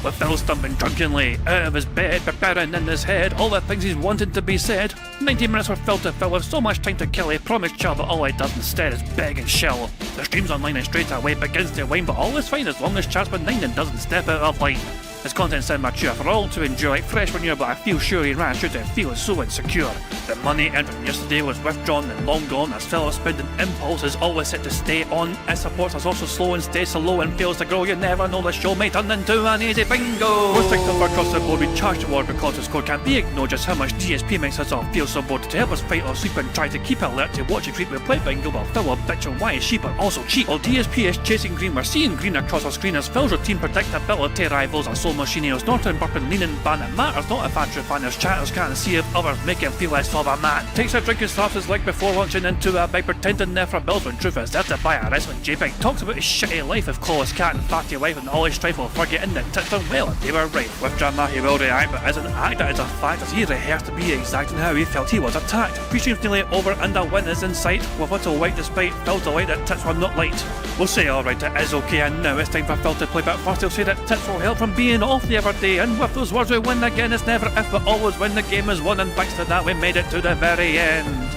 with Phil stumbling drunkenly out of his bed, preparing in his head all the things he's wanted to be said. 90 minutes for Fawlty Towers with so much time to kill, he promised chill, but all he does instead is beg and shill. The stream's online and straight away begins to whine, but all is fine as long as chat's benign and doesn't step out of line. His content's sound mature for all to enjoy, like fresh manure, but I feel sure he ran through to feel so insecure. The money earned from yesterday was withdrawn and long gone, as Phil's spending impulse is always set to stay on. His supports us also slow and stays so low and fails to grow. You never know, the show may turn into an easy bingo. We're thankful for across the board, we charge the ward because the score can't be ignored. Just how much DSP makes us all feel so bored. To help us fight or sleep and try to keep alert to watch a creep, we play bingo while Phil will bitch on why his sheep are also cheap. While DSP is chasing green, we're seeing green across our screen as Phil's routine predictability rivals our soul machineers. Norton, burping, leaning, ban, it matters not if Andrew fanners chatters can't see if others make him feel less of a man. Takes a drink and slaps his leg before launching into a bike, pretending there for bills when truth is there to buy a wrestling JPEG. Talks about his shitty life of Claw's cat and fatty wife and all his strife while forgetting that tits done well and they were right. With drama he will react, but as an actor it's a fact as he rehearsed to be exact in how he felt he was attacked. Pre-stream's nearly over and a win is in sight, with little white despite Phil's delight that tits were not light. We'll say alright, it is okay, and now it's time for Phil to play, but first he'll say that tits will help from being off the other day, and with those words we win again. It's never if but always when the game is won, and thanks to that we made it to the very end.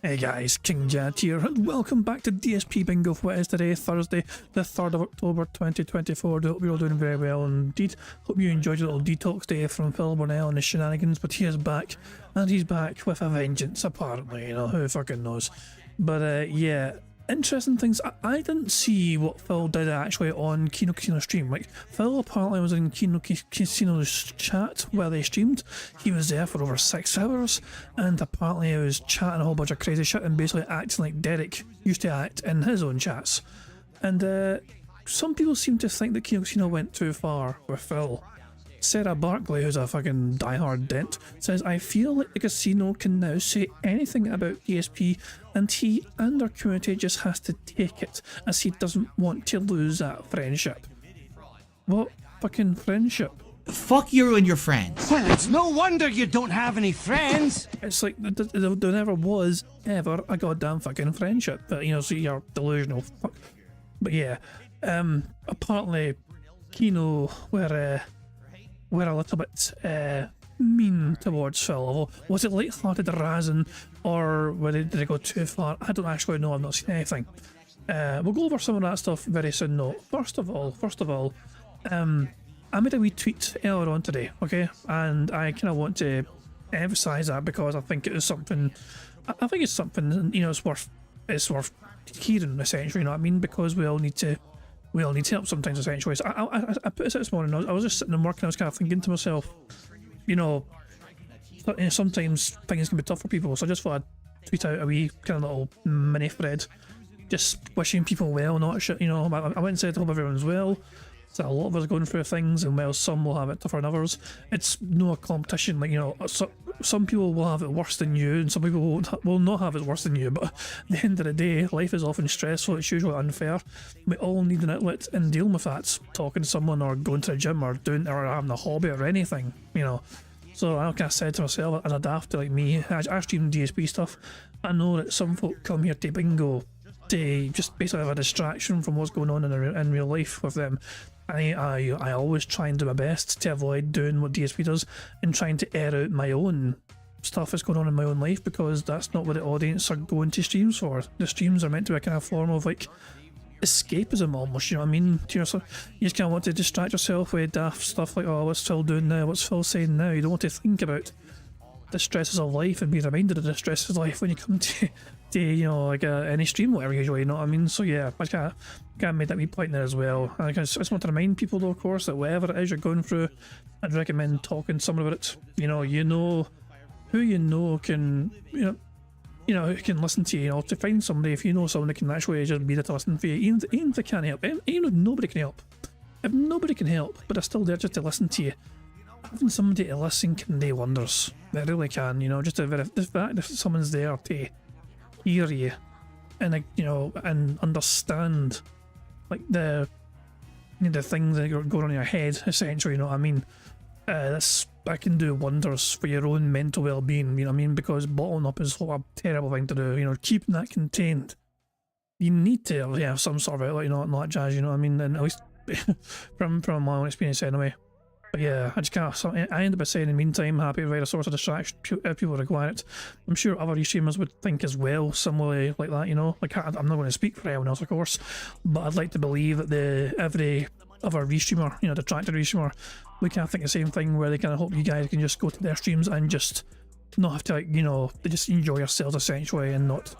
Hey guys, King Jad here, and welcome back to DSP Bingo for what is today, Thursday, the 3rd of October 2024. I hope you're all doing very well indeed. Hope you enjoyed your little detox day from Phil Burnell and his shenanigans, but he is back, and he's back with a vengeance, apparently, you know, who fucking knows. But yeah, interesting things. I didn't see what Phil did actually on Kino Casino stream. Like, Phil apparently was in Kino Casino's chat where they streamed. He was there for over 6 hours, and apparently he was chatting a whole bunch of crazy shit and basically acting like Derek used to act in his own chats. And some people seem to think that Kino Casino went too far with Phil. Sarah Barkley, who's a fucking diehard dent, says, I feel like the casino can now say anything about DSP and he and our community just has to take it as he doesn't want to lose that friendship. What fucking friendship? Fuck you and your friends. Well, it's no wonder you don't have any friends. It's like there never was ever a goddamn fucking friendship. But, you know, so you're delusional. Fuck. But yeah, apparently Kino were a little bit mean towards Phil. Was it light-hearted razzing, or did they go too far? I don't actually know, I've not seen anything. We'll go over some of that stuff very soon though. First of all, I made a wee tweet earlier on today, okay? And I kind of want to emphasise that because I think it is something, you know, it's worth hearing, essentially, you know what I mean? Because we all need help sometimes, essentially. So I put this out this morning. I was just sitting and working. I was kind of thinking to myself, you know, sometimes things can be tough for people. So I just thought I'd tweet out a wee kind of little mini thread, just wishing people well, not shit. You know, I went and said, hope everyone's well. So a lot of us are going through things, and well, some will have it tougher than others. It's no competition. Like, you know, some people will have it worse than you, and some people will not have it worse than you. But at the end of the day, life is often stressful. It's usually unfair. We all need an outlet and dealing with that. Talking to someone, or going to the gym, or having a hobby, or anything. You know. So I kind of said to myself, as a dafty like me, I stream DSP stuff. I know that some folk come here to bingo to just basically have a distraction from what's going on in real life with them. I always try and do my best to avoid doing what DSP does and trying to air out my own stuff that's going on in my own life, because that's not what the audience are going to streams for. The streams are meant to be a kind of form of like escapism almost, you know what I mean? You just kind of want to distract yourself with daft stuff like, oh, what's Phil doing now? What's Phil saying now? You don't want to think about the stresses of life and be reminded of the stresses of life when you come to you know, like any stream, whatever, usually, you know what I mean? So yeah, I kind of made that wee point there as well. And I just want to remind people though, of course, that whatever it is you're going through, I'd recommend talking to someone about it. You know who you know can, you know who can listen to you. You know, to find somebody, if you know someone that can actually just be there to listen for you, even if they can't help, even if nobody can help. If nobody can help, but they're still there just to listen to you, having somebody to listen can do wonders. They really can, you know, just the fact that someone's there to hear you and, you know, and understand like the things that are going on in your head, essentially, you know what I mean? that can do wonders for your own mental well-being, you know what I mean? Because bottling up is a terrible thing to do, you know, keeping that contained. You need to have some sort of outlet, you know, and all that jazz, you know what I mean? And at least from my own experience anyway. But yeah, I just can't, I end up by saying in the meantime, happy to provide a source of distraction if people require it. I'm sure other streamers would think as well, similarly like that, you know? Like, I'm not going to speak for anyone else, of course, but I'd like to believe that every other restreamer, you know, detracted restreamer, we kind of think the same thing, where they kind of hope you guys can just go to their streams and just not have to, like, you know, they just enjoy yourselves essentially and not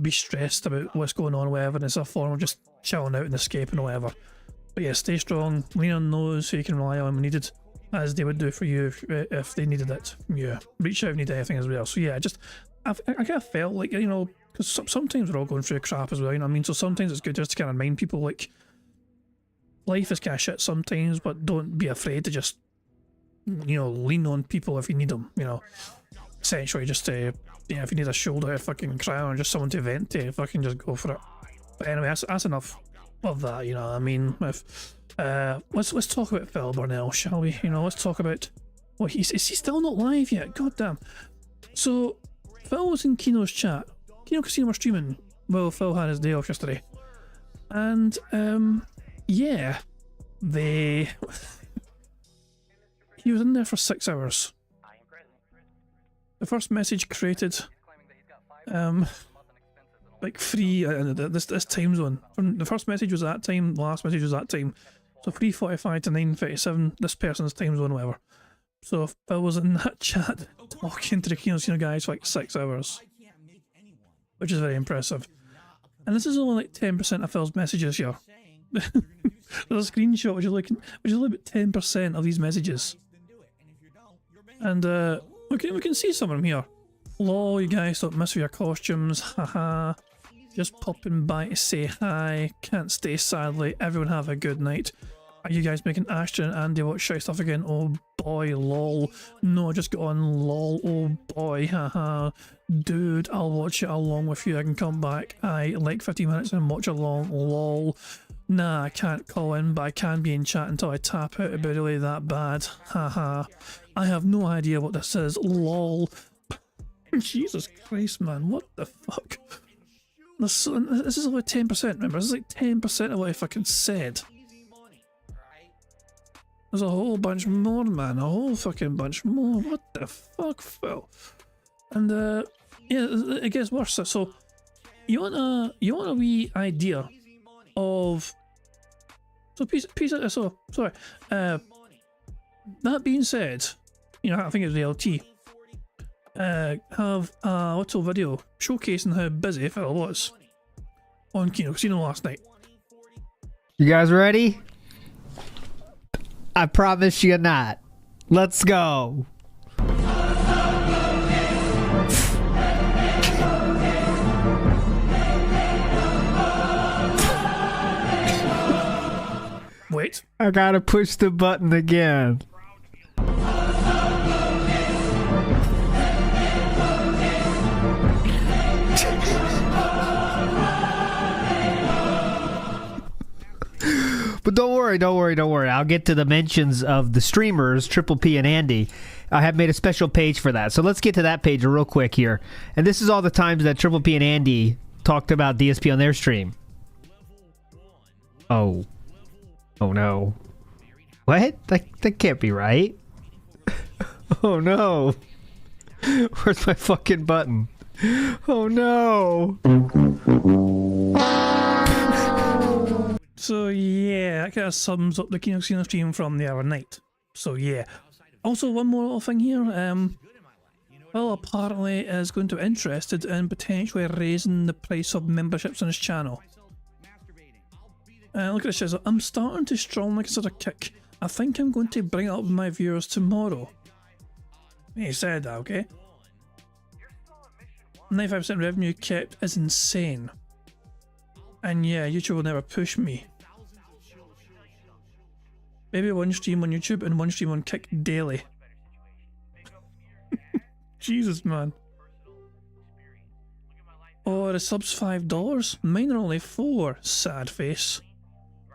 be stressed about what's going on or whatever, and it's a form of just chilling out and escaping or whatever. But yeah, stay strong, lean on those who you can rely on when needed, as they would do for you if they needed it. Yeah, reach out if you need anything as well. So yeah, I kind of felt like, you know, because sometimes we're all going through crap as well, you know what I mean? So sometimes it's good just to kind of remind people, like, life is kind of shit sometimes, but don't be afraid to just, you know, lean on people if you need them, you know. Essentially just to, you know, if you need a shoulder to fucking cry on or just someone to vent to, fucking just go for it. But anyway, that's enough of that, you know what I mean? Let's talk about Phil Burnell, shall we? You know, let's talk about, well, is he still not live yet? God damn. So Phil was in Kino's chat. Kino Casino were streaming. Well, Phil had his day off yesterday. And yeah, he was in there for 6 hours. The first message created like free this time zone. From the first message was that time, the last message was that time. So 3:45 to 9:37, this person's time zone, whatever. So Phil was in that chat talking to the Kino Casino guys for like 6 hours, which is very impressive. And this is only like 10% of Phil's messages here. There's a screenshot which is like about 10% of these messages. And we can see some of them here. Lol, you guys don't miss with your costumes, haha. Just popping by to say hi. Can't stay sadly. Everyone have a good night. Are you guys making Ashton and Andy watch shy stuff again? Oh boy, lol. No, I just got on, lol. Oh boy, haha. Dude, I'll watch it along with you. I can come back. I like 15 minutes and watch along, lol. Nah, I can't call in, but I can be in chat until I tap out. It'd be really that bad. Haha. I have no idea what this is, lol. Jesus Christ, man, what the fuck? This is only 10%, remember? This is like 10% of what I fucking said. There's a whole bunch more, man. A whole fucking bunch more. What the fuck, Phil? And yeah, it gets worse. So you want a wee idea of sorry. That being said, you know, I think it was the LT. Have a little video showcasing how busy Phil was on Kino Casino last night. You guys ready? I promise you not. Let's go. Wait. I gotta push the button again. But don't worry. I'll get to the mentions of the streamers, Triple P and Andy. I have made a special page for that. So let's get to that page real quick here. And this is all the times that Triple P and Andy talked about DSP on their stream. Oh no. What? That can't be right. Oh no. Where's my fucking button? Oh no. So yeah, that kind of sums up the Kino Casino stream from the other night. So yeah. Also, one more little thing here. Well, apparently is going to be interested in potentially raising the price of memberships on his channel. Look at this, says, I'm starting to strongly consider kick. I think I'm going to bring it up with my viewers tomorrow. He said that, okay? 95% revenue kept is insane. And yeah, YouTube will never push me. Maybe one stream on YouTube and one stream on Kick daily. Jesus, man. Oh, the sub's $5? Mine are only $4. Sad face.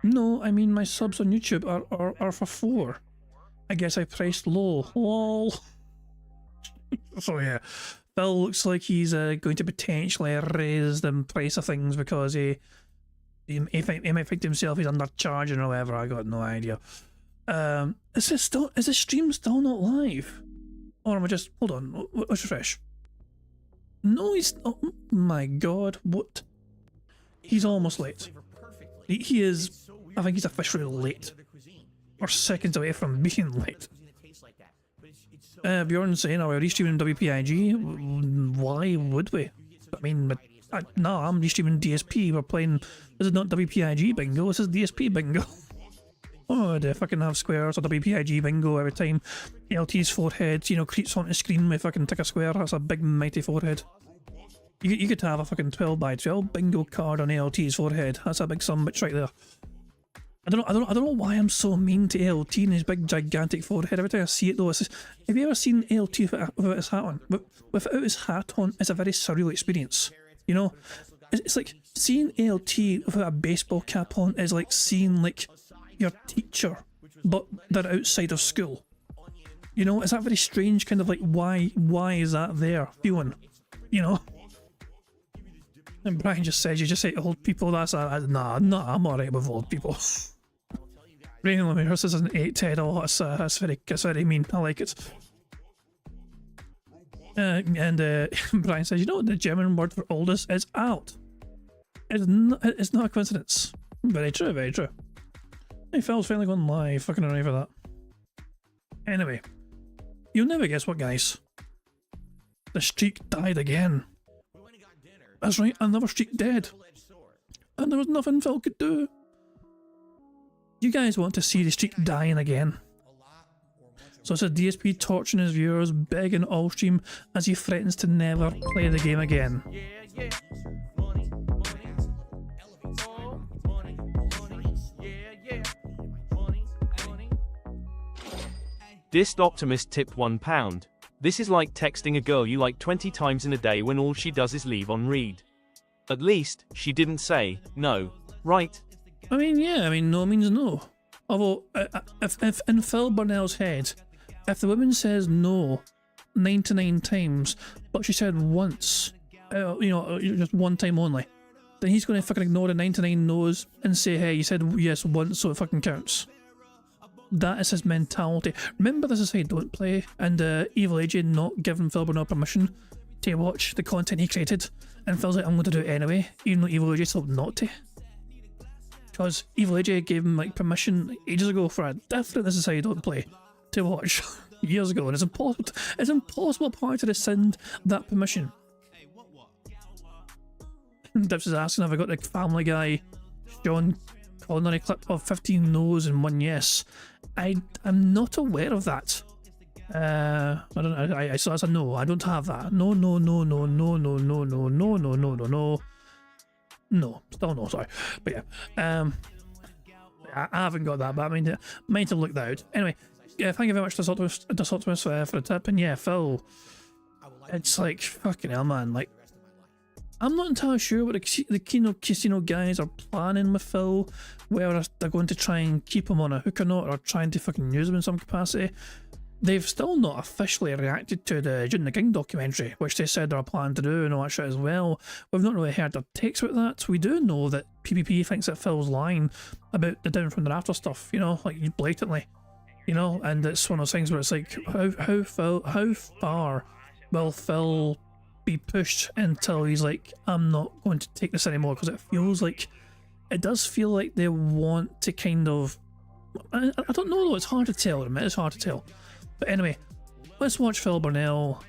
No, I mean my subs on YouTube are for $4. I guess I priced low. Lol. So yeah, Phil looks like he's going to potentially raise the price of things because he might think to himself he's undercharging or whatever. I got no idea. Is the stream still not live? Or am I just, hold on, let's refresh. No, he's, oh my god, what? He's almost late. He is, I think he's officially late. Or seconds away from being late. Bjorn saying, are we restreaming WPIG? Why would we? I mean, no, I'm restreaming DSP. We're playing, this is not WPIG Bingo, this is DSP Bingo. Oh, they fucking have squares or WPIG Bingo every time LT's forehead, you know, creeps on the screen with fucking tick a square. That's a big mighty forehead. You could have a fucking 12x12 bingo card on LT's forehead. That's a big sumbitch right there. I don't know why I'm so mean to LT and his big gigantic forehead. Every time I see it though, it's just, have you ever seen LT without his hat on? Without his hat on, it's a very surreal experience. You know, it's like seeing LT without a baseball cap on is like seeing like your teacher, but they're outside of school. You know, it's that very strange kind of like why is that there feeling? You know. And Brian just says you just say old people. That's nah, I'm alright with old people. Rain on me, this is an 8 Ted. Oh, that's very mean. I like it. Brian says, you know what the German word for oldest is out. It's not a coincidence. Very true, very true. Hey, Phil's finally gone live. Fucking array for that. Anyway, you'll never guess what, guys. The streak died again. That's right, another streak dead. And there was nothing Phil could do. You guys want to see the streak dying again. So it's a DSP torturing his viewers, begging all stream as he threatens to never play the game again. Dist Optimist tipped £1. This is like texting a girl you like 20 times in a day when all she does is leave on read. At least, she didn't say no, right? I mean, yeah, I mean, no means no. Although, if in Phil Burnell's head, if the woman says no 99 times, but she said once, you know, just one time only, then he's going to fucking ignore the 99 no's and say, hey, you said yes once, so it fucking counts. That is his mentality. Remember, this is how you don't play, and Evil AJ not giving Phil Burnell permission to watch the content he created, and Phil's like, I'm going to do it anyway, even though Evil AJ told him not to. Because Evil AJ gave him like permission ages ago for a different This Is How You Don't Play to watch years ago, and it's impossible part to rescind that permission. Dips is asking, have I got the Family Guy Sean Connery clip of 15 no's and 1 yes? I'm not aware of that. I don't know. I saw as a no. I don't have that. No. No, still no. Sorry, but yeah. I haven't got that, but I mean, might have looked that out. Anyway, yeah. Thank you very much to Optimus for the tip. And yeah, Phil, it's like fucking hell, man. Like, I'm not entirely sure what the Kino Casino guys are planning with Phil, whether they're going to try and keep him on a hook or not, or trying to fucking use him in some capacity. They've still not officially reacted to the June the King documentary, which they said they're planning to do and all that shit as well. We've not really heard their takes about that. We do know that PPP thinks that Phil's lying about the down from the rafter stuff, you know, like blatantly, you know, and it's one of those things where it's like, how far will Phil be pushed until he's like, I'm not going to take this anymore? Because it does feel like they want to kind of, I don't know though, it's hard to tell. It's hard to tell. But anyway, let's watch Phil Burnell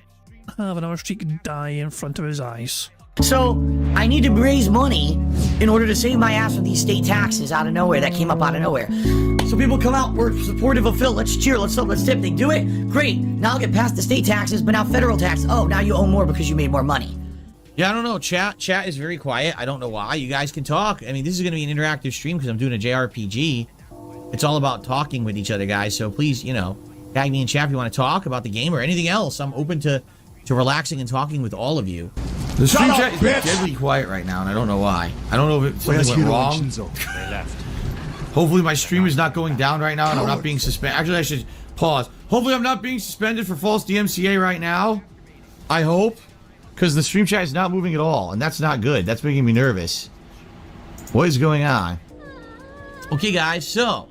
have another streak die in front of his eyes. So, I need to raise money in order to save my ass from these state taxes out of nowhere that came up out of nowhere. So people come out, we're supportive of Phil, let's cheer, let's tip. They do it, great. Now I'll get past the state taxes, but now federal tax. Oh, now you owe more because you made more money. Yeah, I don't know. Chat is very quiet. I don't know why. You guys can talk. I mean, this is going to be an interactive stream because I'm doing a JRPG. It's all about talking with each other, guys. So please, you know, tag me in chat if you want to talk about the game or anything else. I'm open to relaxing and talking with all of you. The stream chat is deadly quiet right now, and I don't know why. I don't know if something went wrong. Hopefully my stream is not going down right now, and I'm not being suspended. Actually, Pause. Hopefully I'm not being suspended for false DMCA right now. I hope. Because the stream chat is not moving at all. And that's not good. That's making me nervous. What is going on? Okay, guys. So,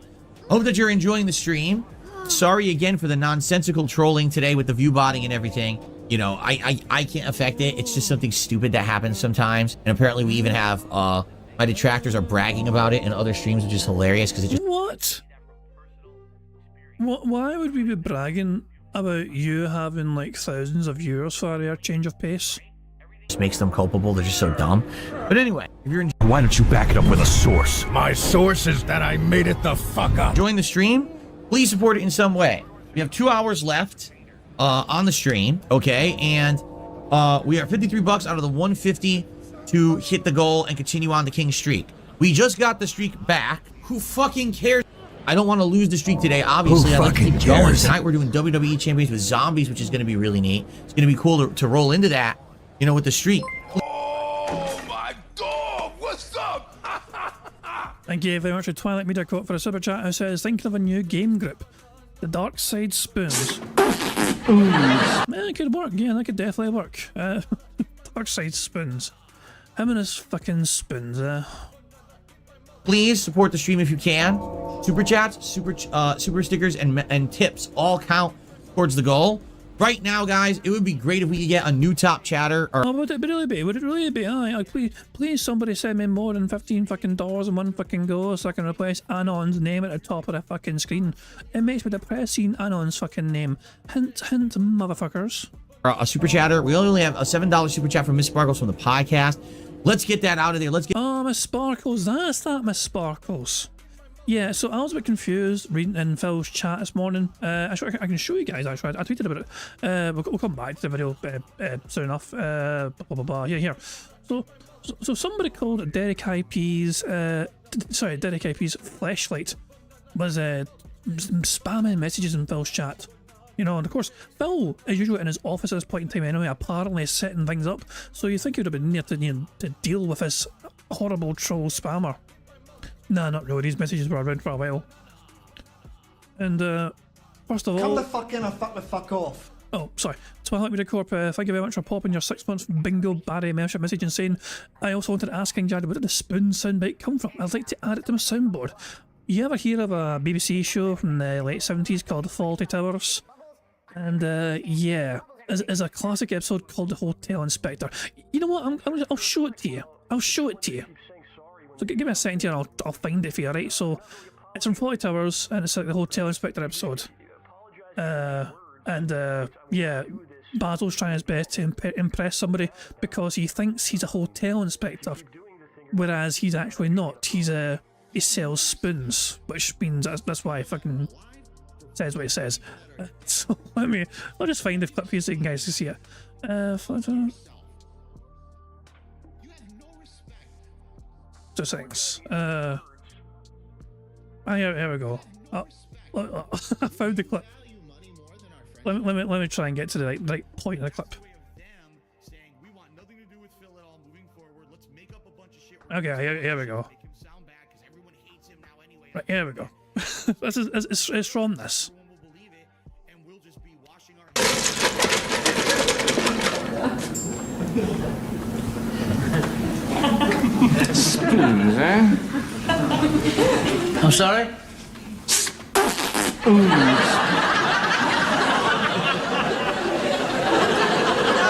hope that you're enjoying the stream. Sorry again for the nonsensical trolling today with the view botting and everything. You know, I can't affect it. It's just something stupid that happens sometimes. And apparently we even have, my detractors are bragging about it in other streams, which is hilarious because it just... What? Why would we be bragging about you having like thousands of viewers for a rare change of pace? Just makes them culpable. They're just so dumb. But anyway, if you're Why don't you back it up with a source? My source is that I made it the fuck up. enjoying the stream, please support it in some way. We have 2 hours left on the stream, okay? And we are 53 bucks out of the 150 to hit the goal and continue on the king streak. We just got the streak back. Who fucking cares? I don't want to lose the streak today, obviously. I'd like to keep it going. Tonight we're doing WWE Champions with zombies, which is going to be really neat. It's going to be cool to roll into that, you know, with the streak. Oh my god, what's up? Thank you very much to Twilight Media Court for a super chat who says, thinking of a new game group. The Dark Side Spoons. It could work, yeah, that could definitely work. Dark Side Spoons. Him and his fucking spoons, Please support the stream if you can. Super chats, super stickers, and tips all count towards the goal. Right now, guys, it would be great if we could get a new top chatter. Or would it really be? Would it really be? Aye, please somebody send me more than $15 fucking in one fucking go so I can replace Anon's name at the top of the fucking screen. It makes me depressed seeing Anon's fucking name. Hint, hint, motherfuckers. a super chatter. We only have a $7 super chat from Miss Sparkles from the podcast. Let's get that out of there. Let's get... Oh, Miss Sparkles. That's that, Miss Sparkles. Yeah, so I was a bit confused reading in Phil's chat this morning. I can show you guys, actually. I tweeted about it. We'll come back to the video soon enough. Blah, blah, blah. Yeah, here. So somebody called Derek IP's... Derek IP's Fleshlight was spamming messages in Phil's chat. You know, and of course, Phil is usually in his office at this point in time anyway, apparently setting things up, so you think he would have been near to deal with this horrible troll spammer. Nah, not really. These messages were around for a while. And, first of all... Come the fuck in or fuck the fuck off. Oh, sorry. Twilight Media Corp, thank you very much for popping your 6 months Bingo Barry membership message and saying, I also wanted to ask King Jared, where did the spoon soundbite come from? I'd like to add it to my soundboard. You ever hear of a BBC show from the late 70s called Fawlty Towers? And yeah, there's a classic episode called The Hotel Inspector. You know what? I'll show it to you. I'll show it to you. So give me a second here and I'll find it for you, right? So it's from Fawlty Towers and it's like the Hotel Inspector episode. Yeah, Basil's trying his best to impress somebody because he thinks he's a hotel inspector, whereas he's actually not. He sells spoons, which means that's why he fucking says what he says. So I'll just find the clip for you so you guys can see it. Two seconds. Here we go. I found the clip. Let me try and get to the right point of the clip. Okay, here we go. Right, here we go. It's from this. Spoons, eh? I'm sorry? I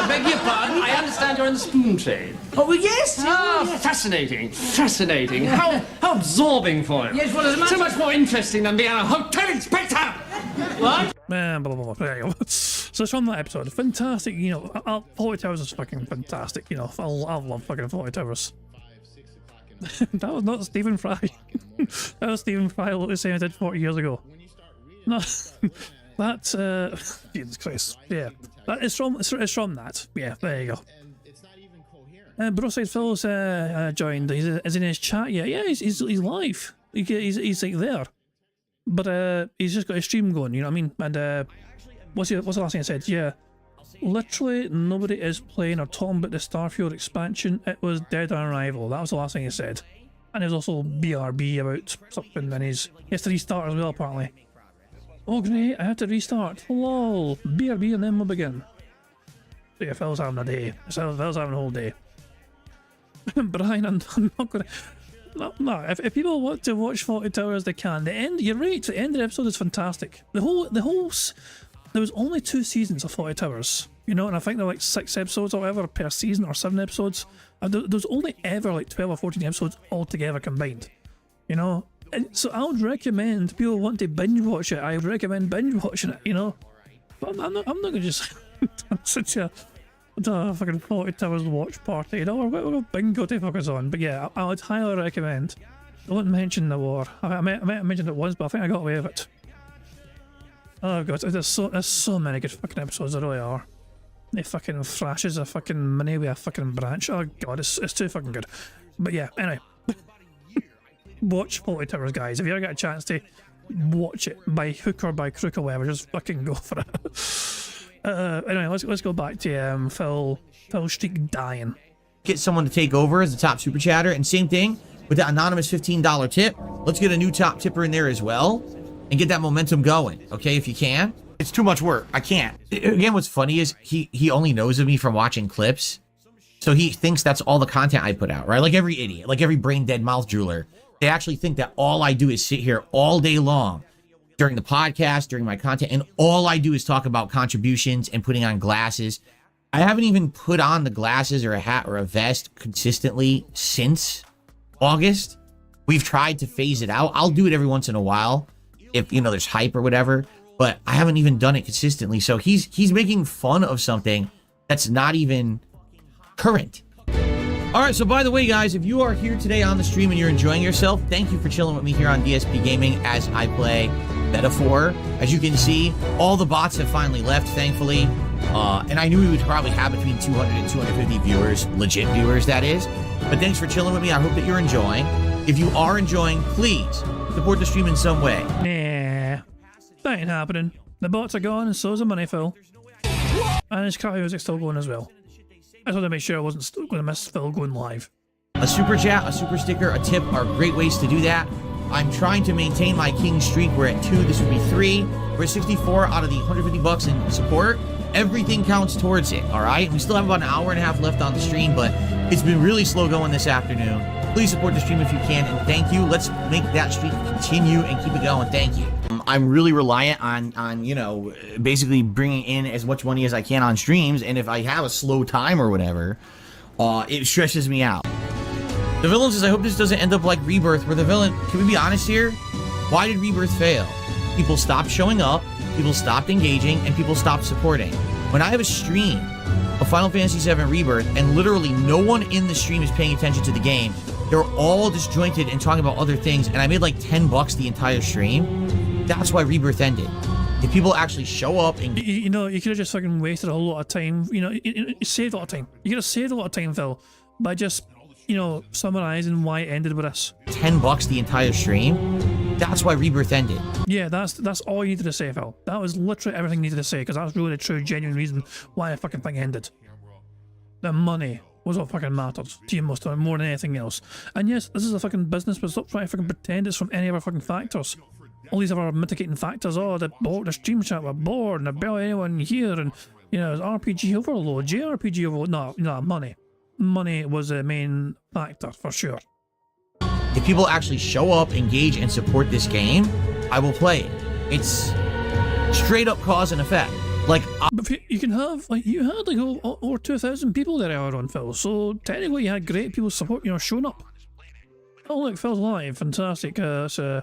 beg your pardon, I understand you're in the spoon trade. Oh, well, yes. Fascinating, fascinating. How absorbing for you. Yes, what does it matter? So much more interesting than being a hotel inspector. What? Blah, blah, blah. There you go. So it's from that episode. Fantastic, you know. Fawlty Towers is fucking fantastic, you know. I love fucking Fawlty Towers. That was not Stephen Fry. That was Stephen Fry, what they say I did 40 years ago. No, that's Jesus Christ. Yeah, that is from. It's from that. Yeah, there you go. BroSydePhil's joined. Is in his chat yet? Yeah, he's live. He's like there, but he's just got a stream going. You know what I mean? And what's the last thing I said? Yeah, literally nobody is playing or talking about the Starfield expansion. It was dead on arrival. That was the last thing he said. And there's also BRB about something, and he has to restart as well apparently. Oh great, I have to restart. Lol. BRB and then we'll begin. So yeah, Phil's having a day. Phil's having a whole day. Brian, I'm not gonna... No, if people want to watch Fawlty Towers, they can. The end, you're right, the end of the episode is fantastic. There was only 2 seasons of Fawlty Towers, you know, and I think there were like 6 episodes or whatever per season, or 7 episodes. There's only ever like 12 or 14 episodes altogether combined, you know. And so I would recommend people want to binge watch it. I would recommend binge watching it, you know. But I'm not gonna just such a fucking Fawlty Towers watch party, you know. We're going bingo to focus on. But yeah, I would highly recommend. Don't mention the war. I might have mentioned it once, but I think I got away with it. Oh god, there's so many good fucking episodes. There really are. They fucking thrashes a fucking money with a fucking branch. Oh god, it's too fucking good. But yeah, anyway. Watch Fawlty Towers, guys. If you ever get a chance to watch it by hook or by crook or whatever, just fucking go for it. Anyway, let's go back to Phil Streak dying. Get someone to take over as the top super chatter, and same thing with that anonymous $15 tip. Let's get a new top tipper in there as well and get that momentum going, okay, if you can. It's too much work. I can't. Again, what's funny is he only knows of me from watching clips, so he thinks that's all the content I put out, right? Like every idiot, like every brain dead mouth drooler. They actually think that all I do is sit here all day long during the podcast, during my content, and all I do is talk about contributions and putting on glasses. I haven't even put on the glasses or a hat or a vest consistently since August. We've tried to phase it out. I'll do it every once in a while if, you know, there's hype or whatever, but I haven't even done it consistently. So he's making fun of something that's not even current. All right, so by the way, guys, if you are here today on the stream and you're enjoying yourself, thank you for chilling with me here on DSP Gaming as I play Metaphor. As you can see, all the bots have finally left, thankfully. And I knew we would probably have between 200 and 250 viewers, legit viewers, that is. But thanks for chilling with me. I hope that you're enjoying. If you are enjoying, please support the stream in some way. Nah, that ain't happening. The bots are gone and so's the money, Phil. And his car music still going as well. I just wanted to make sure I wasn't still going to miss Phil going live. A super chat, a super sticker, a tip are great ways to do that. I'm trying to maintain my king streak. We're at 2. This would be 3. We're at 64 out of the $150 in support. Everything counts towards it, all right? We still have about an hour and a half left on the stream, but it's been really slow going this afternoon. Please support the stream if you can, and thank you. Let's make that streak continue and keep it going. Thank you. I'm really reliant on you know, basically bringing in as much money as I can on streams, and if I have a slow time or whatever, it stresses me out. The villain says, I hope this doesn't end up like Rebirth, where the villain, can we be honest here? Why did Rebirth fail? People stopped showing up, people stopped engaging, and people stopped supporting. When I have a stream of Final Fantasy VII Rebirth, and literally no one in the stream is paying attention to the game, they're all disjointed and talking about other things, and I made like $10 the entire stream. That's why Rebirth ended. If people actually show up and... You know, you could have just fucking wasted a whole lot of time. You know, you saved a lot of time. You could have saved a lot of time, Phil, by just, you know, summarizing why it ended with us. $10 the entire stream. That's why Rebirth ended. Yeah, that's all you needed to say, Phil. That was literally everything you needed to say, because that's really the true, genuine reason why the fucking thing ended. The money was what fucking mattered to you most of it, more than anything else. And yes, this is a fucking business, but stop trying to fucking pretend it's from any other fucking factors. All these other mitigating factors, the stream chat were bored, and there's barely anyone here, and, you know, RPG overload, JRPG overload, no, money. Money was the main factor, for sure. If people actually show up, engage, and support this game, I will play it. It's straight up cause and effect. Like, but you can have, like, you had like over 2,000 people there earlier on, Phil, so technically you had great people support, you know, showing up. Oh look, Phil's live, fantastic. So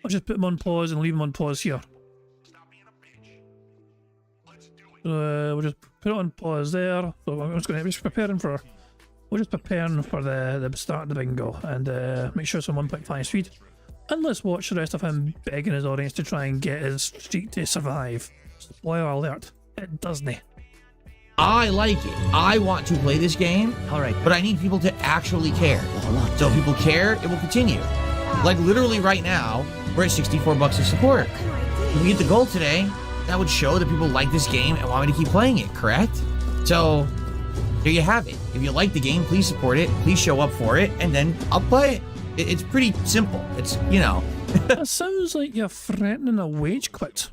I'll just put him on pause and leave him on pause here. So we'll just put it on pause there. So I'm just preparing for, we're just preparing for the start of the bingo, and make sure it's on 1.5 speed. And let's watch the rest of him begging his audience to try and get his streak to survive. Spoiler alert, it doesn't. I like it. I want to play this game. All right. But I need people to actually care. So if people care, it will continue. Like literally right now, we're at $64 of support. If we get the goal today, that would show that people like this game and want me to keep playing it, correct? So there you have it. If you like the game, please support it. Please show up for it, and then I'll play it. It's pretty simple. It's, you know, That sounds like you're threatening a wage quit.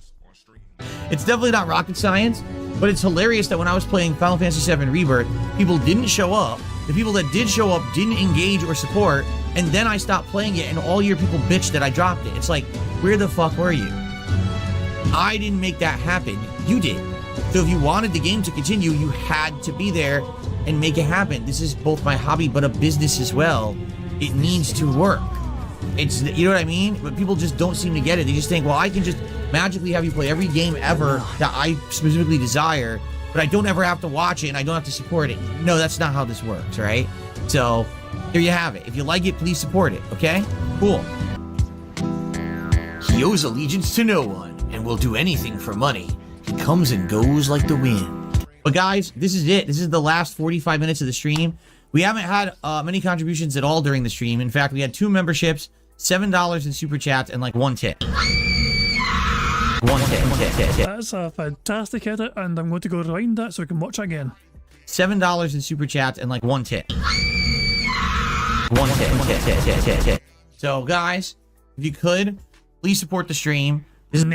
It's definitely not rocket science, but it's hilarious that when I was playing Final Fantasy VII Rebirth, people didn't show up. The people that did show up didn't engage or support, and then I stopped playing it, and all your people bitched that I dropped it. It's like, where the fuck were you? I didn't make that happen. You did. So if you wanted the game to continue, you had to be there and make it happen. This is both my hobby, but a business as well. It needs to work. It's, you know what I mean? But people just don't seem to get it. They just think, well, I can just magically have you play every game ever that I specifically desire, but I don't ever have to watch it and I don't have to support it. No, that's not how this works, right? So there you have it. If you like it, please support it, okay? Cool. He owes allegiance to no one and will do anything for money. He comes and goes like the wind. But guys, this is it. This is the last 45 minutes of the stream. We haven't had many contributions at all during the stream. In fact, we had 2 memberships, $7 in super chats, and like 1 tip. One tip. That's a fantastic edit, and I'm going to go rewind that so we can watch it again. $7 in super chats and like 1 tip. One tip. So guys, if you could, please support the stream. This is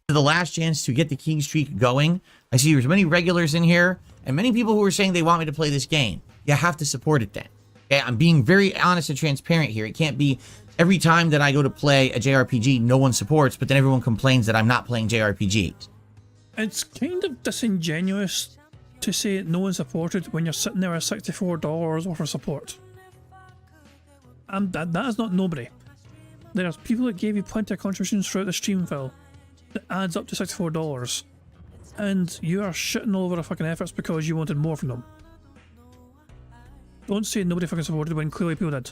the last chance to get the king streak going. I see there's many regulars in here and many people who are saying they want me to play this game. You have to support it then. Okay, I'm being very honest and transparent here. It can't be every time that I go to play a JRPG, no one supports, but then everyone complains that I'm not playing JRPGs. It's kind of disingenuous to say no one supported when you're sitting there with $64 worth of support. That is not nobody. There's people that gave you plenty of contributions throughout the stream, Phil, that adds up to $64, and you are shitting all over their fucking efforts because you wanted more from them. Don't say nobody fucking supported when clearly people did.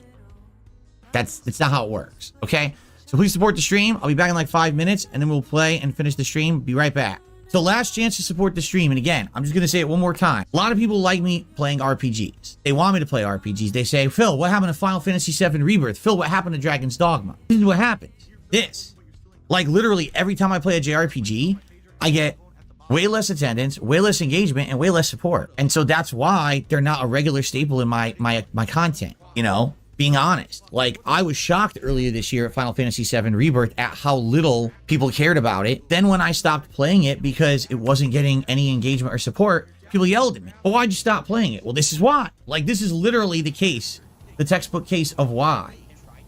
That's not how it works, okay? So please support the stream. I'll be back in like 5 minutes, and then we'll play and finish the stream. Be right back. So last chance to support the stream, and again, I'm just going to say it one more time. A lot of people like me playing RPGs. They want me to play RPGs. They say, Phil, what happened to Final Fantasy VII Rebirth? Phil, what happened to Dragon's Dogma? This is what happens. This. Like, literally, every time I play a JRPG, I get way less attendance, way less engagement, and way less support. And so that's why they're not a regular staple in my content, you know? Being honest. Like, I was shocked earlier this year at Final Fantasy VII Rebirth at how little people cared about it. Then when I stopped playing it because it wasn't getting any engagement or support, people yelled at me. Well, why'd you stop playing it? Well, this is why. Like, this is literally the case, the textbook case of why.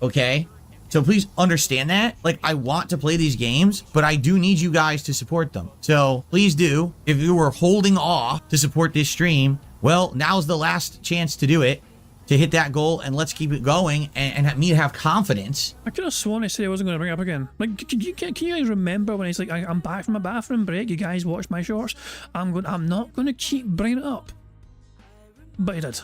Okay? So please understand that. Like, I want to play these games, but I do need you guys to support them. So please do. If you were holding off to support this stream, well, now's the last chance to do it, to hit that goal, and let's keep it going, and me to have confidence. I could have sworn I said I wasn't going to bring it up again. Like, can you guys remember when he's like, I'm back from my bathroom break, you guys watch my shorts, I'm not going to keep bringing it up. But he did.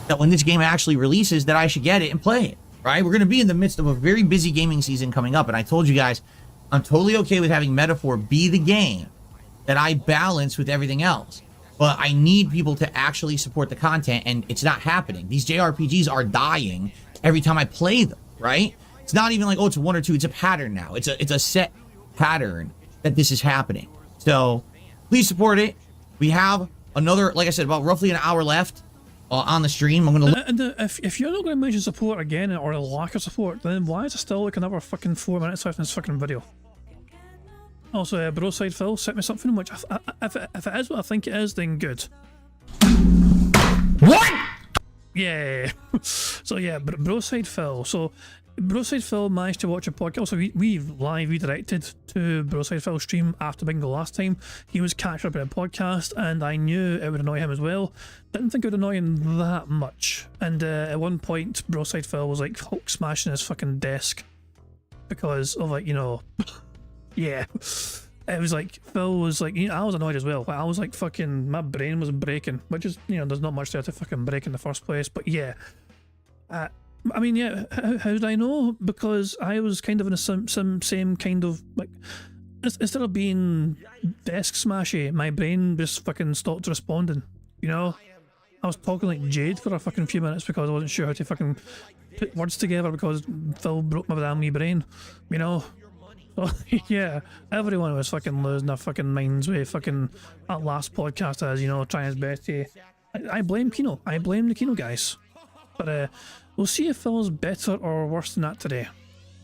That when this game actually releases, that I should get it and play it, right? We're going to be in the midst of a very busy gaming season coming up, and I told you guys, I'm totally okay with having Metaphor be the game that I balance with everything else. But I need people to actually support the content, and it's not happening. These JRPGs are dying every time I play them, right? It's not even like, oh, it's 1 or 2. It's a pattern now. It's a set pattern that this is happening. So please support it. We have another, like I said, about roughly an hour left on the stream. I'm gonna. And if you're not going to mention support again or a lack of support, then why is it still like another fucking 4 minutes left in this fucking video? Also, BroSydePhil sent me something which, if it is what I think it is, then good. What? Yeah. So yeah, BroSydePhil. So BroSydePhil managed to watch a podcast. So we live redirected to BroSydePhil stream after Bingo last time. He was catching up in a podcast, and I knew it would annoy him as well. Didn't think it would annoy him that much. And at one point, BroSydePhil was like Hulk smashing his fucking desk because of, like, you know. Yeah, it was like, Phil was like, you know, I was annoyed as well. I was like, fucking, my brain was breaking, which is, you know, there's not much there to fucking break in the first place. But yeah, I mean, yeah, how did I know? Because I was kind of in the same kind of, like, instead of being desk smashy, my brain just fucking stopped responding, you know? I was talking like Jade for a fucking few minutes because I wasn't sure how to fucking put words together because Phil broke my damn wee brain, you know? So, yeah, everyone was fucking losing their fucking minds with fucking that last podcast as, you know, trying his best to... I blame Kino. I blame the Kino guys. But we'll see if Phil's better or worse than that today.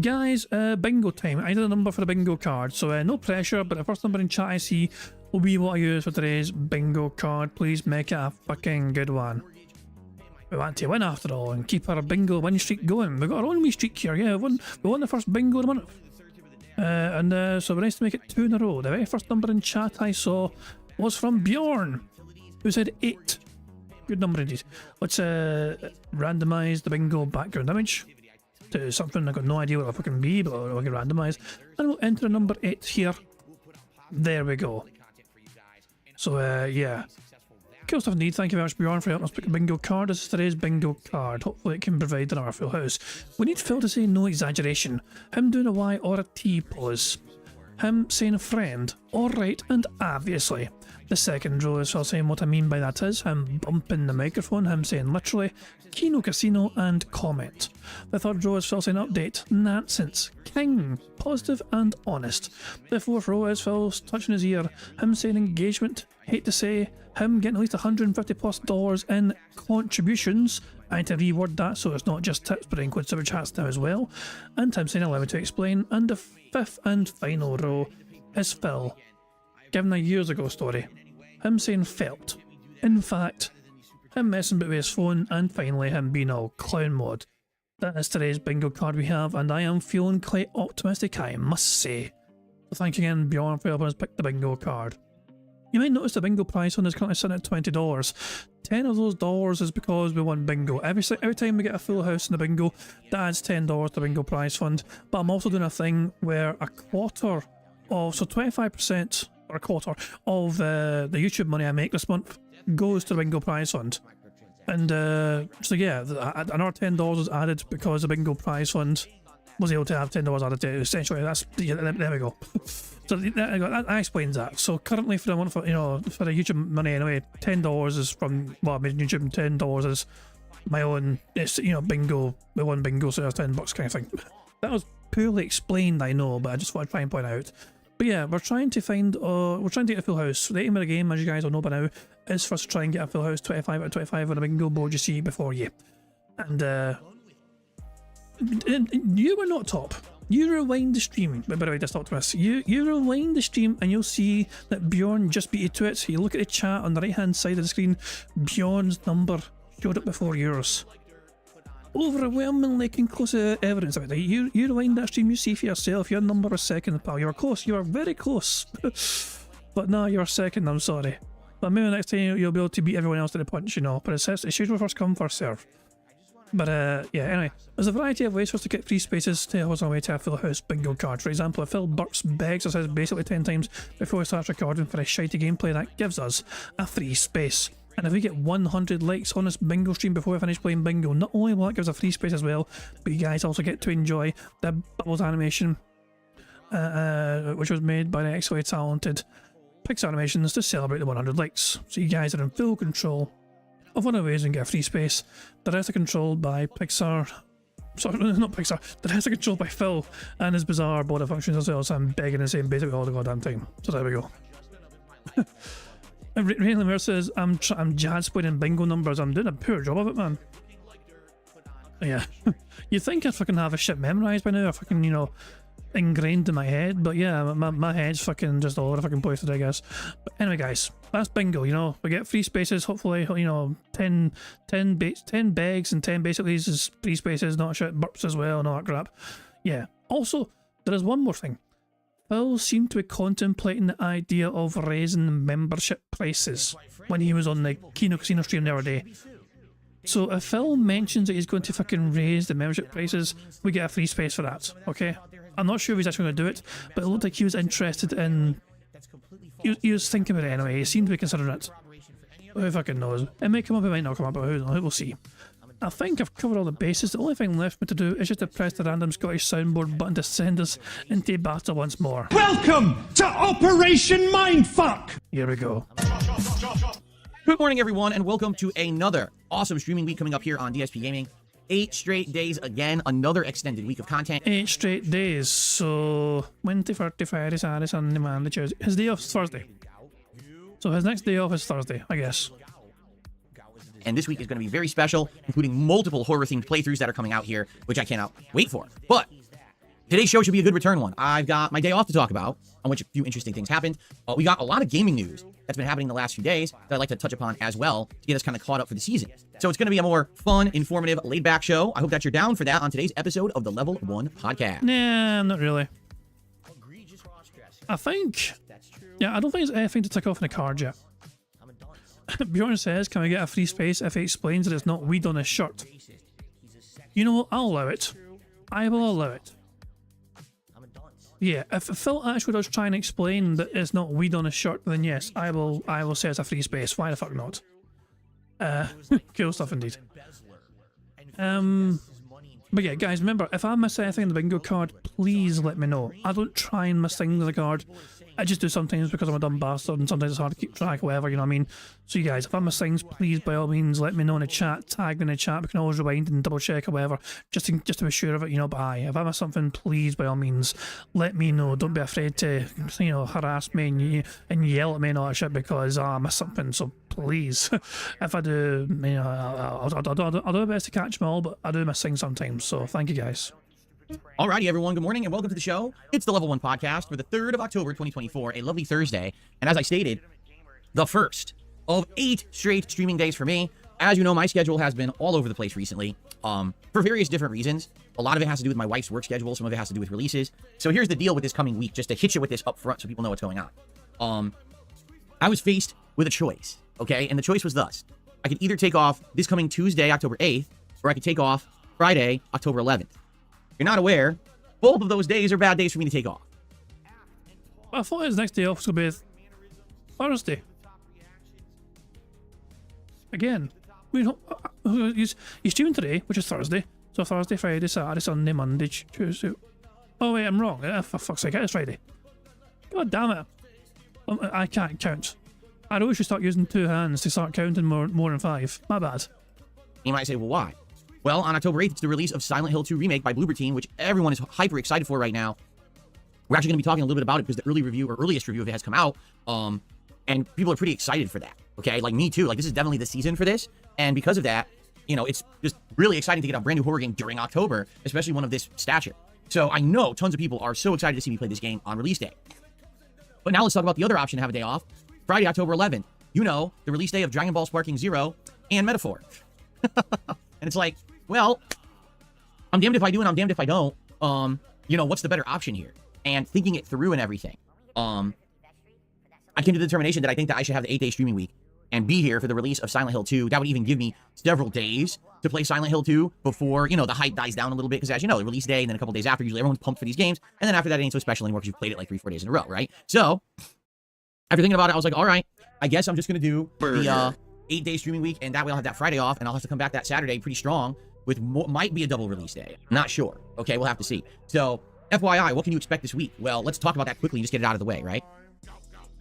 Guys, bingo time. I did a number for the bingo card, so no pressure, but the first number in chat I see will be what I use for today's bingo card. Please make it a fucking good one. We want to win after all and keep our bingo win streak going. We've got our own wee streak here, yeah. We won the first bingo of the month. So we're nice to make it 2 in a row. The very first number in chat I saw was from Bjorn, who said 8. Good number indeed. Let's randomise the bingo background image to something I got no idea what it can be, but we can randomise. And we'll enter number 8 here. There we go. So, yeah. Cool stuff indeed. Thank you very much, Bjorn, for helping us pick a bingo card. This is today's bingo card. Hopefully it can provide another full house. We need Phil to say no exaggeration. Him doing a Y or a T pose. Him saying a friend. Alright, and obviously. The second row is Phil saying what I mean by that is him bumping the microphone, him saying literally, Kino Casino, and comment. The third row is Phil saying update, nonsense, king, positive and honest. The fourth row is Phil touching his ear, him saying engagement, hate to say, him getting at least $150+ in contributions. I need to reword that so it's not just tips but includes super chats now as well. And him saying allow me to explain. And the fifth and final row is Phil giving a years ago story. Him saying felt. In fact, him messing about with his phone, and finally him being all clown mode. That is today's bingo card we have, and I am feeling quite optimistic, I must say. So thank you again, Bjorn, for helping us pick the bingo card. You might notice the bingo prize fund is currently sitting at $20. 10 of those dollars is because we won bingo. Every time we get a full house in the bingo, that adds $10 to the bingo prize fund. But I'm also doing a thing where a quarter of, so 25% or a quarter of the YouTube money I make this month goes to the bingo prize fund. And so yeah, another $10 was added because the bingo prize fund was able to have $10 added to it. Essentially, that's, yeah, there we go. So that explains that. So currently for the month, for the YouTube money anyway, $10 is from, well, I mean YouTube, $10 is my own, it's, bingo, we won bingo, so that's $10 kind of thing. That was poorly explained, I know, but I just want to try and point out. But yeah, we're trying to get a full house. The aim of the game, as you guys all know by now, is for us to try and get a full house, 25 out of 25 on a bingo board you see before you. And you were not top. You rewind the stream. By the way, just talk to us. You rewind the stream and you'll see that Bjorn just beat you to it. You look at the chat on the right hand side of the screen, Bjorn's number showed up before yours. Overwhelmingly conclusive evidence of it. You rewind that stream, you see for yourself, your number was second, pal. You were close, you were very close. But no, you were second, I'm sorry. But maybe next time you'll be able to beat everyone else to the punch, But it's usually first come, first serve. But yeah, anyway, there's a variety of ways for us to get free spaces to help us on our way to a full house bingo card. For example, if Phil Burks begs us basically 10 times before we start recording for a shitey gameplay, that gives us a free space. And if we get 100 likes on this bingo stream before we finish playing bingo, not only will that give us a free space as well, but you guys also get to enjoy the Bubbles animation, which was made by the excellently talented Pixar Animations to celebrate the 100 likes. So you guys are in full control of one of the ways and get a free space. The rest are controlled by Pixar. Sorry, not Pixar. The rest are controlled by Phil and his bizarre border functions as well, so I'm begging the same basically all the goddamn time. So there we go. Rain Lemire says, I'm jad splitting bingo numbers. I'm doing a poor job of it, man. Yeah. You'd think I'd fucking have a shit memorised by now, or fucking, ingrained in my head, but yeah, my head's fucking just all over the fucking place today, I guess. But anyway, guys, that's bingo, we get free spaces, hopefully, 10 bags and 10 basically is free spaces, not shit burps as well and all that crap. Yeah. Also, there is one more thing. Phil seemed to be contemplating the idea of raising membership prices when he was on the Kino Casino stream the other day. So if Phil mentions that he's going to fucking raise the membership prices, we get a free space for that, okay? I'm not sure if he's actually going to do it, but it looked like he was interested in... He was thinking about it anyway, he seemed to be considering it. Who fucking knows? It may come up, it might not come up, but who knows, we'll see. I think I've covered all the bases. The only thing left me to do is just to press the random Scottish soundboard button to send us into battle once more. Welcome to Operation Mindfuck! Here we go. Good morning, everyone, and welcome to another awesome streaming week coming up here on DSP Gaming. 8 straight days again, another extended week of content. 8 straight days, so Wednesday, Thursday, Friday, Saturday, Sunday, Monday, Tuesday. His day off is Thursday. So his next day off is Thursday, I guess. And this week is going to be very special, including multiple horror-themed playthroughs that are coming out here, which I cannot wait for. But Today's show should be a good return one. I've got my day off to talk about, on which a few interesting things happened. We got a lot of gaming news that's been happening the last few days that I'd like to touch upon as well to get us kind of caught up for the season. So it's going to be a more fun, informative, laid-back show. I hope that you're down for that on today's episode of the Level 1 podcast. Nah, not really. I think... Yeah, I don't think there's anything to tick off in the card yet. Bjorn says, can we get a free space if he explains that it's not weed on his shirt? You know what? I'll allow it. I will allow it. Yeah, if Phil actually does try and explain that it's not weed on his shirt, then yes, I will say it's a free space. Why the fuck not? Cool stuff indeed. But yeah, guys, remember, if I miss anything in the bingo card, please let me know. I don't try and miss things in the card. I just do sometimes because I'm a dumb bastard and sometimes it's hard to keep track, whatever, you know what I mean? So you guys, if I miss things, please, by all means, let me know in the chat, tag me in the chat, we can always rewind and double check or whatever, just to be sure of it, you know, but aye, if I miss something, please, by all means, let me know. Don't be afraid to, you know, harass me and yell at me and all that shit because I missed something, so please. If I do, you know, I'll do my best to catch them all, but I do miss things sometimes, so thank you guys. Alrighty, everyone, good morning and welcome to the show. It's the Level 1 podcast for the 3rd of October, 2024, a lovely Thursday. And as I stated, the first of 8 straight streaming days for me. As you know, my schedule has been all over the place recently, for various different reasons. A lot of it has to do with my wife's work schedule, some of it has to do with releases. So here's the deal with this coming week, just to hit you with this up front so people know what's going on. I was faced with a choice, okay? And the choice was thus. I could either take off this coming Tuesday, October 8th, or I could take off Friday, October 11th. If you're not aware, both of those days are bad days for me to take off. I thought his next day off was going to be Thursday. Again, we don't, he's streaming today, which is Thursday. So Thursday, Friday, Saturday, Sunday, Monday, Tuesday. Oh wait, I'm wrong. For fuck's sake, it's Friday. God damn it. I can't count. I always should start using 2 hands to start counting more than 5. My bad. You might say, well, why? Well, on October 8th, it's the release of Silent Hill 2 Remake by Bloober Team, which everyone is hyper excited for right now. We're actually going to be talking a little bit about it because the earliest review of it has come out, and people are pretty excited for that, okay? Like, me too. Like, this is definitely the season for this, and because of that, you know, it's just really exciting to get a brand new horror game during October, especially one of this stature. So I know tons of people are so excited to see me play this game on release day. But now let's talk about the other option to have a day off. Friday, October 11th. You know, the release day of Dragon Ball Sparking Zero and Metaphor. And it's like, well, I'm damned if I do and I'm damned if I don't. You know, what's the better option here? And thinking it through and everything, I came to the determination that I think that I should have the 8-day streaming week and be here for the release of Silent Hill 2. That would even give me several days to play Silent Hill 2 before, you know, the hype dies down a little bit. Because as you know, the release day and then a couple days after, usually everyone's pumped for these games. And then after that, it ain't so special anymore because you've played it like 3-4 days in a row, right? So, after thinking about it, I was like, all right, I guess I'm just going to do the 8-day streaming week. And that way I'll have that Friday off. And I'll have to come back that Saturday pretty strong with might be a double release day. Not sure. Okay, we'll have to see. So, FYI, what can you expect this week? Well, let's talk about that quickly and just get it out of the way, right?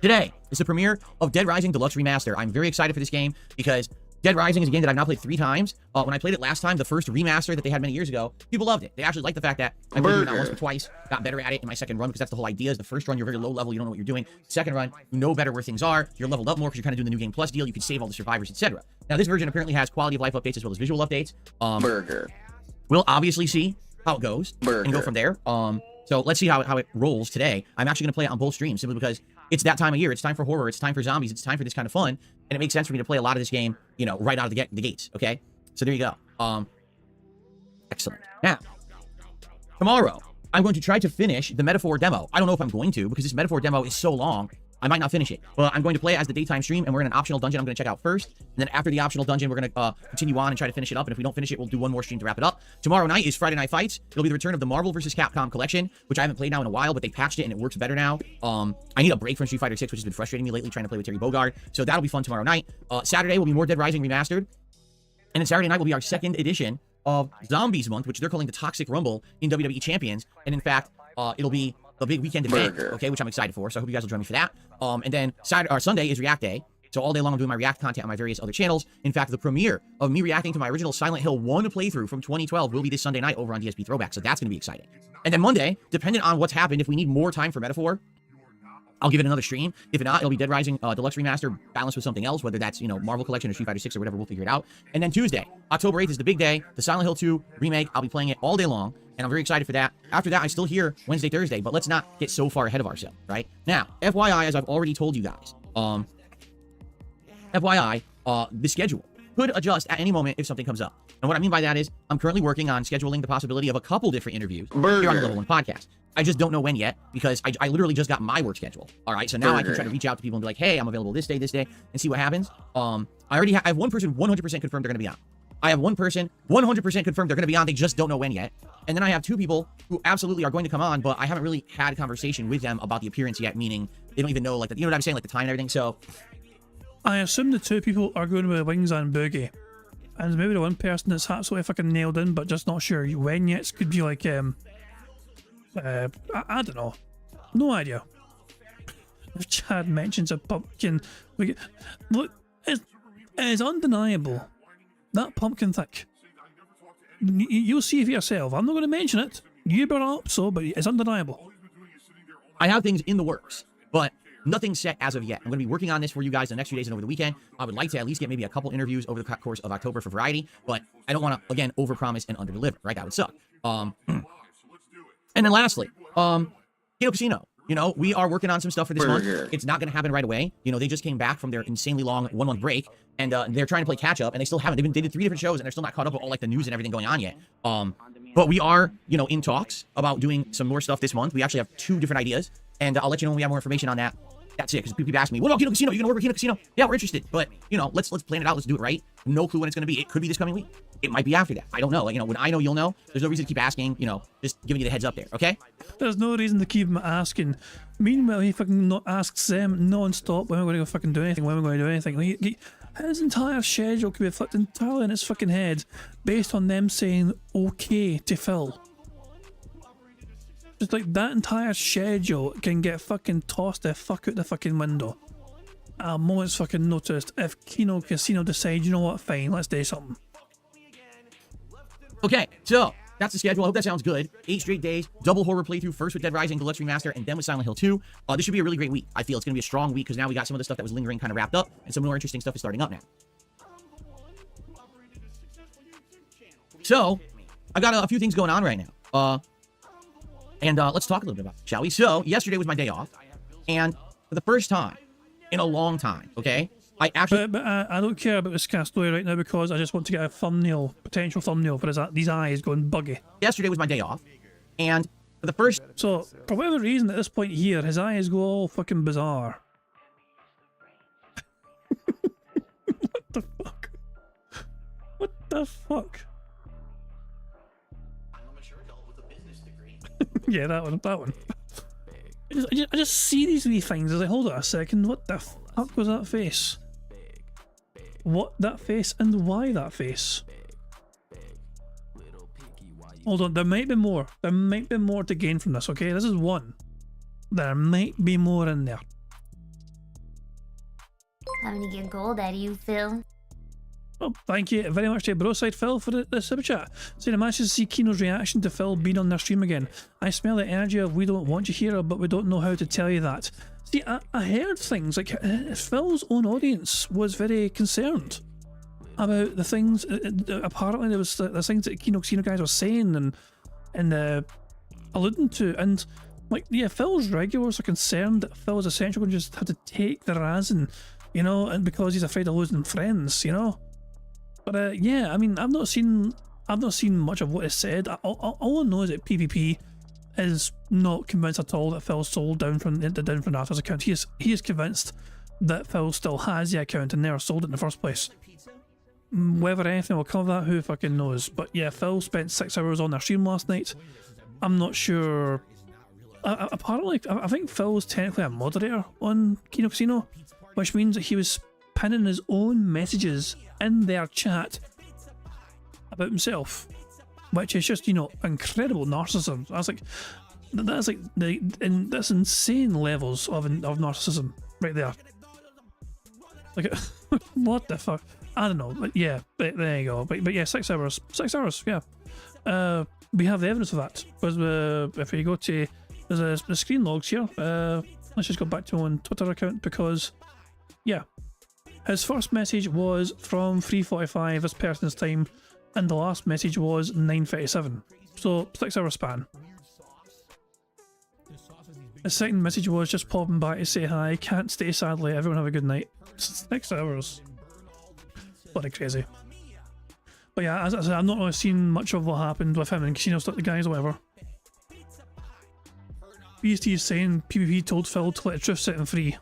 Today is the premiere of Dead Rising Deluxe Remaster. I'm very excited for this game because Dead Rising is a game that I've now played 3 times. When I played it last time, the first remaster that they had many years ago, people loved it. They actually liked the fact that I played it not once but twice, got better at it in my second run because that's the whole idea. Is the first run, you're very low level, you don't know what you're doing. Second run, you know better where things are. You're leveled up more because you're kind of doing the New Game Plus deal. You can save all the survivors, etc. Now, this version apparently has quality of life updates as well as visual updates. We'll obviously see how it goes and go from there. So let's see how it rolls today. I'm actually going to play it on both streams simply because it's that time of year. It's time for horror. It's time for zombies. It's time for this kind of fun. And it makes sense for me to play a lot of this game, you know, right out of the gates. Okay. So there you go. Excellent. Now, tomorrow, I'm going to try to finish the Metaphor demo. I don't know if I'm going to because this Metaphor demo is so long. I might not finish it. Well, I'm going to play it as the daytime stream, and we're in an optional dungeon I'm going to check out first. And then after the optional dungeon, we're going to continue on and try to finish it up. And if we don't finish it, we'll do one more stream to wrap it up. Tomorrow night is Friday Night Fights. It'll be the return of the Marvel vs. Capcom collection, which I haven't played now in a while, but they patched it and it works better now. I need a break from Street Fighter 6, which has been frustrating me lately trying to play with Terry Bogard. So that'll be fun tomorrow night. Saturday will be more Dead Rising Remastered. And then Saturday night will be our second edition of Zombies Month, which they're calling the Toxic Rumble in WWE Champions. And in fact, it'll be the big weekend event, okay, which I'm excited for. So I hope you guys will join me for that. And then Sunday is React Day. So all day long I'm doing my React content on my various other channels. In fact, the premiere of me reacting to my original Silent Hill 1 playthrough from 2012 will be this Sunday night over on DSP Throwback. So that's going to be exciting. And then Monday, depending on what's happened, if we need more time for Metaphor, I'll give it another stream. If not, it'll be Dead Rising Deluxe Remaster balanced with something else, whether that's, you know, Marvel Collection or Street Fighter 6 or whatever, we'll figure it out. And then Tuesday, October 8th is the big day, the Silent Hill 2 remake. I'll be playing it all day long. and I'm very excited for that. After that, I'm still here Wednesday, Thursday, but let's not get so far ahead of ourselves, right? Now, FYI, as I've already told you guys, FYI, the schedule could adjust at any moment if something comes up. And what I mean by that is I'm currently working on scheduling the possibility of a couple different interviews here on the Level 1 podcast. I just don't know when yet because I literally just got my work schedule. All right, so now I can try to reach out to people and be like, hey, I'm available this day, and see what happens. I have one person 100% confirmed they're going to be on. I have one person 100% confirmed they're going to be on. They just don't know when yet. And then I have two people who absolutely are going to come on, but I haven't really had a conversation with them about the appearance yet, meaning they don't even know, like, you know what I'm saying, like the time and everything. So I assume the two people are going with Wings and Boogie. And maybe the one person that's absolutely fucking nailed in, but just not sure when yet. It could be like, I don't know. No idea. If Chad mentions a pumpkin, look, it's undeniable. That pumpkin thing. You'll see for yourself. I'm not going to mention it. You brought it up, but it's undeniable. I have things in the works, but nothing set as of yet. I'm going to be working on this for you guys the next few days and over the weekend. I would like to at least get maybe a couple interviews over the course of October for variety, but I don't want to, again, overpromise and underdeliver, right? That would suck. And then lastly, Kino Casino. You know, we are working on some stuff for this month. It's not going to happen right away. You know, they just came back from their insanely long 1-month break, and they're trying to play catch up, and they still haven't. They did 3 different shows, and they're still not caught up with all like the news and everything going on yet. But we are, you know, in talks about doing some more stuff this month. We actually have 2 different ideas, and I'll let you know when we have more information on that. That's it, because people ask me, what about Kino Casino? You gonna work with Kino Casino? Yeah, we're interested, but you know, let's plan it out. Let's do it right. No clue when it's gonna be. It could be this coming week. It might be after that. I don't know. Like, you know, when I know, you'll know. There's no reason to keep asking. You know, just giving you the heads up there. Okay? There's no reason to keep him asking. Meanwhile, he fucking not asks them non-stop when we're going to fucking do anything. When we're going to do anything. His entire schedule could be flipped entirely in his fucking head based on them saying okay to Phil. Just like that entire schedule can get fucking tossed the fuck out the fucking window at a moment's fucking notice if Kino Casino decide, you know what, fine, let's do something. Okay, so that's the schedule. I hope that sounds good. 8 straight days, double horror playthrough, first with Dead Rising Deluxe Remaster, and then with Silent Hill 2. This should be a really great week. I feel it's going to be a strong week because now we got some of the stuff that was lingering kind of wrapped up, and some more interesting stuff is starting up now. So, I got a few things going on right now. And let's talk a little bit about it, shall we? So, yesterday was my day off, and for the first time in a long time, okay, I actually... But I don't care about this cast story right now because I just want to get a thumbnail, potential thumbnail for these eyes going buggy. Yesterday was my day off, and for the first... So, for whatever reason, at this point here, his eyes go all fucking bizarre. What the fuck? What the fuck? Yeah, that one. I just see these wee things. I was like, hold on a second, what the fuck was that face? What that face and why that face? Hold on, there might be more. There might be more to gain from this, okay? This is one. There might be more in there. Having to get gold out of you, Phil. Oh, thank you very much to BroSydePhil for the super chat. Saying I managed to see Kino's reaction to Phil being on their stream again. I smell the energy of we don't want you here, but we don't know how to tell you that. See, I heard things like Phil's own audience was very concerned about the things. Apparently, there was the things that Kino Casino guys were saying and alluding to, and like, yeah, Phil's regulars are concerned that Phil is essentially going to just have to take the razzing, you know, and because he's afraid of losing friends, you know. But yeah, I mean, I've not seen much of what is said. All I know is that PPP is not convinced at all that Phil sold down from Arthur's account. He is convinced that Phil still has the account and never sold it in the first place. Whether anything will come of that, who fucking knows? But yeah, Phil spent 6 hours on their stream last night. I'm not sure. Apparently, I think Phil's technically a moderator on Kino Casino, which means that he was pinning his own messages in their chat about himself, which is just, you know, incredible narcissism. That's insane levels of narcissism right there. Like, what the fuck? I don't know, but yeah, but there you go. But yeah, 6 hours, yeah. We have the evidence of that. Because if we go to the screen logs here, let's just go back to my own Twitter account because, yeah. His first message was from 3:45 this person's time, and the last message was 9:37. So 6 hour span. The second message was just popping by to say hi. Can't stay sadly. Everyone have a good night. 6 hours. Bloody crazy. But yeah, as I said, I've not really seen much of what happened with him and Casino Stuck the guys or whatever. BST is saying PvP told Phil to let the truth set him free.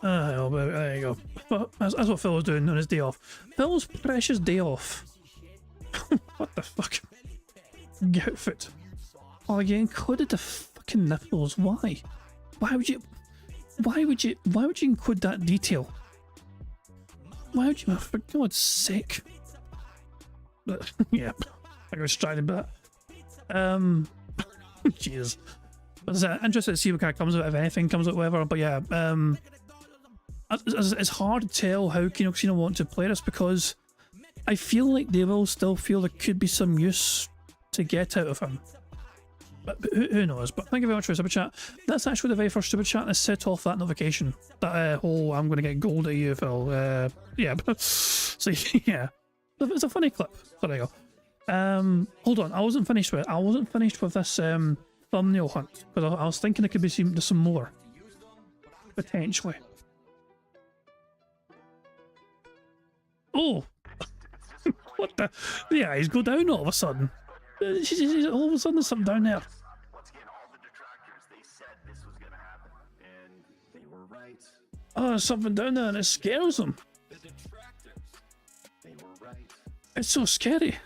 Well, there you go. But that's what Phil was doing on his day off. Phil's precious day off. What the fuck? Outfit. Oh, you included the fucking nipples. Why? Why would you include that detail? Why would you? Oh, for God's sake. But, yeah, I got distracted by that. Jesus. But I'm interested to see what kind of comes out, if anything comes out, whatever. But yeah, it's hard to tell how Kino Casino want to play this, because I feel like they will still feel there could be some use to get out of him. But who knows? But thank you very much for the super chat. That's actually the very first super chat that set off that notification. That whole I'm going to get gold at you, Phil. Yeah. So yeah, it's a funny clip. So there you go. Hold on, I wasn't finished with it. I wasn't finished with this thumbnail hunt, because I was thinking there could be some more potentially. Oh, what the? The eyes go down all of a sudden. All of a sudden there's something down there. Oh, there's something down there and it scares them. It's so scary.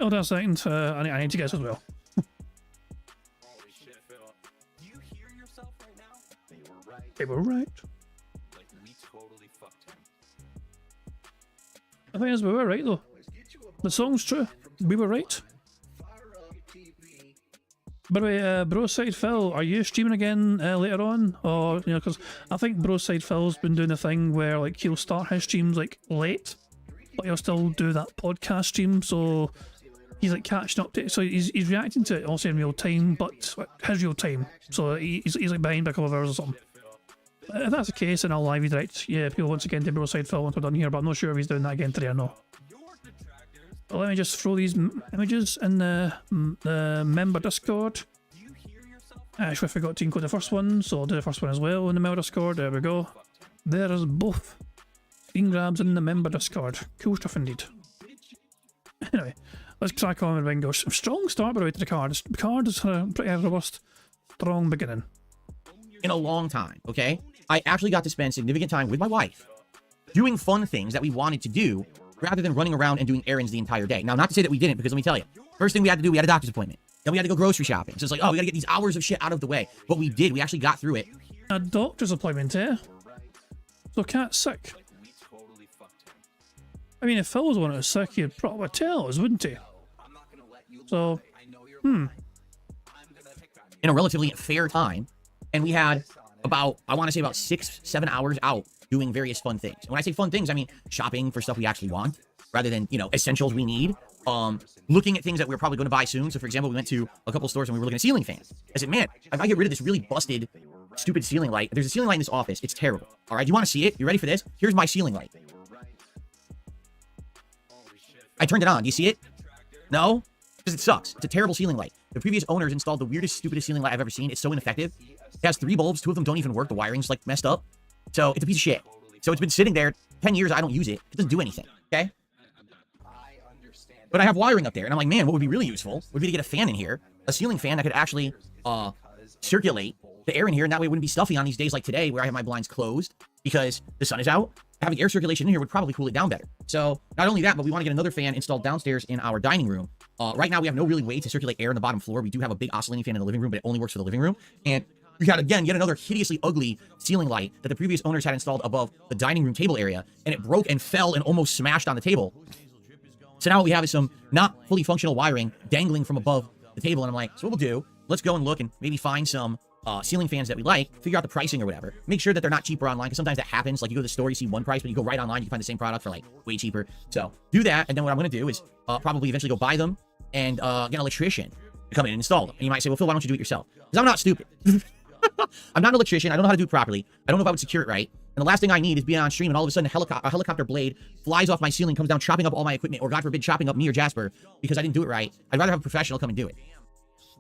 Oh, that's a second. I need to guess as well. They were right. I think we were right though. The song's true. We were right. By the way, BroSydePhil, are you streaming again later on? Or, you know, because I think BroSydePhil's been doing the thing where, like, he'll start his streams, like, late, but he'll still do that podcast stream, so he's, like, catching up to it. So he's reacting to it also in real time, but his real time. So he's like, behind by a couple of hours or something. If that's the case, then I'll live direct, yeah, people once again to BroSydePhil once we're done here, but I'm not sure if he's doing that again today or not. But let me just throw these images in the member Discord. Actually, I forgot to include the first one, so I'll do the first one as well in the member Discord. There we go. There's both screen grabs in the member Discord. Cool stuff indeed. Anyway, let's crack on with Bingo. Strong start, by the way, to the card. The card is a pretty robust, strong beginning. In a long time, okay? I actually got to spend significant time with my wife doing fun things that we wanted to do rather than running around and doing errands the entire day. Now, not to say that we didn't, because let me tell you, first thing we had to do, we had a doctor's appointment. Then we had to go grocery shopping. So it's like, oh, we gotta get these hours of shit out of the way. But we did. We actually got through it. A doctor's appointment, eh? So Cat's sick. I mean, if Phil was the one who was sick, he'd probably tell us, wouldn't he? So, in a relatively fair time. And we had about, I want to say about 6-7 hours out doing various fun things. And when I say fun things, I mean shopping for stuff we actually want rather than, you know, essentials we need. Looking at things that we're probably going to buy soon. So for example, we went to a couple stores and we were looking at ceiling fans. I said, man, if I get rid of this really busted, stupid ceiling light, there's a ceiling light in this office. It's terrible. All right, you want to see it? You ready for this? Here's my ceiling light. I turned it on. Do you see it? No? Because it sucks. It's a terrible ceiling light. The previous owners installed the weirdest, stupidest ceiling light I've ever seen. It's so ineffective. It has 3 bulbs. 2 of them don't even work. The wiring's like messed up. So it's a piece of shit. So it's been sitting there 10 years. I don't use it. It doesn't do anything. Okay? But I have wiring up there. And I'm like, man, what would be really useful would be to get a fan in here. A ceiling fan that could actually circulate the air in here. And that way it wouldn't be stuffy on these days like today where I have my blinds closed because the sun is out. Having air circulation in here would probably cool it down better. So not only that, but we want to get another fan installed downstairs in our dining room. Right now, we have no really way to circulate air in the bottom floor. We do have a big oscillating fan in the living room, but it only works for the living room. And we got, again, yet another hideously ugly ceiling light that the previous owners had installed above the dining room table area. And it broke and fell and almost smashed on the table. So now what we have is some not fully functional wiring dangling from above the table. And I'm like, so what we'll do, let's go and look and maybe find some ceiling fans that we like, figure out the pricing or whatever. Make sure that they're not cheaper online, because sometimes that happens. Like you go to the store, you see one price, but you go right online, you can find the same product for like way cheaper. So do that, and then what I'm going to do is probably eventually go buy them and get an electrician to come in and install them. And you might say, well, Phil, why don't you do it yourself? Because I'm not stupid. I'm not an electrician. I don't know how to do it properly. I don't know if I would secure it right. And the last thing I need is being on stream and all of a sudden a helicopter blade flies off my ceiling, comes down, chopping up all my equipment, or God forbid, chopping up me or Jasper because I didn't do it right. I'd rather have a professional come and do it.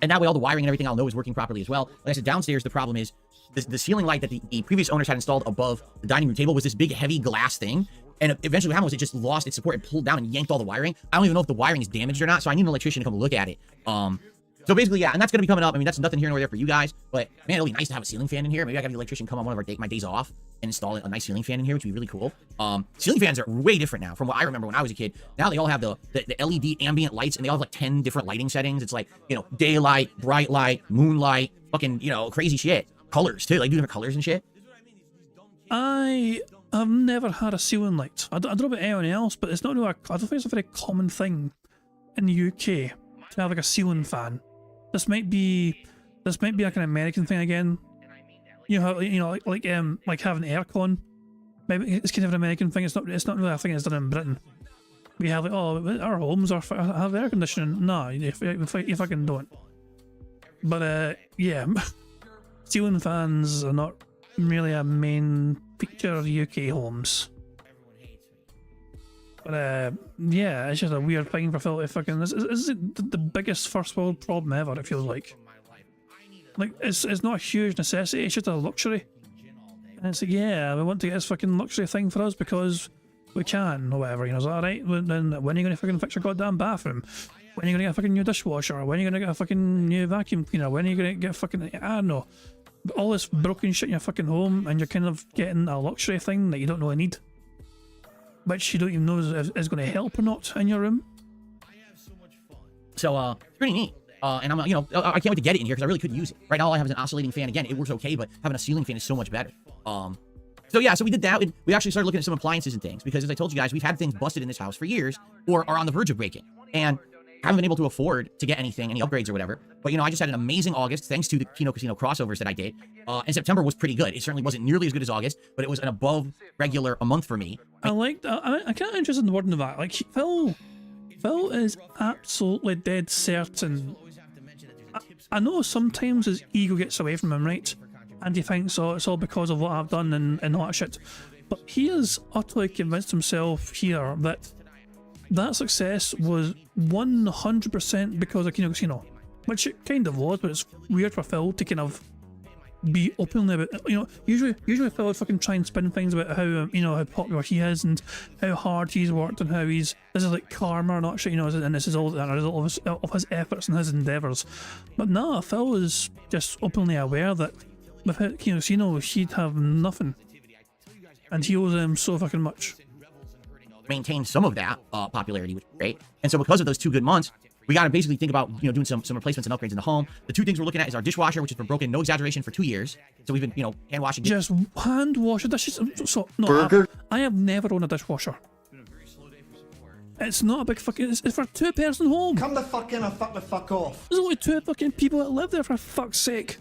And that way all the wiring and everything I'll know is working properly as well. Like I said, downstairs, the problem is the ceiling light that the previous owners had installed above the dining room table was this big, heavy glass thing. And eventually what happened was it just lost its support and pulled down and yanked all the wiring. I don't even know if the wiring is damaged or not, so I need an electrician to come look at it. So basically, yeah, and that's going to be coming up. I mean, that's nothing here nor there for you guys, but man, it'll be nice to have a ceiling fan in here. Maybe I can have the electrician come on one of my days off and install a nice ceiling fan in here, which would be really cool. Ceiling fans are way different now from what I remember when I was a kid. Now they all have the LED ambient lights, and they all have like 10 different lighting settings. It's like, you know, daylight, bright light, moonlight, fucking, you know, crazy shit. Colors too, like different colors and shit. I have never had a ceiling light. I don't know about anyone else, but it's not really I don't think it's a very common thing in the UK to have like a ceiling fan. This might be like an American thing again. You know, like having aircon. Maybe it's kind of an American thing. It's not really a thing that's done in Britain. We have like, oh, our homes have air conditioning. No, you fucking don't. But yeah, ceiling fans are not really a main feature of UK homes. But yeah, it's just a weird thing for Phil to fucking. This is the biggest first world problem ever. It feels like it's not a huge necessity. It's just a luxury. And it's like, yeah, we want to get this fucking luxury thing for us because we can or whatever. You know, is that alright? Then when are you gonna fucking fix your goddamn bathroom? When are you gonna get a fucking new dishwasher? When are you gonna get a fucking new vacuum cleaner? When are you gonna get a fucking, I don't know, all this broken shit in your fucking home, and you're kind of getting a luxury thing that you don't really need, which you don't even know is going to help or not in your room. So it's pretty neat. And I'm, you know, I can't wait to get it in here because I really could use it. Right now all I have is an oscillating fan. Again, it works okay, but having a ceiling fan is so much better. So yeah, so we did that. We actually started looking at some appliances and things because, as I told you guys, we've had things busted in this house for years or are on the verge of breaking. And haven't been able to afford to get any upgrades or whatever. But, you know, I just had an amazing August thanks to the Kino Casino crossovers that I did. And September was pretty good. It certainly wasn't nearly as good as August, but it was an above regular a month for me. I like that. I'm kind of interested in the wording of that. Like, Phil is absolutely dead certain. I know sometimes his ego gets away from him, right? And he thinks, oh, it's all because of what I've done and all that shit. But he has utterly convinced himself here that success was 100% because of Kino Casino. Which it kind of was, but it's weird for Phil to kind of be openly about, you know, usually Phil would fucking try and spin things about how, you know, how popular he is and how hard he's worked and how this is like karma or not shit, you know, and this is all a result of his efforts and his endeavours. But nah, Phil is just openly aware that without Kino Casino, he'd have nothing. And he owes him so fucking much. Maintain some of that popularity, which is great. And so because of those 2 good months, we got to basically think about, you know, doing some replacements and upgrades in the home. The 2 things we're looking at is our dishwasher, which has been broken, no exaggeration, for 2 years. So we've been, you know, hand washing. Just hand wash the dishes. So no, I have never owned a dishwasher. It's not a big fucking. It's for a 2-person home. Come the fuck in and fuck the fuck off. There's only 2 fucking people that live there, for fuck's sake.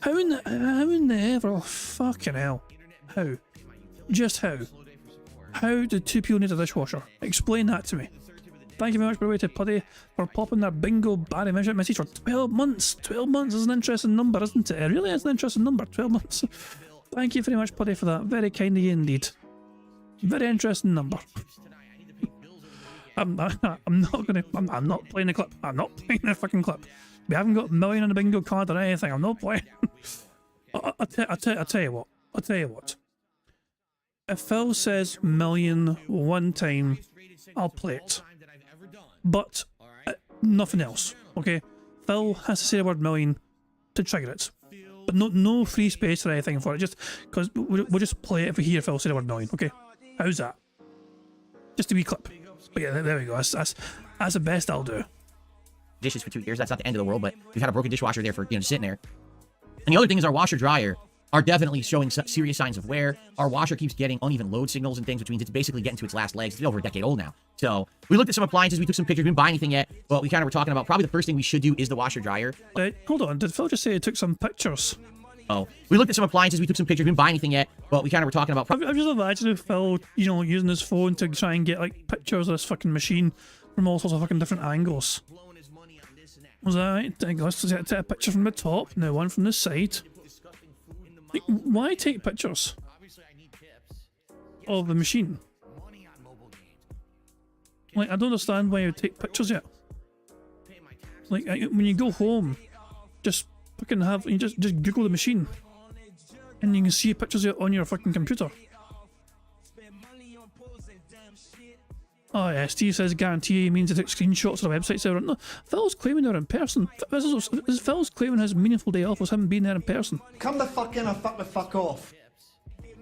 How in the ever? Oh, fucking hell. How? Just how? How do 2 people need a dishwasher? Explain that to me. Thank you very much, by the way, to Puddy for popping their bingo Barry message for 12 months. 12 months is an interesting number, isn't it? It really is an interesting number, 12 months. Thank you very much, Puddy, for that. Very kind of you indeed. Very interesting number. I'm not playing the clip. I'm not playing the fucking clip. We haven't got a million on the bingo card or anything. I'm not playing. I'll tell you what. If Phil says million one time, I'll play it. But nothing else, okay? Phil has to say the word million to trigger it. But no free space or anything for it, just because we'll just play it if we hear Phil say the word million, okay? How's that? Just a wee clip. But yeah, there we go. That's the best I'll do. Dishes for 2 years. That's not the end of the world, but we've had a broken dishwasher there for, you know, just sitting there. And the other thing is our washer dryer are definitely showing serious signs of wear. Our washer keeps getting uneven load signals and things, which means it's basically getting to its last legs. It's over a decade old now. So we looked at some appliances, we took some pictures, we didn't buy anything yet, but we kind of were talking about probably the first thing we should do is the washer dryer. Hold on, did Phil just say he took some pictures? Oh, we looked at some appliances, we took some pictures, we didn't buy anything yet, but we kind of were talking about... I'm just imagining Phil, you know, using his phone to try and get, like, pictures of this fucking machine from all sorts of fucking different angles. Was that right? Let's take a picture from the top, now one from the side. Like, why take pictures of the machine? Like, I don't understand why you take pictures yet. Like, when you go home, just fucking just Google the machine, and you can see pictures of it on your fucking computer. Oh yeah, Steve says guarantee means to take screenshots of the websites there. No, Phil's claiming they're in person. Phil's claiming his meaningful day off was him being there in person. Come the fuck in or fuck the fuck off.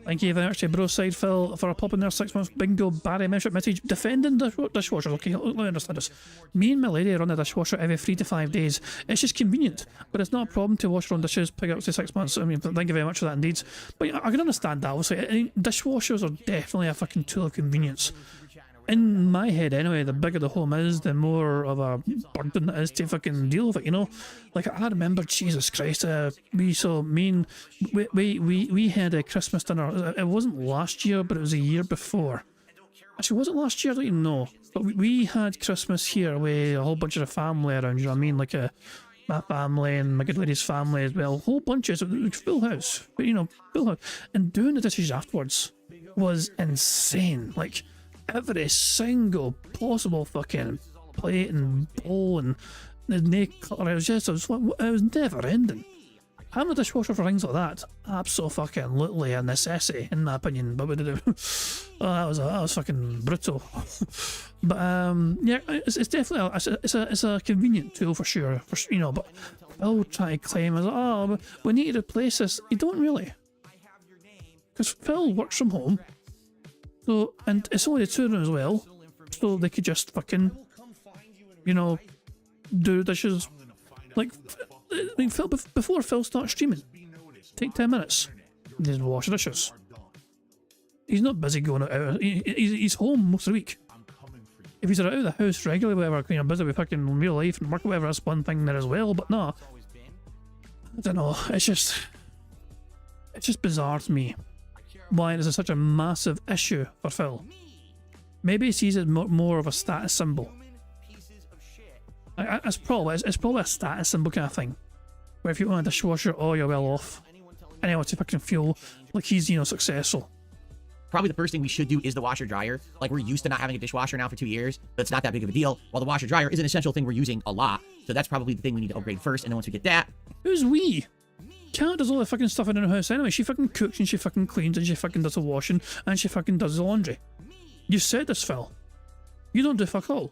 Thank you very much to BroSydePhil for a pop in there 6 months. Bingo, Barry membership message. Defending dishwashers. Okay, let me understand this. Me and my lady run a dishwasher every 3 to 5 days. It's just convenient, but it's not a problem to wash your own dishes, pick up to 6 months. I mean, thank you very much for that indeed. But I can understand that. Obviously, dishwashers are definitely a fucking tool of convenience. In my head, anyway, the bigger the home is, the more of a burden it is to fucking deal with it, you know? Like, I remember, Jesus Christ, we had a Christmas dinner. It wasn't last year, but it was a year before. Actually, was it last year? I don't even know. But we had Christmas here with a whole bunch of the family around, you know what I mean? Like, my family and my good lady's family as well. A whole bunch of full house. But, you know, full house. And doing the dishes afterwards was insane. Like, every single possible fucking plate and bowl and the nail cutter, it was never ending. Having a dishwasher for things like that, absolutely a necessity in my opinion. But we did it. Oh, that was fucking brutal. But yeah, it's definitely it's a convenient tool for sure. You know, but I'll try to claim as we need to replace this. You don't really, because Phil works from home. So, and it's only the two of them as well, so they could just fucking, you know, do dishes. Like, I mean, Phil, before Phil starts streaming, take 10 minutes, just wash the dishes. He's not busy going out, he's home most of the week. If he's out of the house regularly, whatever, you know, busy with fucking real life and work, whatever, that's one thing there as well, but no. I don't know, it's just bizarre to me. Why is it such a massive issue for Phil? Maybe he sees it more of a status symbol. It's probably a status symbol kind of thing. Where if you own a dishwasher, oh, you're well off. And he wants to fucking feel like he's, you know, successful. Probably the first thing we should do is the washer dryer. Like, we're used to not having a dishwasher now for 2 years, but it's not that big of a deal. While the washer dryer is an essential thing we're using a lot. So that's probably the thing we need to upgrade first. And then once we get that... Who's we? Kat does all the fucking stuff in her house anyway. She fucking cooks and she fucking cleans and she fucking does the washing and she fucking does the laundry. You said this, Phil. You don't do fuck all.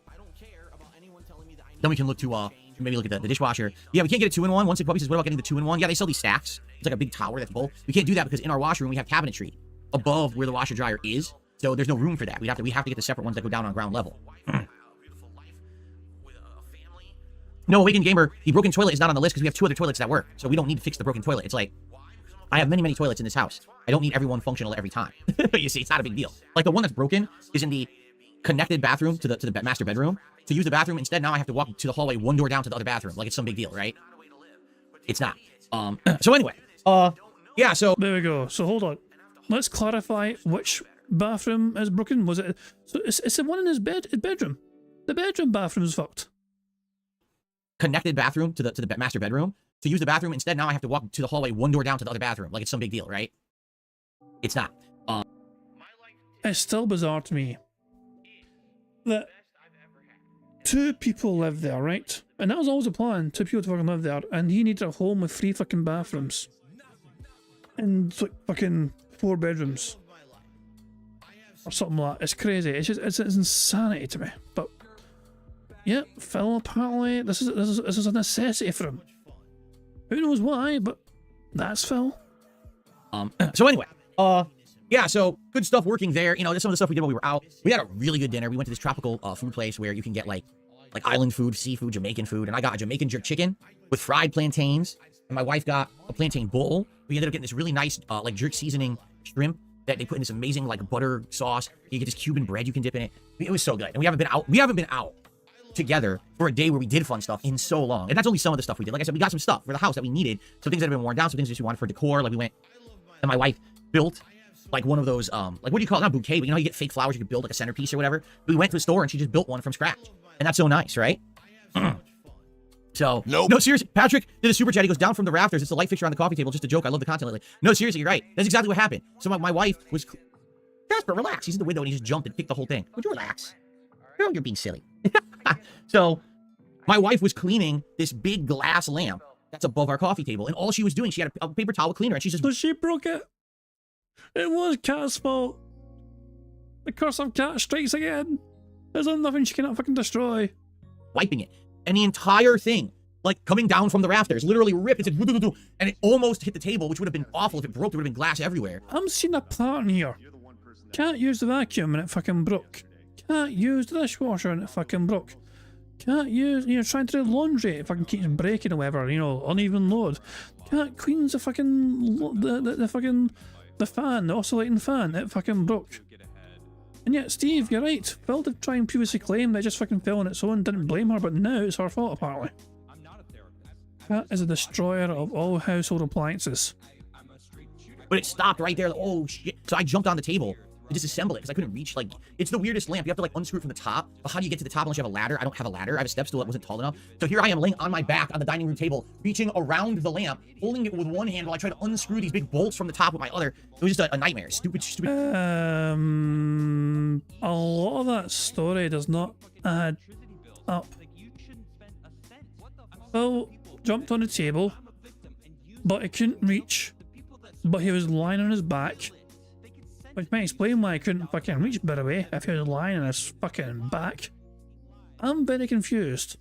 Then we can look to maybe look at the dishwasher. Yeah, we can't get a 2-in-1. Once Puppy says, what about getting the 2-in-1? Yeah, they sell these stacks. It's like a big tower that's full. We can't do that because in our washroom we have cabinetry above where the washer dryer is. So there's no room for that. We have to get the separate ones that go down on ground level. No, Awakened Gamer, the broken toilet is not on the list because we have 2 other toilets that work. So we don't need to fix the broken toilet. It's like, I have many toilets in this house. I don't need everyone functional every time. You see, it's not a big deal. Like, the one that's broken is in the connected bathroom to the master bedroom. To use the bathroom, instead, now I have to walk to the hallway 1 door down to the other bathroom. Like, it's some big deal, right? It's not. So anyway, yeah, so... There we go. So hold on. Let's clarify which bathroom is broken. Was it... So it's the one in his bedroom. The bedroom bathroom's fucked. Connected bathroom to the master bedroom. To use the bathroom, instead, now I have to walk to the hallway 1 door down to the other bathroom. Like, it's some big deal, right? It's not. It's still bizarre to me that 2 people live there, right? And that was always a plan, 2 people to fucking live there, and he needed a home with 3 fucking bathrooms. And like fucking 4 bedrooms. Or something like that. It's crazy. It's insanity to me. But yeah, Phil, apparently this is a necessity for him. Who knows why, but that's Phil. So anyway, yeah, so good stuff working there. You know, that's some of the stuff we did while we were out. We had a really good dinner. We went to this tropical food place where you can get like island food, seafood, Jamaican food, and I got a Jamaican jerk chicken with fried plantains, and my wife got a plantain bowl. We ended up getting this really nice like jerk seasoning shrimp that they put in this amazing like butter sauce. You get this Cuban bread you can dip in it. It was so good. And we haven't been out together for a day where we did fun stuff in so long. And that's only some of the stuff we did. Like I said, we got some stuff for the house that we needed. Some things that have been worn down, some things just we wanted for decor. Like we went, and my wife built like one of those, like what do you call it? Not bouquet, but you know how you get fake flowers, you can build like a centerpiece or whatever. We went to the store and she just built one from scratch. And that's so nice, right? So, no, seriously, Patrick did a super chat. He goes, down from the rafters. It's the light fixture on the coffee table. Just a joke. I love the content lately. No, seriously, you're right. That's exactly what happened. So my wife was, Jasper, relax. He's in the window and he just jumped and kicked the whole thing. Would you relax? You're being silly. So my wife was cleaning this big glass lamp that's above our coffee table. And all she was doing, she had a paper towel cleaner and she just... So she broke it. It was Cat's fault. The curse of Cat strikes again. There's nothing she cannot fucking destroy. Wiping it. And the entire thing, like, coming down from the rafters, literally ripped. It said, and it almost hit the table, which would have been awful if it broke. There would have been glass everywhere. I'm seeing a pattern here. Can't use the vacuum and it fucking broke. Can't use the dishwasher and it fucking broke. Can't use, trying to do laundry, it fucking keeps breaking or whatever, uneven load. Can't clean the fucking, the fan, the oscillating fan, it fucking broke. And yet, Steve, you're right. Phil did try and previously claim they just fucking fell on its own, didn't blame her, but now it's her fault, apparently. Cat is a destroyer of all household appliances. But it stopped right there. Oh, shit. So I jumped on the table to disassemble it because I couldn't reach, like, it's the weirdest lamp. You have to, like, unscrew it from the top. But how do you get to the top unless you have a ladder? I don't have a ladder. I have a step stool that wasn't tall enough. So here I am laying on my back on the dining room table, reaching around the lamp, holding it with one hand while I try to unscrew these big bolts from the top with my other. It was just a nightmare. Stupid. A lot of that story does not add up. Phil jumped on the table, but he couldn't reach. But he was lying on his back. Which might explain why I couldn't fucking reach, by the way, if he was lying on his fucking back. I'm very confused.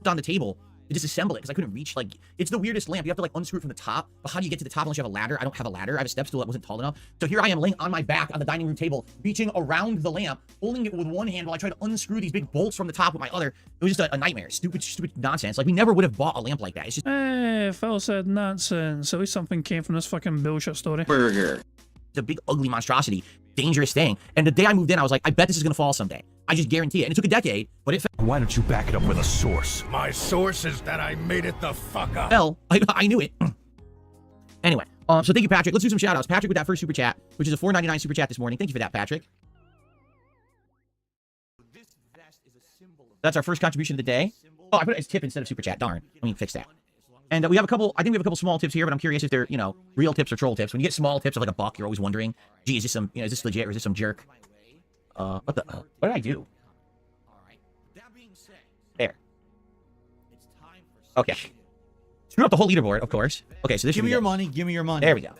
On the table to disassemble it because I couldn't reach, like, it's the weirdest lamp. You have to, like, unscrew it from the top. But how do you get to the top unless you have a ladder? I don't have a ladder. I have a step stool that wasn't tall enough. So here I am laying on my back on the dining room table, reaching around the lamp, holding it with one hand while I try to unscrew these big bolts from the top with my other. It was just a nightmare. Stupid nonsense. Like, we never would have bought a lamp like that. It's just... Hey, Phil said nonsense. At least something came from this fucking bullshit story. Burger. It's a big, ugly monstrosity. Dangerous thing. And the day I moved in, I was like, I bet this is going to fall someday. I just guarantee it. And it took a decade, but it Why don't you back it up with a source? My source is that I made it the fuck up. fell. I knew it. Anyway, so thank you, Patrick. Let's do some shout outs. Patrick with that first super chat, which is a $4.99 super chat this morning. Thank you for that, Patrick. That's our first contribution of the day. Oh, I put it as tip instead of super chat. Darn. Let me fix that. And we have a couple, I think we have a couple small tips here, but I'm curious if they're, real tips or troll tips. When you get small tips of like $1, you're always wondering, gee, is this some, is this legit or is this some jerk? What did I do? There. Okay. Screw up the whole leaderboard, of course. Okay, so this Give me your money. Give me your money. There we go.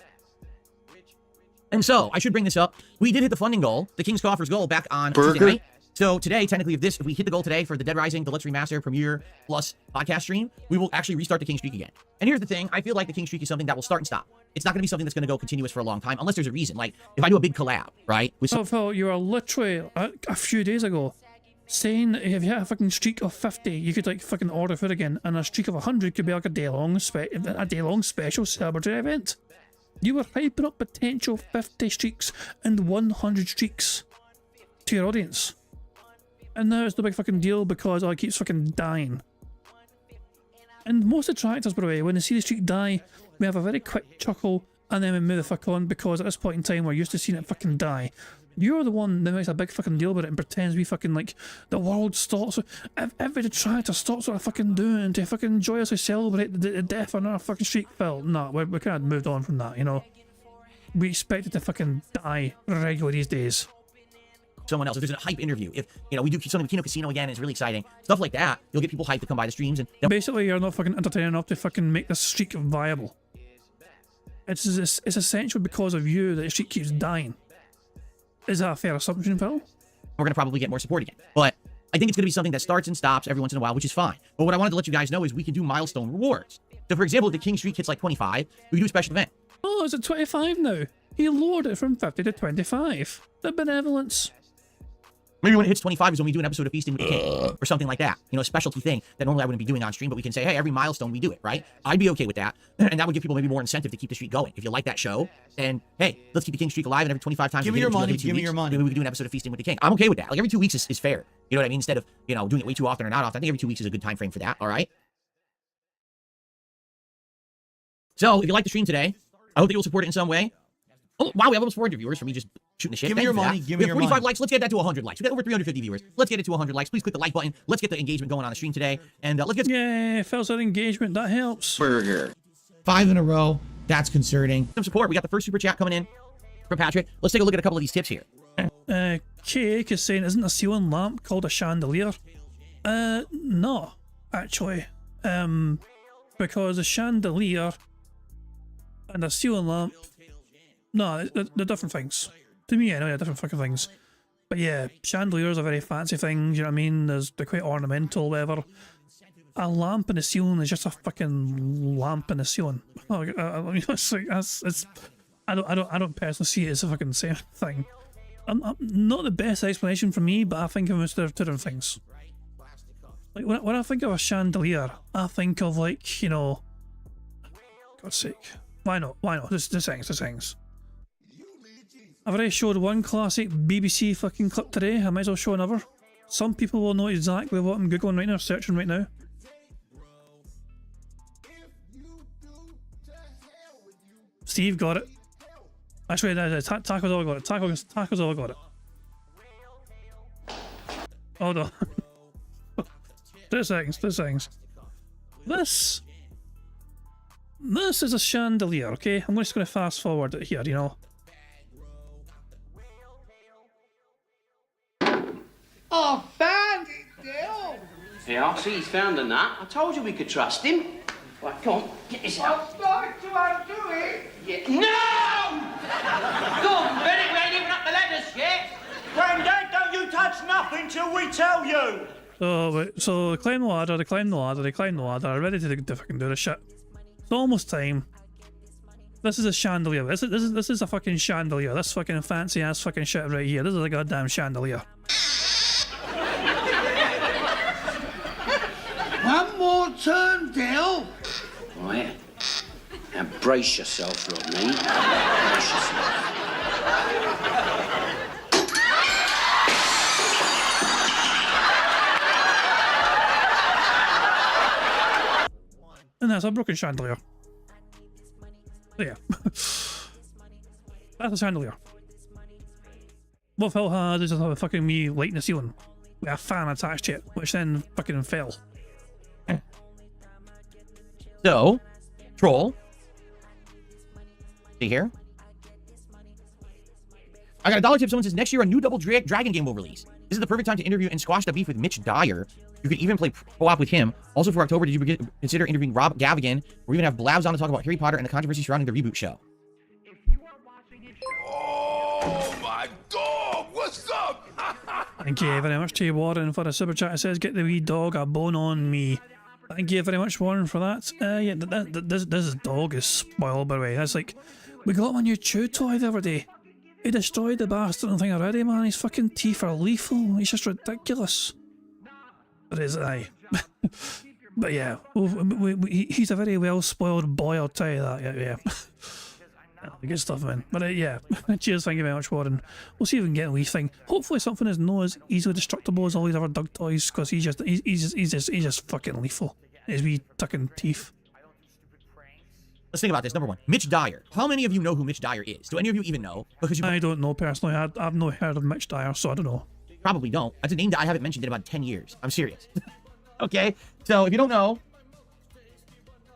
And so, I should bring this up. We did hit the funding goal, the King's Coffers goal, back on Tuesday night. So today, technically, if we hit the goal today for the Dead Rising Deluxe Remaster Premiere Plus podcast stream, we will actually restart the King Streak again. And here's the thing, I feel like the King Streak is something that will start and stop. It's not going to be something that's going to go continuous for a long time, unless there's a reason. Like, if I do a big collab, right? With Oh, Phil, you were literally, a few days ago, saying that if you had a fucking streak of 50, you could, like, fucking order food again, and a streak of 100 could be, like, a day-long special celebratory event. You were hyping up potential 50 streaks and 100 streaks to your audience. And now it's no big fucking deal because it keeps fucking dying. And most attractors, by the way, when they see the streak die, we have a very quick chuckle and then we move the fuck on because at this point in time we're used to seeing it fucking die. You're the one that makes a big fucking deal about it and pretends we fucking, like, the world stops. Every detractor stops what I fucking doing to fucking joyously celebrate the death of our fucking streak. Phil, no, we kind of moved on from that, We expect it to fucking die regularly these days. Someone else, if there's a hype interview, if we do something with Kino Casino again, it's really exciting, stuff like that, you'll get people hyped to come by the streams. And basically you're not fucking entertaining enough to fucking make this streak viable. It's essential because of you that the streak keeps dying. Is that a fair assumption, Phil? We're gonna probably get more support again, but I think it's gonna be something that starts and stops every once in a while, which is fine. But what I wanted to let you guys know is we can do milestone rewards. So for example, if the King Streak hits like 25, we can do a special event. Oh, it's at 25 now. He lowered it from 50 to 25. The benevolence. Maybe when it hits 25 is when we do an episode of Feasting with the King, or something like that. A specialty thing that normally I wouldn't be doing on stream, but we can say, hey, every milestone we do it, right? I'd be okay with that, and that would give people maybe more incentive to keep the streak going. If you like that show, then, hey, let's keep the King Streak alive, and every 25 times Give me your money, give me your money. maybe we can do an episode of Feasting with the King. I'm okay with that. Like, every 2 weeks is fair. You know what I mean? Instead of, doing it way too often or not often. I think every 2 weeks is a good time frame for that, all right? So, if you like the stream today, I hope that you'll support it in some way. Oh, wow, we have almost 400 viewers from me just shooting the shit. Give me Thank your you for money, that. give We me have your 45 money. likes. Let's get that to 100 likes. We got over 350 viewers. Let's get it to 100 likes. Please click the like button. Let's get the engagement going on the stream today. And let's get Yeah, fills that engagement. That helps. 5 in a row. That's concerning. Some support. We got the first super chat coming in from Patrick. Let's take a look at a couple of these tips here. Cake is saying, isn't a ceiling lamp called a chandelier? No, actually. Because a chandelier and a ceiling lamp, no, they're different things. To me, I know they're different fucking things. But yeah, chandeliers are very fancy things, you know what I mean? They're quite ornamental, whatever. A lamp in the ceiling is just a fucking lamp in the ceiling. It's like, I don't personally see it as a fucking same thing. I'm not the best explanation for me, but I think of it as two different things. Like when I think of a chandelier, I think of, like, you know, God's sake, why not? Just things. I've already showed one classic BBC fucking clip today. I might as well show another. Some people will know exactly what I'm googling right now, searching right now. Steve got it. Actually, Taco's all got it. Taco's all got it. Hold on. 2 seconds. This is a chandelier, okay? I'm just going to fast forward it here, you know. Oh, found it, Dale! Yeah, I see he's found a nut. I told you we could trust him. Right, come on, get this out. I'm starting to undo it! Yeah. No! Go on, Bennett, we ain't even up the ladders yet. Grandad, don't you touch nothing till we tell you! So they climb the ladder, they're ready to fucking do this shit. It's almost time. This is a chandelier. This is a fucking chandelier. This fucking fancy ass fucking shit right here. This is a goddamn chandelier. One more turn, Dale! Right. Now brace yourself, Rodney. Brace yourself. And that's a broken chandelier. So yeah. That's a chandelier. What Phil had is just a fucking me lighting the ceiling with a fan attached to it, which then fucking fell. So, Troll. See here. I got a dollar tip. Someone says, next year a new Double Dragon game will release. This is the perfect time to interview and squash the beef with Mitch Dyer. You could even play co-op with him. Also for October, did you consider interviewing Rob Gavigan, or even have Blabs on to talk about Harry Potter and the controversy surrounding the reboot show? Oh my dog! What's up? Thank you very much to Warren for the super chat. It says, get the wee dog a bone on me. Thank you very much, Warren, for that. Yeah, this dog is spoiled, by the way. That's like, we got him a new chew toy the other day. He destroyed the bastard thing already, man. His fucking teeth are lethal. He's just ridiculous. But is aye. But yeah, he's a very well spoiled boy, I'll tell you that. Yeah. Good stuff, man. But yeah, cheers, thank you very much, Warren. We'll see if we can get a wee thing. Hopefully something is not as easily destructible as all these other dog toys, because he's just fucking lethal. His wee tucking teeth. Let's think about this. Number one, Mitch Dyer. How many of you know who Mitch Dyer is? Do any of you even know? Because I don't know personally. I've not heard of Mitch Dyer, so I don't know. Probably don't. That's a name that I haven't mentioned in about 10 years. I'm serious. Okay? So if you don't know,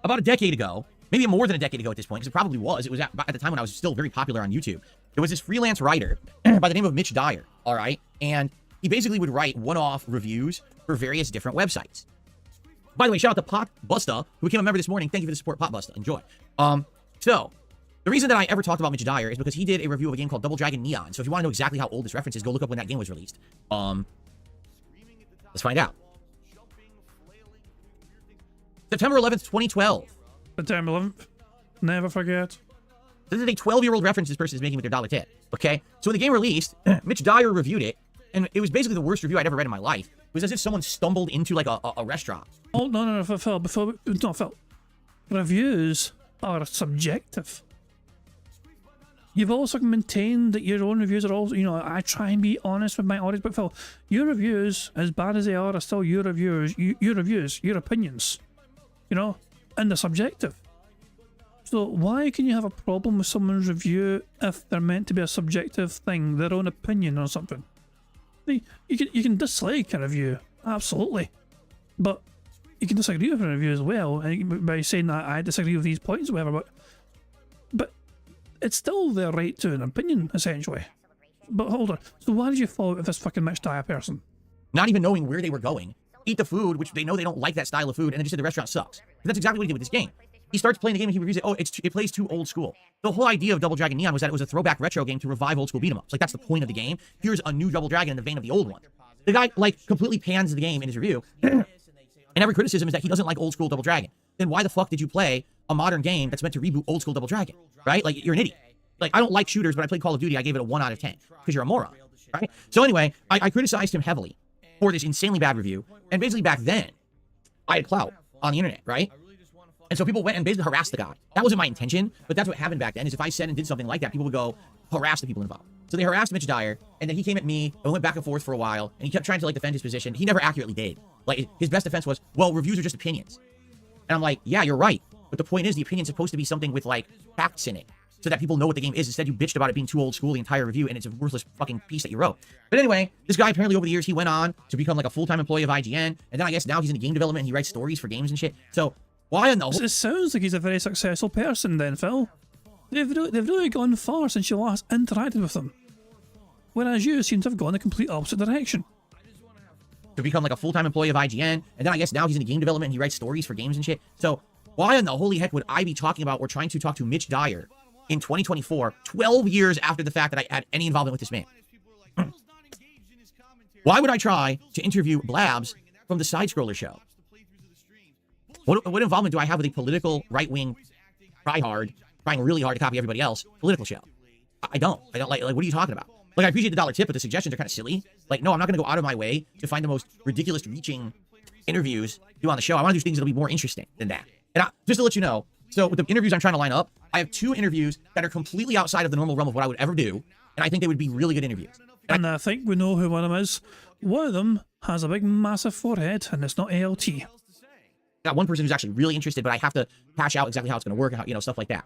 about a decade ago, maybe more than a decade ago at this point, because it probably was. It was at the time when I was still very popular on YouTube. There was this freelance writer by the name of Mitch Dyer, all right? And he basically would write one-off reviews for various different websites. By the way, shout out to Pot Busta, who became a member this morning. Thank you for the support, Pot Busta. Enjoy. So, the reason that I ever talked about Mitch Dyer is because he did a review of a game called Double Dragon Neon. So if you want to know exactly how old this reference is, go look up when that game was released. Let's find out. September 11th, 2012. September 11th. Never forget. This is a 12-year-old reference this person is making with their dollar tip. Okay? So when the game released, Mitch Dyer reviewed it, and it was basically the worst review I'd ever read in my life. It was as if someone stumbled into like a restaurant. Oh, no, Phil. Reviews are subjective. You've also maintained that your own reviews are all, I try and be honest with my audience, but Phil, your reviews, as bad as they are still your reviews, your opinions, and they're subjective. So why can you have a problem with someone's review if they're meant to be a subjective thing, their own opinion or something? You can dislike a review, absolutely, but you can disagree with a review as well, and by saying that I disagree with these points or whatever, but it's still their right to an opinion, essentially. But hold on, so why did you follow with this fucking mixed diet person? Not even knowing where they were going, eat the food, which they know they don't like that style of food, and then just said the restaurant sucks. Because that's exactly what he did with this game. He starts playing the game and he reviews it. Oh, it plays too old school. The whole idea of Double Dragon Neon was that it was a throwback retro game to revive old school beat 'em ups. Like, that's the point of the game. Here's a new Double Dragon in the vein of the old one. The guy, like, completely pans the game in his review. And every criticism is that he doesn't like old school Double Dragon. Then why the fuck did you play a modern game that's meant to reboot old school Double Dragon? Right? Like, you're an idiot. Like, I don't like shooters, but I played Call of Duty. I gave it a 1 out of 10 because you're a moron. Right? So anyway, I criticized him heavily for this insanely bad review. And basically back then, I had clout on the internet, right? And so people went and basically harassed the guy. That wasn't my intention, but that's what happened back then, is if I said and did something like that, people would go harass the people involved. So they harassed Mitch Dyer, and then he came at me, and we went back and forth for a while, and he kept trying to, like, defend his position. He never accurately did. Like, his best defense was, well, reviews are just opinions. And I'm like, yeah, you're right. But the point is, the opinion's supposed to be something with, like, facts in it, so that people know what the game is. Instead, you bitched about it being too old school the entire review, and it's a worthless fucking piece that you wrote. But anyway, this guy, apparently over the years, he went on to become, like, a full-time employee of IGN, and then I guess now he's in game development, and he writes stories for games and shit. So why in the It sounds like he's a very successful person then, Phil. They've really gone far since you last interacted with them. Whereas you seem to have gone the complete opposite direction. to become like a full-time employee of IGN, and then I guess now he's in game development and he writes stories for games and shit. So why in the holy heck would I be talking about or trying to talk to Mitch Dyer in 2024, 12 years after the fact that I had any involvement with this man? Why would I try to interview Blabs from the Side-Scroller show? What involvement do I have with a political, right-wing, trying really hard to copy everybody else, political show? I don't like, what are you talking about? Like, I appreciate the dollar tip, but the suggestions are kind of silly. Like, no, I'm not going to go out of my way to find the most ridiculous reaching interviews to do on the show. I want to do things that'll be more interesting than that. And just to let you know, so with the interviews I'm trying to line up, I have 2 interviews that are completely outside of the normal realm of what I would ever do, and I think they would be really good interviews. And I think we know who one of them is. One of them has a big, massive forehead, and it's not ALT. I got one person who's actually really interested, but I have to hash out exactly how it's going to work, how, you know, stuff like that.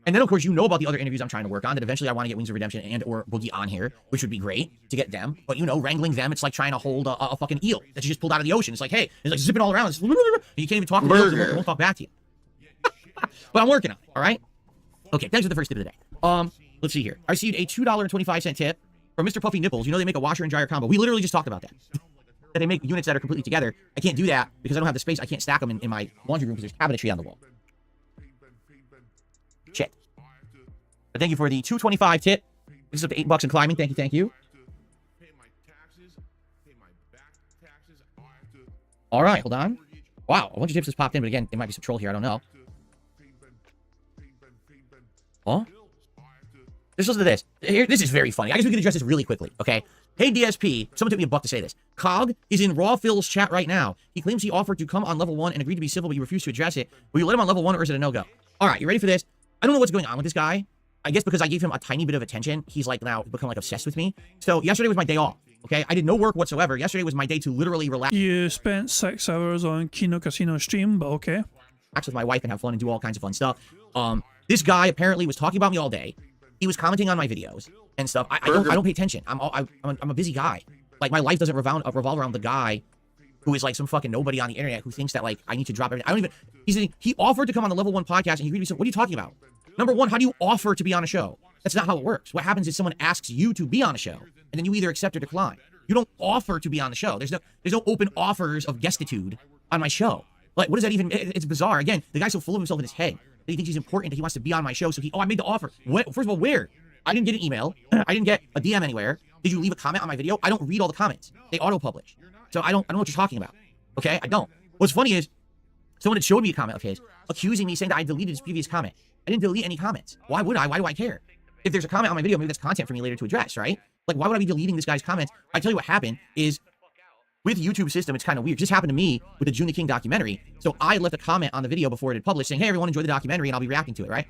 And then, of course, you know about the other interviews I'm trying to work on, that eventually I want to get Wings of Redemption and or Boogie on here, which would be great to get them. But, you know, wrangling them, it's like trying to hold a fucking eel that you just pulled out of the ocean. It's like, hey, it's like zipping all around. It's, and you can't even talk to the eels. It won't talk back to you. But I'm working on it, all right? Okay, thanks for the first tip of the day. Let's see here. I received a $2.25 tip from Mr. Puffy Nipples. You know they make a washer and dryer combo. We literally just talked about that. That they make units that are completely together. I can't do that because I don't have the space. I can't stack them in my laundry room because there's cabinetry on the wall. Shit. But thank you for the $2.25 tip. This is up to $8 and climbing. Thank you. All right, hold on. Wow, a bunch of tips just popped in, but again, there might be some troll here. I don't know. Huh? Just listen to this. Here, this is very funny. I guess we can address this really quickly, okay? Hey, DSP. Someone took me $1 to say this. Cog is in RawPhil's chat right now. He claims he offered to come on level 1 and agreed to be civil, but you refused to address it. Will you let him on level 1 or is it a no-go? All right, you ready for this? I don't know what's going on with this guy. I guess because I gave him a tiny bit of attention, he's like now become like obsessed with me. So yesterday was my day off, okay? I did no work whatsoever. Yesterday was my day to literally relax. You spent 6 hours on Kino Casino stream, but okay. Relax with my wife and have fun and do all kinds of fun stuff. This guy apparently was talking about me all day. He was commenting on my videos and stuff. I don't pay attention. I'm a busy guy. Like, my life doesn't revolve around the guy who is like some fucking nobody on the internet who thinks that like I need to drop everything. I don't even. He offered to come on the level 1 podcast and he agreed to be. What are you talking about? Number one, how do you offer to be on a show? That's not how it works. What happens is someone asks you to be on a show and then you either accept or decline. You don't offer to be on the show. There's no open offers of guestitude on my show. Like, what does that even? It's bizarre. Again, the guy's so full of himself in his head that he thinks he's important, that he wants to be on my show. So I made the offer. First of all, where? I didn't get an email. I didn't get a DM anywhere. Did you leave a comment on my video? I don't read all the comments. They auto-publish. So I don't know what you're talking about. Okay? I don't. What's funny is someone had showed me a comment of his accusing me, saying that I deleted his previous comment. I didn't delete any comments. Why would I? Why do I care? If there's a comment on my video, maybe that's content for me later to address, right? Like, why would I be deleting this guy's comments? I tell you what happened is, with YouTube system, it's kind of weird. This happened to me with the June the King documentary. So I left a comment on the video before it had published saying, hey, everyone, enjoy the documentary, and I'll be reacting to it, right?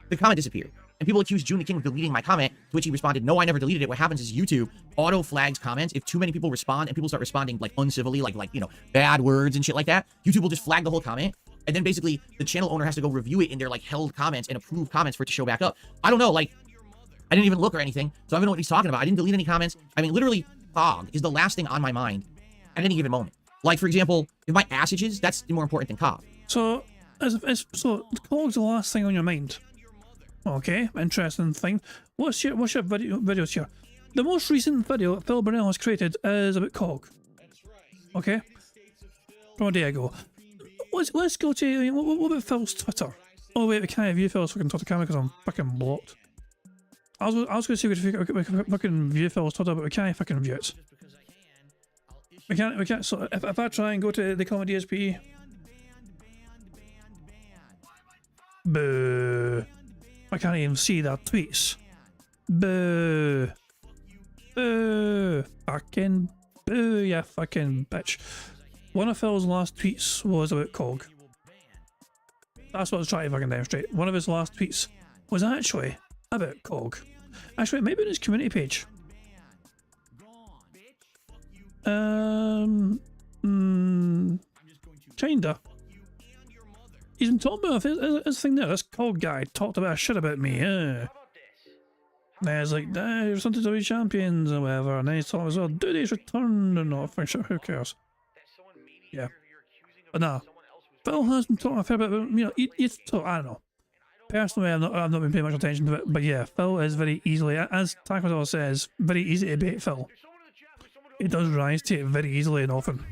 The comment disappeared. And people accused June the King of deleting my comment, to which he responded, no, I never deleted it. What happens is YouTube auto-flags comments. If too many people respond and people start responding, like, uncivilly, like you know, bad words and shit like that, YouTube will just flag the whole comment. and then basically the channel owner has to go review it in their like held comments and approved comments for it to show back up. I don't know, like, I didn't even look or anything, so I don't know what he's talking about. I didn't delete any comments. I mean, literally, COG is the last thing on my mind at any given moment. Like, for example, if my ass itches, that's more important than COG. So, so COG's the last thing on your mind. Okay, interesting thing. What's your videos here? The most recent video Phil Burnell has created is about COG. Okay, from a day ago. Let's go to, what about Phil's Twitter? Oh wait, we can't view Phil's fucking Twitter camera because I'm fucking blocked. I was going to say we could fucking view Phil's Twitter, but we can't fucking view it. We can't, so if I try and go to the comment DSP... Boo. I can't even see their tweets. Boo. Boo. Fucking boo, you fucking bitch. One of Phil's last tweets was about COG. That's what I was trying to fucking demonstrate. One of his last tweets was actually about COG. Actually, it might be on his community page. Kinda. He's been talking about his thing there. This COG guy talked about shit about me. And he's like, you're something to be champions or whatever. And then he's talking as well, do these return or not? For sure, who cares? Yeah. But nah. Phil has been talking a fair bit about, you know, I don't know. Personally, I've not been paying much attention to it, but yeah, Phil is very easily, as Taekwondo says, very easy to bait Phil. He does rise to it very easily and often.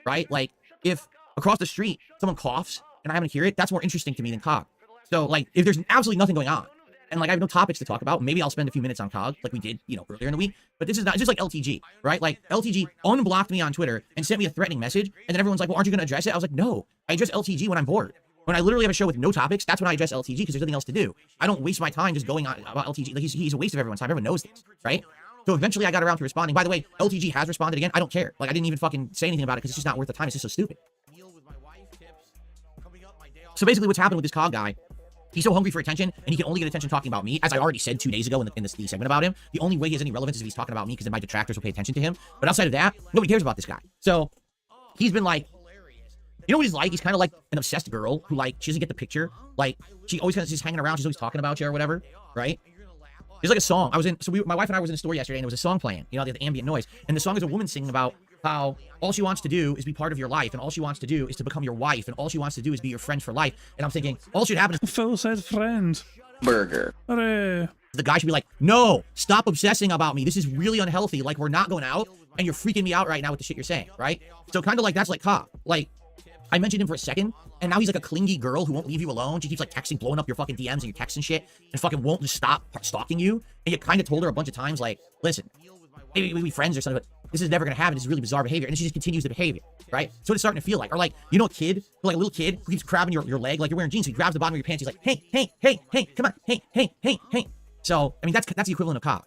Right? Like, if across the street someone coughs and I happen to hear it, that's more interesting to me than COG. So, like, if there's absolutely nothing going on, and like I have no topics to talk about, maybe I'll spend a few minutes on COG, like we did, you know, earlier in the week. But this is not, it's just like LTG, right? Like, LTG unblocked me on Twitter and sent me a threatening message, and then everyone's like, well, aren't you going to address it? I was like, no, I address LTG when I'm bored. When I literally have a show with no topics, that's when I address LTG, because there's nothing else to do. I don't waste my time just going on about LTG. Like, he's a waste of everyone's time. Everyone knows this, right? So eventually I got around to responding. By the way, LTG has responded again. I don't care. Like, I didn't even fucking say anything about it because it's just not worth the time. It's just so stupid. So basically what's happened with this COG guy, he's so hungry for attention, and he can only get attention talking about me. As I already said 2 days ago in the segment about him, the only way he has any relevance is if he's talking about me, because then my detractors will pay attention to him. But outside of that, nobody cares about this guy. So he's been like, you know what he's like? He's kind of like an obsessed girl who, like, she doesn't get the picture. Like, she always kind of just hanging around. She's always talking about you or whatever, right? There's like a song. My wife and I was in the store yesterday, and there was a song playing, you know, the ambient noise. And the song is a woman singing about how all she wants to do is be part of your life, and all she wants to do is to become your wife, and all she wants to do is be your friend for life. And I'm thinking, all should happen is Phil said friend. Burger. Hooray. the guy should be like, no, stop obsessing about me. This is really unhealthy. Like, we're not going out, and you're freaking me out right now with the shit you're saying, right? So kind of like, that's like Ka. Like, I mentioned him for a second, and now he's like a clingy girl who won't leave you alone. She keeps like texting, blowing up your fucking DMs and your texts and shit, and fucking won't just stop stalking you. And you kind of told her a bunch of times, like, listen, maybe we be friends or something, but this is never gonna happen. This is really bizarre behavior. And then she just continues the behavior, right? So it's starting to feel like, or like, you know, a kid, like a little kid who keeps grabbing your leg, like you're wearing jeans, so he grabs the bottom of your pants. He's like, hey, come on, hey. So, I mean, that's the equivalent of cop.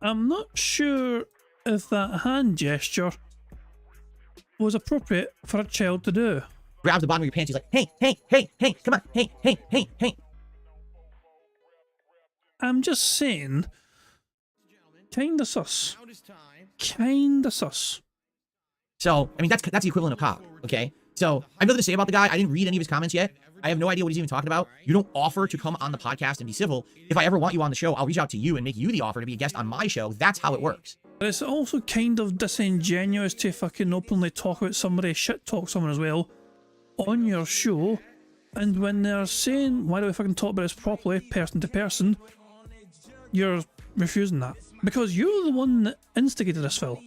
I'm not sure if that hand gesture was appropriate for a child to do. Grabs the bottom of your pants. He's like, hey, come on, hey. I'm just saying, kinda sus. Kinda sus. So, I mean, that's the equivalent of cop, okay? So, I have nothing to say about the guy. I didn't read any of his comments yet. I have no idea what he's even talking about. You don't offer to come on the podcast and be civil. If I ever want you on the show, I'll reach out to you and make you the offer to be a guest on my show. That's how it works. But it's also kind of disingenuous to fucking openly talk about somebody, shit talk someone as well, on your show, and when they're saying, why do we fucking talk about this properly, person to person, you're refusing that. Because you're the one that instigated this, Phil.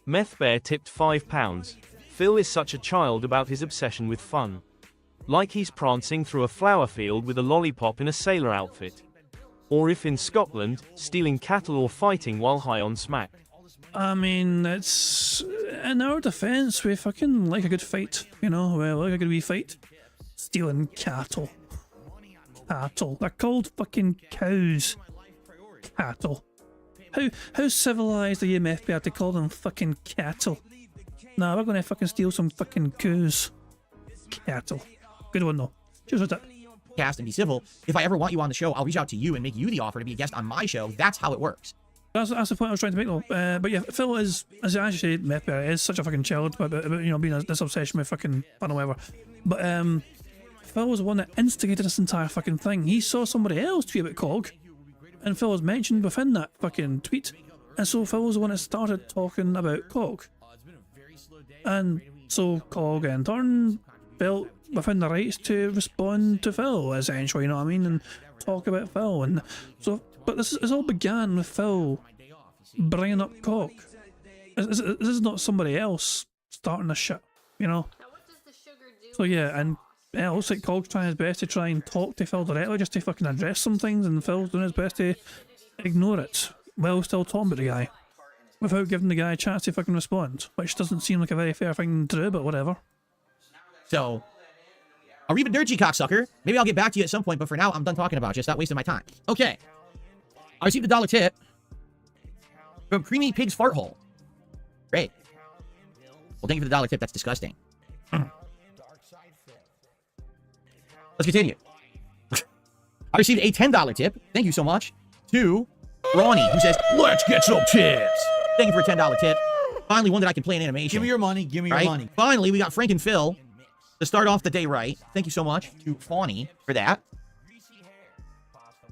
Meth Bear tipped £5. Phil is such a child about his obsession with fun. Like he's prancing through a flower field with a lollipop in a sailor outfit. Or if in Scotland, stealing cattle or fighting while high on smack. I mean, it's... in our defence, we fucking like a good fight. You know, we like a good wee fight. Stealing cattle. Cattle. They're called fucking cows. Cattle. How civilised are you, FBI, to call them fucking cattle? Nah, we're gonna fucking steal some fucking cows. Cattle. Good one, though. Cheers for the tip. Cast and be civil. If I ever want you on the show, I'll reach out to you and make you the offer to be a guest on my show. That's how it works. That's the point I was trying to make, though. But yeah, Phil is, as I actually said, Meth Bear is such a fucking child about you know, being this obsession with fucking fun or whatever. But Phil was the one that instigated this entire fucking thing. He saw somebody else tweet about COG, and Phil was mentioned within that fucking tweet. And so Phil was the one that started talking about COG. And so COG in turn felt within the rights to respond to Phil, essentially, you know what I mean, and talk about Phil. And so, but this all began with Phil bringing up COG. This is not somebody else starting this shit, you know. So yeah, and yeah, it looks like COG's trying his best to try and talk to Phil directly, just to fucking address some things, and Phil's doing his best to ignore it while still talking about the guy, without giving the guy a chance to fucking respond, which doesn't seem like a very fair thing to do, but whatever. So, Arrivederci, cocksucker. Maybe I'll get back to you at some point, but for now, I'm done talking about you. Stop wasting my time. Okay. I received a $1 tip from Creamy Pig's Fart Hole. Great. Well, thank you for the $1 tip. That's disgusting. Let's continue. I received a $10 tip. Thank you so much. To Ronnie, who says, let's get some tips. Thank you for a $10 tip. Finally, one that I can play in animation. Give me your money. Give me your money. Finally, we got Frank and Phil to start off the day right. Thank you so much to Fawny for that.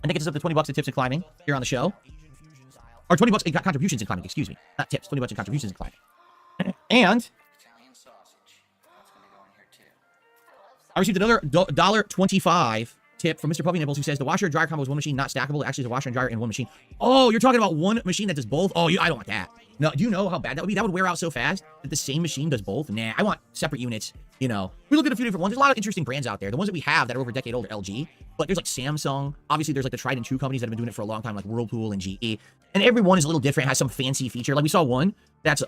And that gets us up to 20 bucks in tips and climbing here on the show. Or 20 bucks in contributions in climbing, excuse me. Not tips, 20 bucks in contributions in climbing. And I received another $1.25 tip from Mr. Puppy Nipples, who says the washer and dryer combo is one machine, not stackable. Actually, it's a washer and dryer in one machine. Oh, you're talking about one machine that does both? Oh, I don't want that. No, do you know how bad that would be? That would wear out so fast that the same machine does both. Nah, I want separate units. You know, we looked at a few different ones. There's a lot of interesting brands out there. The ones that we have that are over a decade old are LG, but there's like Samsung. Obviously, there's like the tried and true companies that have been doing it for a long time, like Whirlpool and GE. And every one is a little different, has some fancy feature. Like we saw one that's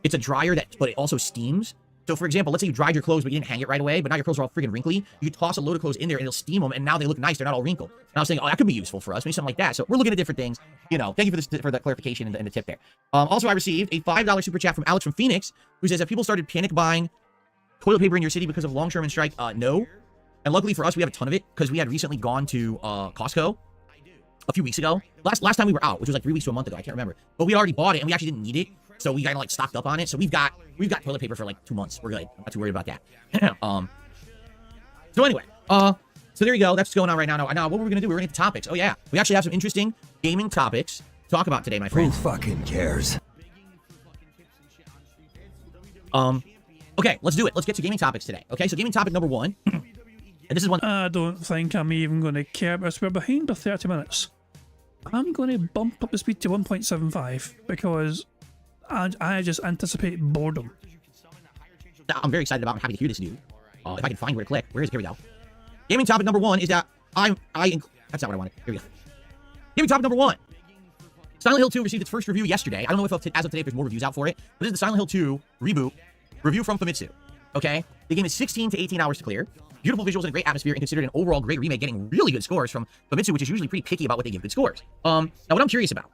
it's a dryer but it also steams. So, for example, let's say you dried your clothes, but you didn't hang it right away, but now your clothes are all freaking wrinkly. You could toss a load of clothes in there, and it'll steam them, and now they look nice. They're not all wrinkled. And I was thinking, oh, that could be useful for us, maybe something like that. So we're looking at different things. You know, thank you for the clarification and the tip there. Also, I received a $5 super chat from Alex from Phoenix, who says, have people started panic buying toilet paper in your city because of longshoreman strike? No. And luckily for us, we have a ton of it, because we had recently gone to Costco a few weeks ago. Last time we were out, which was like 3 weeks to a month ago, I can't remember. But we already bought it, and we actually didn't need it. So we kind of like stocked up on it. So we've got toilet paper for like 2 months. We're good. I'm not too worried about that. So anyway, so there you go. That's what's going on right now. Now, what we're gonna do? We're gonna get to topics. Oh yeah, we actually have some interesting gaming topics to talk about today, my friends. Who fucking cares? Okay, let's do it. Let's get to gaming topics today. Okay, so gaming topic number 1, and this is one. I don't think I'm even going to care because we're behind by 30 minutes. I'm going to bump up the speed to 1.75 because I just anticipate boredom. I'm very excited about it. I'm happy to hear this, dude. If I can find where to click. Where is it? Here we go. Gaming topic number 1 is that that's not what I wanted. Here we go. Gaming topic number 1. Silent Hill 2 received its first review yesterday. I don't know if as of today if there's more reviews out for it, but this is the Silent Hill 2 reboot review from Famitsu. Okay? The game is 16 to 18 hours to clear. Beautiful visuals and a great atmosphere, and considered an overall great remake, getting really good scores from Famitsu, which is usually pretty picky about what they give good scores. Now what I'm curious about.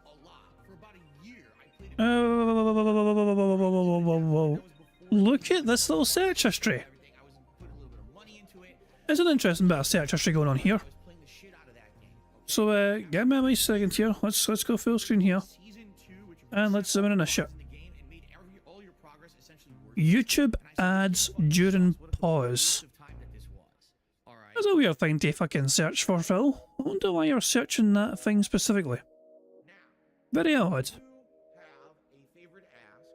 Look at this little search history. There's an interesting bit of search history going on here. So give me a nice second here. Let's go full screen here. And let's zoom in on this shit. YouTube ads during pause. That's a weird thing to fucking search for, Phil. I wonder why you're searching that thing specifically. Very odd.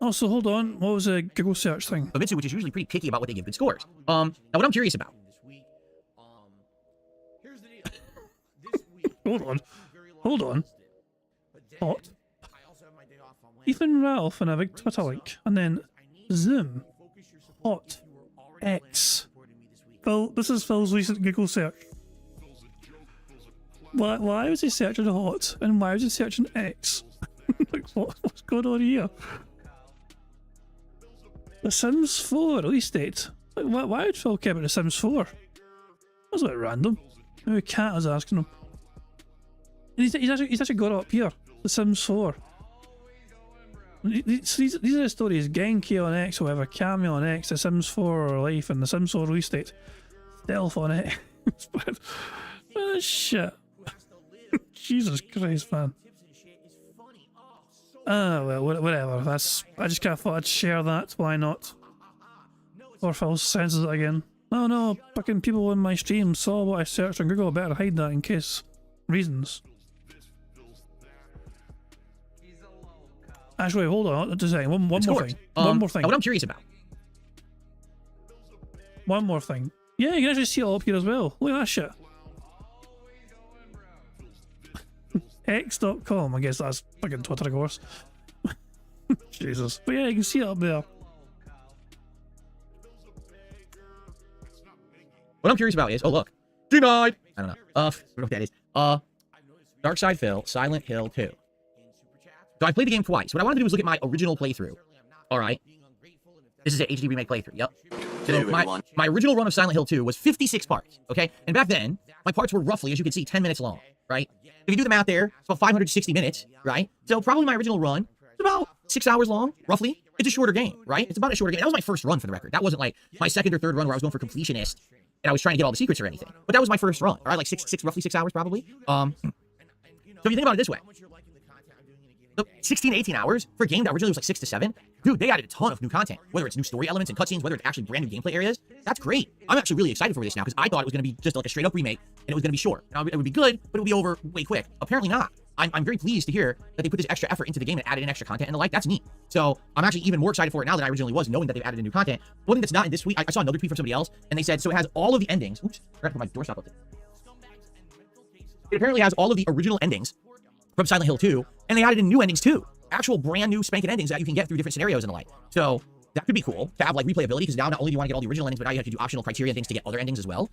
Also, hold on. What was a Google search thing? Famitsu, which is usually pretty picky about what they give good scores. Now what I'm curious about. Hold on. Hot. Ethan Ralph and a big Twitter link. And then Zoom. Hot. X. Phil, this is Phil's recent Google search. Why was he searching hot? And why was he searching X? Like, what's going on here? The Sims 4 release date. Like, why would Phil care about The Sims 4? That's a bit random. Maybe Cat is asking him. He's actually got it up here. The Sims 4. These are the stories. Genki on X, whatever. Cameo on X, The Sims 4 Life, and The Sims 4 release date. stealth on it. Oh, shit. Jesus Christ, man. Ah, well, whatever. I just kind of thought I'd share that. Why not? Or if I censors it again. Oh no, fucking people in my stream saw what I searched on Google. I better hide that in case reasons. Actually, hold on. Just a second. One more thing. One more thing. What I'm curious about. One more thing. Yeah, you can actually see it all up here as well. Look at that shit. X.com. I guess that's fucking Twitter, of course. Jesus. But yeah, you can see it up there. What I'm curious about is, oh look, denied. I don't know. I don't know what that is. DSP Silent Hill 2. So I played the game twice. What I wanted to do was look at my original playthrough. All right. This is an HD remake playthrough. Yep. So my original run of Silent Hill 2 was 56 parts. Okay. And back then, my parts were roughly, as you can see, 10 minutes long. Right. If you do the math there, it's about 560 minutes. Right. So probably my original run is about 6 hours long, roughly. It's a shorter game, right? It's about a shorter game. That was my first run, for the record. That wasn't like my second or third run where I was going for completionist and I was trying to get all the secrets or anything. But that was my first run. All right, like roughly 6 hours probably. So if you think about it this way, 16 to 18 hours for a game that originally was like 6 to 7. Dude, they added a ton of new content, whether it's new story elements and cutscenes, whether it's actually brand new gameplay areas. That's great. I'm actually really excited for this now because I thought it was going to be just like a straight up remake and it was going to be short. Now, it would be good, but it would be over way quick. Apparently not. I'm very pleased to hear that they put this extra effort into the game and added in extra content and the like. That's neat. So I'm actually even more excited for it now than I originally was, knowing that they've added in new content. One thing that's not in this tweet, I saw another tweet from somebody else, and they said, so it has all of the endings. Oops, I forgot to put my doorstop up there. It apparently has all of the original endings from Silent Hill 2, and they added in new endings too. Actual brand new spanking endings that you can get through different scenarios and the like. So that could be cool to have like replayability, because now not only do you want to get all the original endings, but now you have to do optional criteria and things to get other endings as well.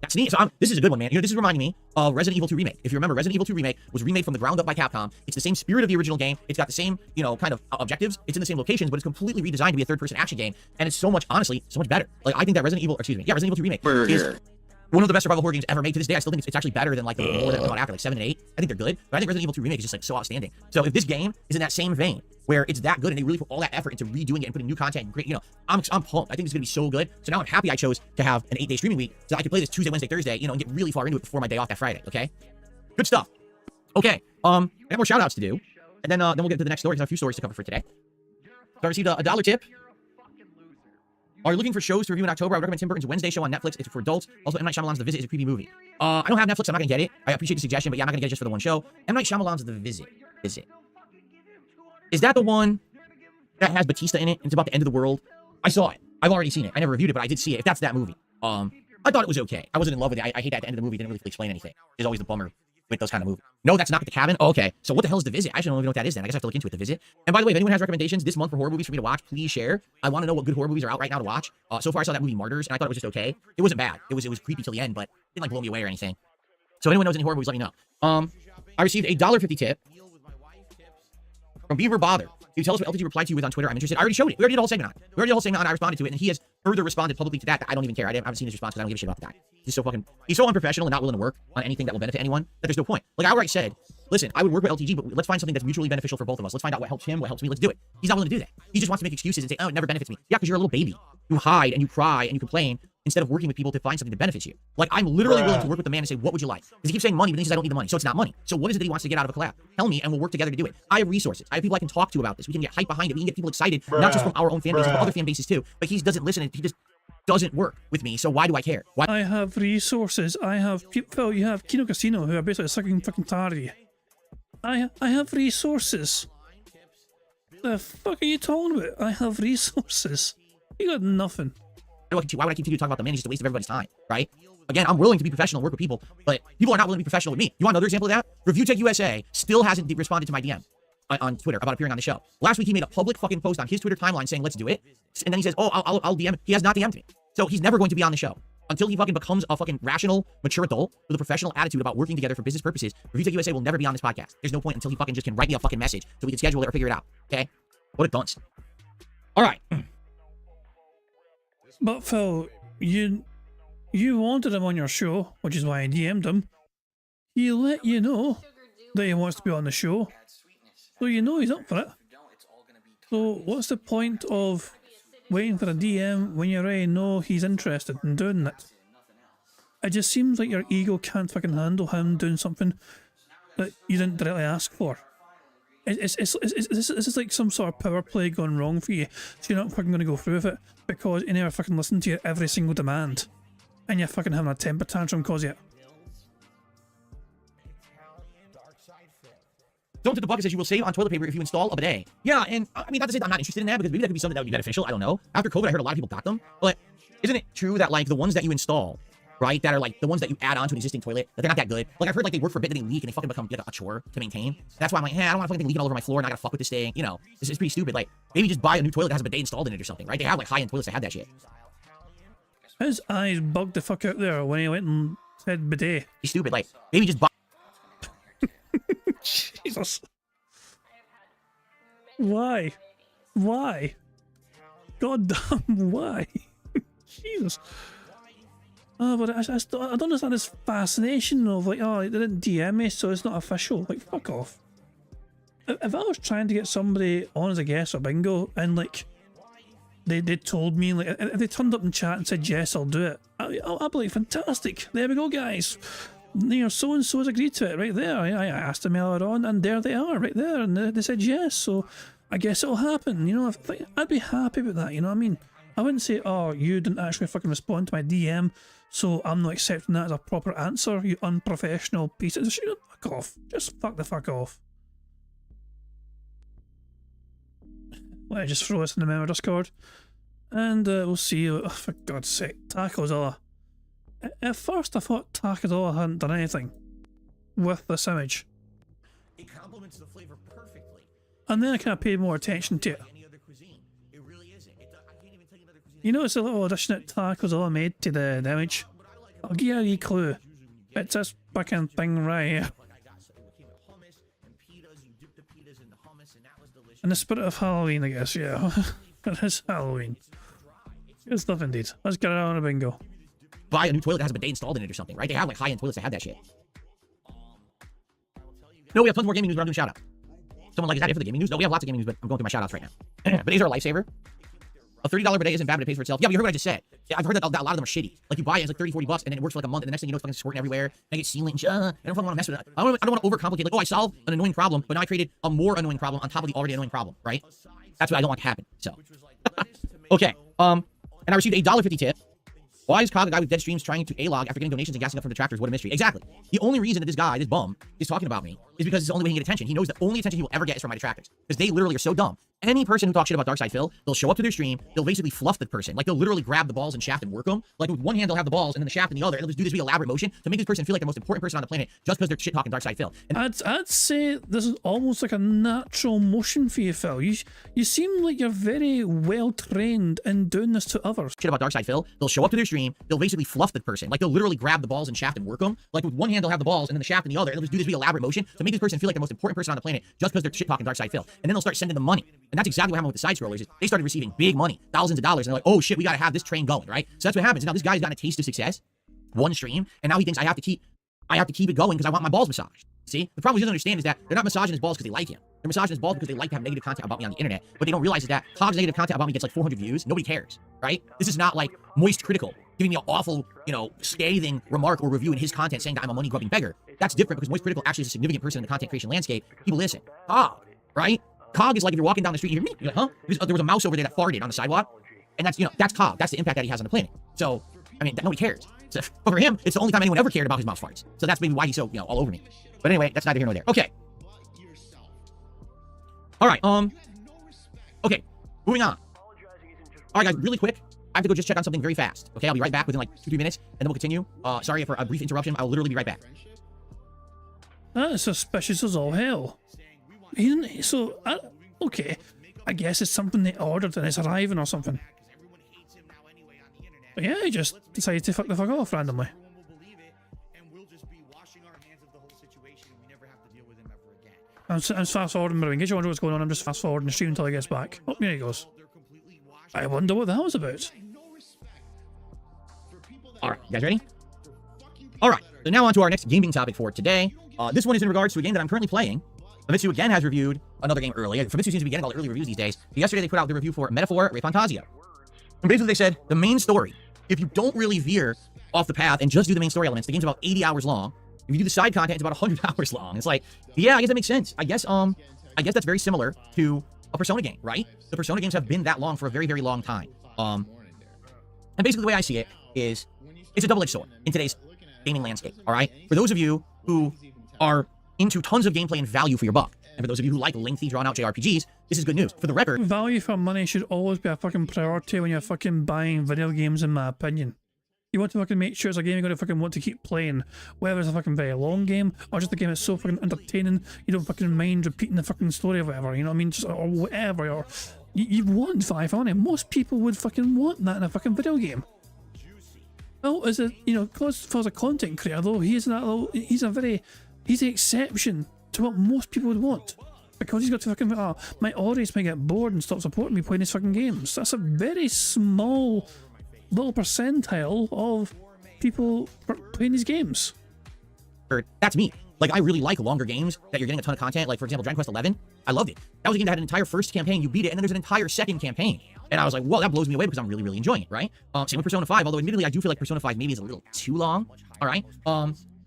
That's neat. So this is a good one, man. You know, this is reminding me of Resident Evil 2 Remake. If you remember, Resident Evil 2 Remake was remade from the ground up by Capcom. It's the same spirit of the original game. It's got the same, you know, kind of objectives. It's in the same locations, but it's completely redesigned to be a third-person action game, and it's so much, honestly, so much better. Like I think that Resident Evil 2 Remake is one of the best survival horror games ever made. To this day, I still think it's actually better than like the more that come out after, like 7 and 8. I think they're good, but I think Resident Evil 2 Remake is just like so outstanding. So if this game is in that same vein, where it's that good and they really put all that effort into redoing it and putting new content and great, you know, I'm pumped. I think it's gonna be so good. So now I'm happy I chose to have an 8-day streaming week so I can play this Tuesday, Wednesday, Thursday, you know, and get really far into it before my day off that Friday. Okay, good stuff. Okay, I have more shout outs to do, and then we'll get to the next story because I have a few stories to cover for today. So I received a $1 tip. Are you looking for shows to review in October? I would recommend Tim Burton's Wednesday show on Netflix. It's for adults. Also, M. Night Shyamalan's The Visit is a creepy movie. I don't have Netflix. I'm not going to get it. I appreciate the suggestion, but yeah, I'm not going to get it just for the one show. M. Night Shyamalan's The Visit. Is that the one that has Batista in it and it's about the end of the world? I saw it. I've already seen it. I never reviewed it, but I did see it. If that's that movie. I thought it was okay. I wasn't in love with it. I hate that at the end of the movie. It didn't really explain anything. It's always the bummer with those kind of movies. No, that's not The Cabin. Oh, okay. So what the hell is The Visit? I actually don't even know what that is then. I guess I have to look into it, The Visit. And by the way, if anyone has recommendations this month for horror movies for me to watch, please share. I want to know what good horror movies are out right now to watch. So far I saw that movie Martyrs, and I thought it was just okay. It wasn't bad. It was creepy till the end, but it didn't like blow me away or anything. So if anyone knows any horror movies, let me know. I received a $1.50 tip from Beaver Bother. Can you tell us what LTG replied to you with on Twitter? I'm interested. I already showed it. We already did a whole segment on it. I responded to it, and he has further responded publicly to that. I don't even care. I haven't seen his response because I don't give a shit about the guy. He's so unprofessional and not willing to work on anything that will benefit anyone that there's no point. Like I already said, listen, I would work with LTG, but let's find something that's mutually beneficial for both of us. Let's find out what helps him, what helps me. Let's do it. He's not willing to do that. He just wants to make excuses and say, oh, it never benefits me. Yeah, because you're a little baby. You hide and you cry and you complain instead of working with people to find something that benefits you. Like I'm literally willing to work with the man and say, what would you like? Because he keeps saying money, but then he says I don't need the money, so it's not money. So what is it that he wants to get out of a collab? Tell me, and we'll work together to do it. I have resources. I have people I can talk to about this. We can get hype behind it. We can get people excited, not just from our own fan bases, but other fan bases too. But he doesn't listen. He just doesn't work with me. So why do I care? Why? I have resources. I have Phil. You have Kino Casino, who are basically sucking fucking tardy. I have resources. The fuck are you talking about? I have resources. You got nothing. Why would I continue to talk about the man? He's just a waste of everybody's time, right? Again, I'm willing to be professional and work with people, but people are not willing to be professional with me. You want another example of that? Review Tech USA still hasn't responded to my DM on Twitter about appearing on the show. Last week, he made a public fucking post on his Twitter timeline saying, let's do it. And then he says, oh, I'll DM. He has not DM'd me. So he's never going to be on the show until he fucking becomes a fucking rational, mature adult with a professional attitude about working together for business purposes. Review Tech USA will never be on this podcast. There's no point until he fucking just can write me a fucking message so we can schedule it or figure it out. Okay? What a dunce. All right. But Phil, you wanted him on your show, which is why I DM'd him. He let you know that he wants to be on the show, so you know he's up for it. So what's the point of waiting for a DM when you already know he's interested in doing it? It just seems like your ego can't fucking handle him doing something that you didn't directly ask for. This is like some sort of power play gone wrong for you, so you're not fucking going to go through with it because you never fucking listen to your every single demand, and you're fucking having a temper tantrum cause you. Don't do the bucket says you will save on toilet paper if you install a bidet. Yeah, and I mean, not to say that I'm not interested in that, because maybe that could be something that would be beneficial. I don't know. After COVID, I heard a lot of people got them, but isn't it true that like the ones that you install, right, that are like the ones that you add on to an existing toilet, that they're not that good? Like I've heard like they work for a bit, then they leak and they fucking become like a chore to maintain. That's why I'm like, hey, I don't want to fucking leaking all over my floor and I gotta fuck with this thing. You know, this is pretty stupid. Like maybe just buy a new toilet that has a bidet installed in it or something, right? They have like high-end toilets that have that shit. His eyes bugged the fuck out there when he went and said bidet. He's stupid. Like maybe just buy. Jesus. Why? Why? God damn, why? Jesus. Oh, but I don't understand this fascination of like, oh, they didn't DM me, so it's not official. Like, fuck off. If I was trying to get somebody on as a guest or bingo, and like, they told me, like, if they turned up in chat and said, yes, I'll do it, I'll be like, fantastic, there we go, guys. You know, so-and-so has agreed to it right there. I asked them earlier on, and there they are, right there, and they said yes, so I guess it'll happen, you know. I'd be happy with that, you know what I mean? I wouldn't say, oh, you didn't actually fucking respond to my DM, so I'm not accepting that as a proper answer, you unprofessional piece of shit. Fuck off. Just fuck the fuck off. Let me just throw this in the memo Discord, and we'll see. Oh, for God's sake, Takozilla. At first I thought Takozilla hadn't done anything with this image. It complements the flavor perfectly. And then I kind of paid more attention to it. It really isn't. I can't even tell you another cuisine. You know, it's a little addition that Takozilla made to the image. I'll give you a wee clue. It's this fucking thing right here. In the spirit of Halloween, I guess, yeah. It is Halloween. Good stuff indeed. Let's get it on a bingo. Buy a new toilet that has a bidet installed in it or something, right? They have like high-end toilets that have that shit. No, we have tons more gaming news, but I'm doing shout out. Someone like, is that it for the gaming news? No, we have lots of gaming news, but I'm going through my shout outs right now. Bidets are a lifesaver. A $30 bidet isn't bad, but it pays for itself. Yeah, but you heard what I just said. Yeah, I've heard that a lot of them are shitty. Like you buy it, it's like 30, 40 bucks, and then it works for like a month, and the next thing you know, it's fucking squirting everywhere. And I get sealant. I don't fucking want to mess with it. I don't want to overcomplicate. Like, oh, I solved an annoying problem, but now I created a more annoying problem on top of the already annoying problem, right? That's what I don't want to happen. So, okay. And I received a $1.50 tip. Why is Cog a guy with dead streams trying to A-log after getting donations and gassing up from detractors? What a mystery. Exactly. The only reason that this guy, this bum, is talking about me is because it's the only way he can get attention. He knows the only attention he will ever get is from my detractors. Because they literally are so dumb. Any person who talks shit about DroSydePhil, they'll show up to their stream, they'll basically fluff the person. Like, they'll literally grab the balls and shaft and work them. Like, with one hand, they'll have the balls, and then the shaft in the other, and they'll just do this really elaborate motion to make this person feel like the most important person on the planet just because they're shit-talking DroSydePhil. And I'd say this is almost like a natural motion for you, Phil. You seem like you're very well-trained in doing this to others. Shit about DroSydePhil, they'll show up to their stream, they'll basically fluff the person. Like, they'll literally grab the balls and shaft and work them. Like, with one hand, they'll have the balls, and then the shaft in the other, and they'll just do this really elaborate motion to make this person feel like the most important person on the planet just because they're shit-talking DroSydePhil. And then they'll start sending them money. And that's exactly what happened with the side scrollers. Is they started receiving big money, thousands of dollars, and they're like, oh shit, we gotta have this train going, right? So that's what happens. Now this guy's gotten a taste of success, one stream, and now he thinks I have to keep it going because I want my balls massaged. See? The problem he doesn't understand is that they're not massaging his balls because they like him. They're massaging his balls because they like to have negative content about me on the internet. What they don't realize is that Cog's negative content about me gets like 400 views. Nobody cares, right? This is not like Moist Critical giving me an awful, you know, scathing remark or review in his content saying that I'm a money-grubbing beggar. That's different because Moist Critical actually is a significant person in the content creation landscape. People listen. Cog, right? Cog is like if you're walking down the street, you hear me, you're like, huh? There was a mouse over there that farted on the sidewalk. And that's, you know, that's Cog. That's the impact that he has on the planet. So, I mean, nobody cares. So, but for him, it's the only time anyone ever cared about his mouse farts. So that's maybe why he's so, you know, all over me. But anyway, that's neither here nor there. Okay. All right. Okay. Moving on. All right, guys, really quick. I have to go just check on something very fast. Okay, I'll be right back within like 2-3 minutes, and then we'll continue. Sorry for a brief interruption. I will literally be right back. That is suspicious as all hell. He didn't. So, okay. I guess it's something they ordered and it's arriving or something. But yeah, he just decided to fuck the fuck off randomly. I'm fast forwarding my ring. In case you wonder what's going on, I'm just fast forwarding the stream until he gets back. Oh, here he goes. I wonder what that was about. Alright, you guys ready? Alright, so now on to our next gaming topic for today. This one is in regards to a game that I'm currently playing. Famitsu again has reviewed another game early. Famitsu seems to be getting all the early reviews these days. But yesterday they put out the review for Metaphor Re Fantasia. And basically they said, the main story, if you don't really veer off the path and just do the main story elements, the game's about 80 hours long. If you do the side content, it's about 100 hours long. It's like, yeah, I guess that makes sense. I guess that's very similar to a Persona game, right? The Persona games have been that long for a very, very long time. And basically the way I see it is it's a double-edged sword in today's gaming landscape, all right? For those of you who are into tons of gameplay and value for your buck, and for those of you who like lengthy, drawn-out JRPGs, this is good news. For the record, value for money should always be a fucking priority when you're fucking buying video games, in my opinion. You want to fucking make sure it's a game you're going to fucking want to keep playing, whether it's a fucking very long game, or just a game that's so fucking entertaining, you don't fucking mind repeating the fucking story or whatever, you know what I mean? Just, or whatever, or... You want value for money. Most people would fucking want that in a fucking video game. Well, as a, you know, as a content creator though, he's the exception to what most people would want. Because he's got to fucking, my audience might get bored and stop supporting me playing these fucking games. That's a very small little percentile of people playing these games. That's me. Like, I really like longer games that you're getting a ton of content. Like, for example, Dragon Quest 11, I loved it. That was a game that had an entire first campaign, you beat it, and then there's an entire second campaign. And I was like, well, that blows me away because I'm really, really enjoying it, right? Same with Persona 5, although admittedly, I do feel like Persona 5 maybe is a little too long, all right?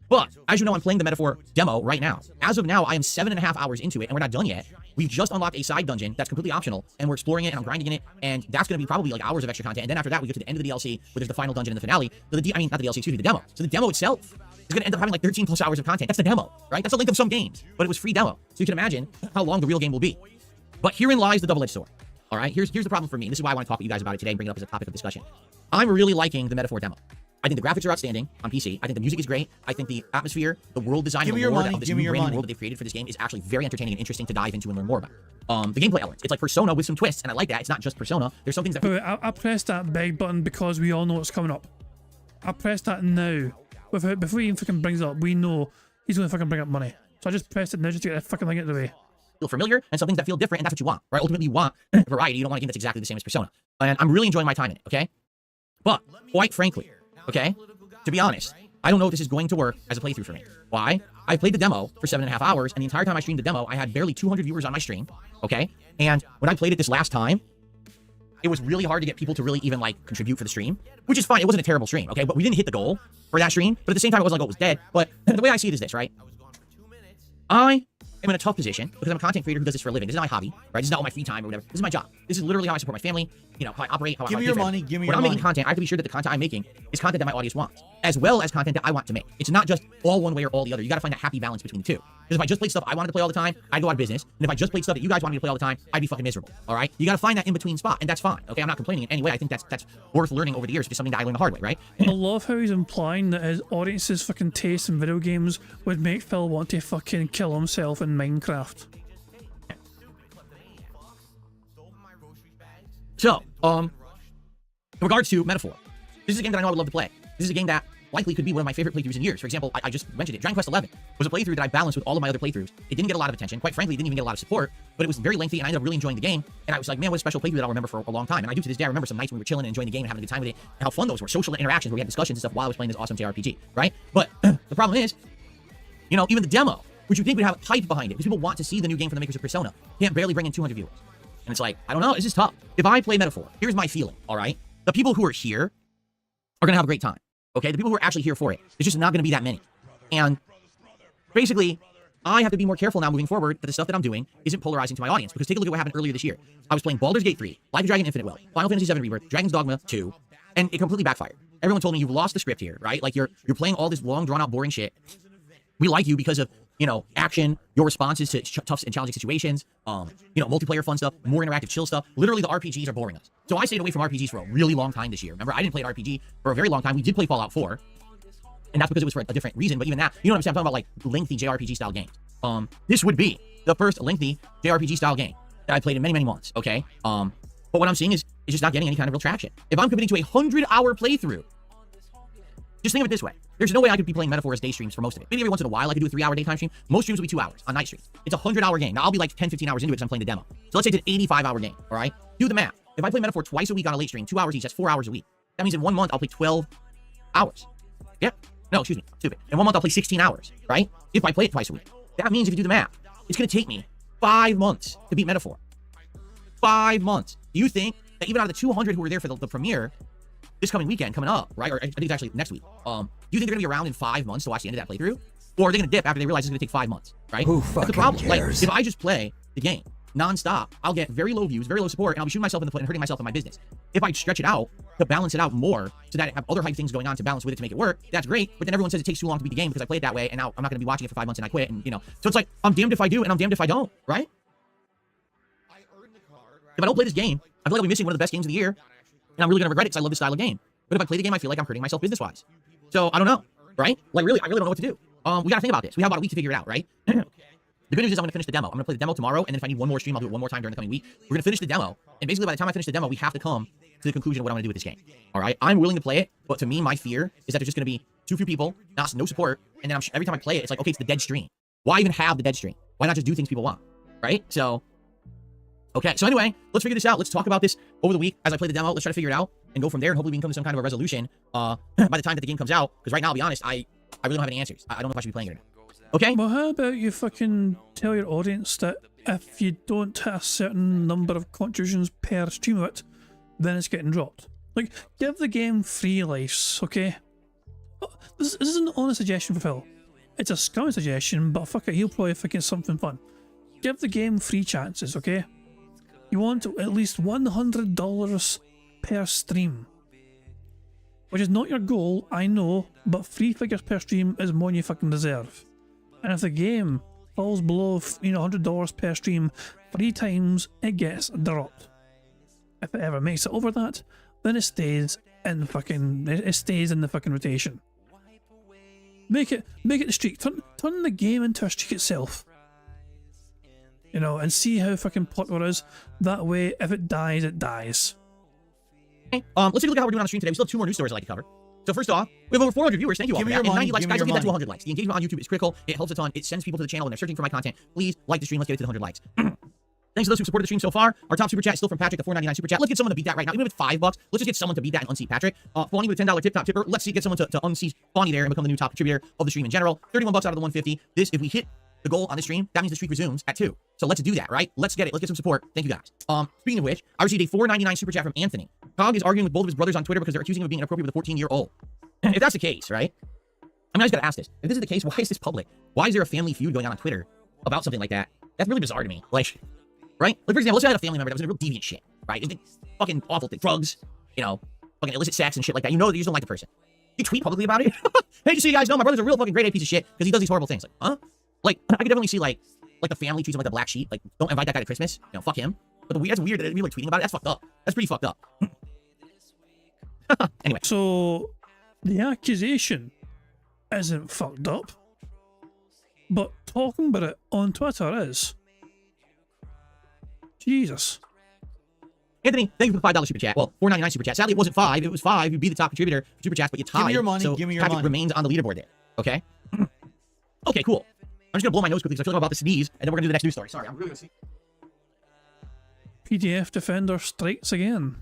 But, as you know, I'm playing the Metaphor demo right now. As of now, I am 7.5 hours into it, and we're not done yet. We've just unlocked a side dungeon that's completely optional, and we're exploring it, and I'm grinding in it, and that's going to be probably like hours of extra content. And then after that, we get to the end of the DLC, where there's the final dungeon in the finale. So not the DLC, excuse me, the demo. So the demo itself is going to end up having like 13 plus hours of content. That's the demo, right? That's the length of some games, but it was free demo. So you can imagine how long the real game will be. But herein lies the double-edged sword. All right, here's the problem for me. And this is why I want to talk with you guys about it today and bring it up as a topic of discussion. I'm really liking the Metaphor demo. I think the graphics are outstanding on PC. I think the music is great. I think the atmosphere, the world design, and the lore of this new brand new world that they've created for this game is actually very entertaining and interesting to dive into and learn more about. The gameplay elements, it's like Persona with some twists, and I like that. It's not just Persona. There's some things that... Wait, I pressed that big button because we all know what's coming up. I pressed that now. Before he even fucking brings it up, we know he's going to fucking bring up money. So I just pressed it now just to get that fucking thing out of the way. Feel familiar, and some things that feel different, and that's what you want, right? Ultimately, you want variety. You don't want a game that's exactly the same as Persona. And I'm really enjoying my time in it, okay? But, quite frankly, okay, to be honest, I don't know if this is going to work as a playthrough for me. Why? I played the demo for 7.5 hours, and the entire time I streamed the demo, I had barely 200 viewers on my stream, okay? And when I played it this last time, it was really hard to get people to really even, like, contribute for the stream, which is fine. It wasn't a terrible stream, okay? But we didn't hit the goal for that stream, but at the same time, it wasn't like, oh, it was dead. But the way I see it is this, right? I am in a tough position because I'm a content creator who does this for a living. This is not my hobby, right? This is not all my free time or whatever. This is my job. This is literally how I support my family, you know, how I operate, how I Give me your money, give me your money. When I'm making content, I have to be sure that the content I'm making is content that my audience wants, as well as content that I want to make. It's not just all one way or all the other. You got to find that happy balance between the two. Because if I just played stuff I wanted to play all the time, I'd go out of business. And if I just played stuff that you guys wanted me to play all the time, I'd be fucking miserable, all right? You got to find that in-between spot, and that's fine, okay? I'm not complaining in any way. I think that's worth learning over the years. It's just something that I learned the hard way, right? I love how he's implying that his audience's fucking taste in video games would make Phil want to fucking kill himself in Minecraft. So, in regards to Metaphor, this is a game that I know I would love to play. This is a game that likely could be one of my favorite playthroughs in years. For example, I just mentioned it. Dragon Quest 11 was a playthrough that I balanced with all of my other playthroughs. It didn't get a lot of attention. Quite frankly, it didn't even get a lot of support, but it was very lengthy, and I ended up really enjoying the game. And I was like, man, what a special playthrough that I'll remember for a long time. And I do to this day. I remember some nights when we were chilling and enjoying the game and having a good time with it, and how fun those were. Social interactions where we had discussions and stuff while I was playing this awesome JRPG, right? But the problem is, you know, even the demo, which you think would have hype behind it, because people want to see the new game from the makers of Persona, can't barely bring in 200 viewers. And it's like, I don't know, this is tough. If I play Metaphor, here's my feeling, all right? The people who are here are going to have a great time, okay? The people who are actually here for it, it's just not going to be that many. And basically, I have to be more careful now moving forward that the stuff that I'm doing isn't polarizing to my audience. Because take a look at what happened earlier this year. I was playing Baldur's Gate 3, Life of Dragon Infinite Will, Final Fantasy VII Rebirth, Dragon's Dogma 2, and it completely backfired. Everyone told me you've lost the script here, right? Like you're playing all this long, drawn-out, boring shit. We like you because of, you know, action, your responses to tough and challenging situations, you know, multiplayer fun stuff, more interactive, chill stuff. Literally, the RPGs are boring us. So I stayed away from RPGs for a really long time this year. Remember, I didn't play an RPG for a very long time. We did play Fallout 4, and that's because it was for a different reason. But even that, you know what I'm saying? I'm talking about, like, lengthy JRPG style games. This would be the first lengthy JRPG style game that I played in many, many months, okay? But what I'm seeing is it's just not getting any kind of real traction. If I'm committing to a 100-hour playthrough, just think of it this way. There's no way I could be playing Metaphor as day streams for most of it. Maybe every once in a while I could do a 3-hour daytime stream. Most streams will be 2 hours on night streams. It's a 100-hour game. Now I'll be like 10, 15 hours into it because I'm playing the demo. So let's say it's an 85-hour game, all right? Do the math. If I play Metaphor twice a week on a late stream, 2 hours each, that's 4 hours a week. That means in 1 month I'll play 12 hours. Yeah? No, excuse me. Stupid. In 1 month I'll play 16 hours, right? If I play it twice a week. That means if you do the math, it's going to take me 5 months to beat Metaphor. 5 months. Do you think that even out of the 200 who were there for the premiere, this coming weekend coming up, right? Or I think it's actually next week. Do you think they're gonna be around in 5 months to watch the end of that playthrough? Or are they gonna dip after they realize it's gonna take 5 months, right? Who That's the fucking problem. cares? Like, if I just play the game nonstop, I'll get very low views, very low support, and I'll be shooting myself in the foot and hurting myself in my business. If I stretch it out to balance it out more, so that I have other hype things going on to balance with it to make it work, that's great. But then everyone says it takes too long to beat the game because I play it that way, and now I'm not gonna be watching it for 5 months and I quit, and so it's like I'm damned if I do and I'm damned if I don't, right? If I don't play this game, I feel like I'll be missing one of the best games of the year, and I'm really gonna regret it because I love this style of game. But if I play the game, I feel like I'm hurting myself business-wise. So I don't know, right? Like really, I really don't know what to do. We gotta think about this. We have about a week to figure it out, right? The good news is I'm gonna finish the demo. I'm gonna play the demo tomorrow, and then if I need one more stream, I'll do it one more time during the coming week. We're gonna finish the demo, and basically by the time I finish the demo, we have to come to the conclusion of what I'm gonna do with this game. All right? I'm willing to play it, but to me, my fear is that there's just gonna be too few people, no support, and then every time I play it, it's like, okay, it's the dead stream. Why even have the dead stream? Why not just do things people want, right? So, okay. So anyway, let's figure this out. Let's talk about this over the week as I play the demo. Let's try to figure it out and go from there, and hopefully we can come to some kind of a resolution by the time that the game comes out. Because right now, I'll be honest, I really don't have any answers. I don't know if I should be playing it or not. Okay? Well, how about you fucking tell your audience that if you don't hit a certain number of contributions per stream of it, then it's getting dropped. Like, give the game free lives, okay? This isn't an honest suggestion for Phil. It's a scummy suggestion, but fuck it, he'll probably think it's something fun. Give the game free chances, okay? You want at least $100 per stream. Which is not your goal, I know, but 3 figures per stream is more than you fucking deserve. And if the game falls below, $100 per stream 3 times, it gets dropped. If it ever makes it over that, then it stays in the fucking rotation. Make it the streak. Turn the game into a streak itself. And see how fucking popular it is. That way, if it dies, it dies. Okay. Let's take a look at how we're doing on the stream today. We still have 2 more news stories I'd like to cover. So first off, we have over 400 viewers. Thank you all for that. And 90 likes. Guys, let's get that to 100 likes. The engagement on YouTube is critical. It helps a ton. It sends people to the channel when they're searching for my content. Please like the stream. Let's get it to the 100 likes. Thanks to those who supported the stream so far. Our top super chat is still from Patrick, the $4.99 super chat. Let's get someone to beat that right now. Even if it's $5, let's just get someone to beat that and unseat Patrick. Fawlty with a $10 tip top tipper. Let's see, get someone to unseat Fawlty there and become the new top contributor of the stream in general. 31 bucks out of the 150. This, if we hit the goal on the stream, that means the streak resumes at 2. So let's do that, right? Let's get it. Let's get some support. Thank you guys. Speaking of which, I received a $4.99 super chat from Anthony. Cog is arguing with both of his brothers on Twitter because they're accusing him of being inappropriate with a 14-year-old. If that's the case, right? I just gotta ask this. If this is the case, why is this public? Why is there a family feud going on Twitter about something like that? That's really bizarre to me. Like, right? Like, for example, let's say I had a family member that was in a real deviant shit, right? Fucking awful thing. Drugs, fucking illicit sex and shit like that. You know that you just don't like the person. You tweet publicly about it. Hey, just so you guys know, my brother's a real fucking grade A piece of shit because he does these horrible things. Like, huh? Like, I could definitely see, like the family treats him like a black sheep. Like, don't invite that guy to Christmas. Fuck him. But that's weird that we're like tweeting about it. That's fucked up. That's pretty fucked up. Anyway. So, the accusation isn't fucked up, but talking about it on Twitter is. Jesus. Anthony, thank you for the $5 super chat. Well, $4.99 super chat. Sadly, it wasn't 5. It was 5. You'd be the top contributor for super chats, but you tied. Give me your money. So Give me your Patrick money. remains on the leaderboard there. Okay. Okay, cool. I'm just gonna blow my nose quickly because I feel like I'm about to sneeze, and then we're gonna do the next news story. Sorry, I'm really gonna sneeze. PDF defender strikes again.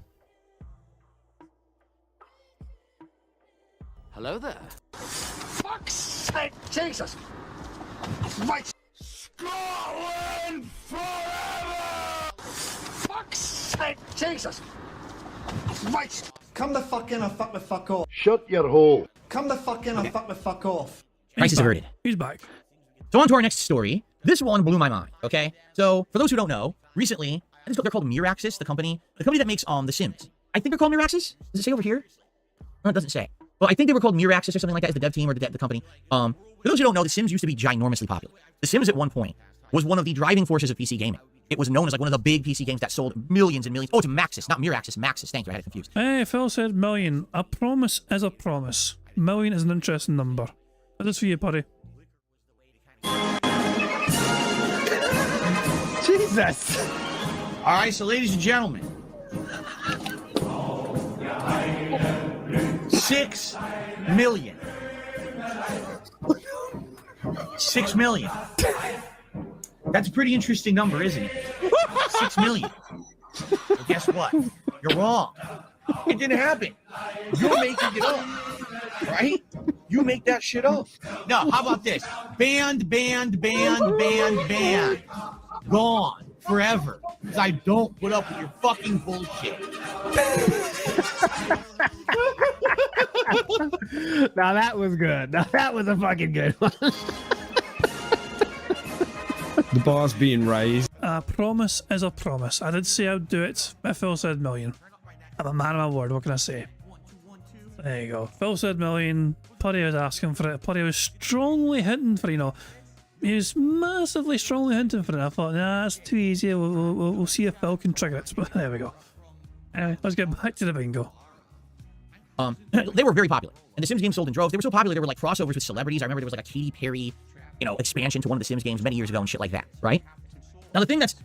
Hello there. Fuck's sake, Jesus! Right. Scotland forever! Fuck's sake, Jesus! Right. Come the fuck in or fuck the fuck off. Shut your hole. Come the fuck in or fuck the fuck off. Crisis averted. He's back. So on to our next story. This one blew my mind, okay? So for those who don't know, recently, I think they're called Miraxis, the company that makes The Sims. I think they're called Miraxis. Does it say over here? No, it doesn't say. Well, I think they were called Miraxis or something like that as the dev team or the company. For those who don't know, The Sims used to be ginormously popular. The Sims at one point was one of the driving forces of PC gaming. It was known as like one of the big PC games that sold millions and millions. Oh, it's Maxis, not Miraxis. Maxis. Thank you, I had it confused. Hey, Phil said million. A promise is a promise. Million is an interesting number. That is for you, buddy. Jesus. All right, so ladies and gentlemen, 6 million. 6 million. That's a pretty interesting number, isn't it? 6 million. Well, guess what? You're wrong. It didn't happen. You're making it up, right? You make that shit up. No, how about this? Banned. Gone. forever because I don't put up with your fucking bullshit. Now that was good. Now that was a fucking good one. The bar's being raised. A promise is a promise. I did say I'd do it, but Phil said million. I'm a man of my word, what can I say? There you go. Phil said million. Putty was asking for it. Putty was strongly hinting for, you know, he was massively strongly hinting for it. I thought, nah, that's too easy. We'll see if Phil can trigger it. But there we go. Anyway, let's get back to the bingo. They were very popular. And the Sims games sold in droves. They were so popular, they were like crossovers with celebrities. I remember there was like a Katy Perry, you know, expansion to one of the Sims games many years ago and shit like that, right? Now, the thing that's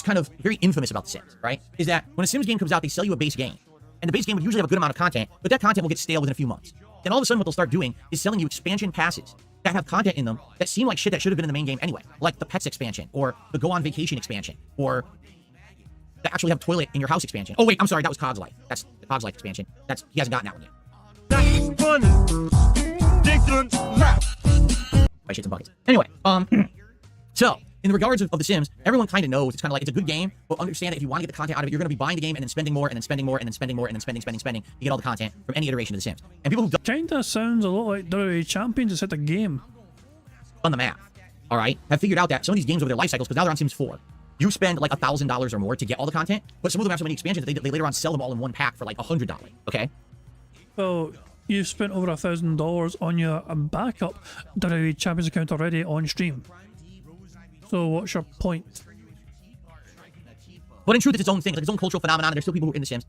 kind of very infamous about The Sims, right, is that when a Sims game comes out, they sell you a base game. And the base game would usually have a good amount of content, but that content will get stale within a few months. Then all of a sudden, what they'll start doing is selling you expansion passes that have content in them that seem like shit that should have been in the main game anyway. Like the Pets expansion, or the Go on Vacation expansion, or the actually have toilet in your house expansion. Oh, wait, I'm sorry, that was Cog's Life. That's the Cog's Life expansion. He hasn't gotten that one yet. That's funny. Different map. My shits and buckets. Anyway, so in regards of The Sims, everyone kind of knows it's kind of like it's a good game, but understand that if you want to get the content out of it, you're going to be buying the game and then spending more and then spending more and then spending more and then spending to get all the content from any iteration of The Sims. And people who've Kinda sounds a lot like WWE Champions to set the game. done the math, all right, have figured out that some of these games over their life cycles, because now they're on Sims 4, you spend like $1,000 or more to get all the content, but some of them have so many expansions that they later on sell them all in one pack for like $100, okay? Well, you've spent over $1,000 on your backup WWE Champions account already on stream. So what's your point? But in truth, it's its own thing. It's like its own cultural phenomenon. There's still people who are in The Sims.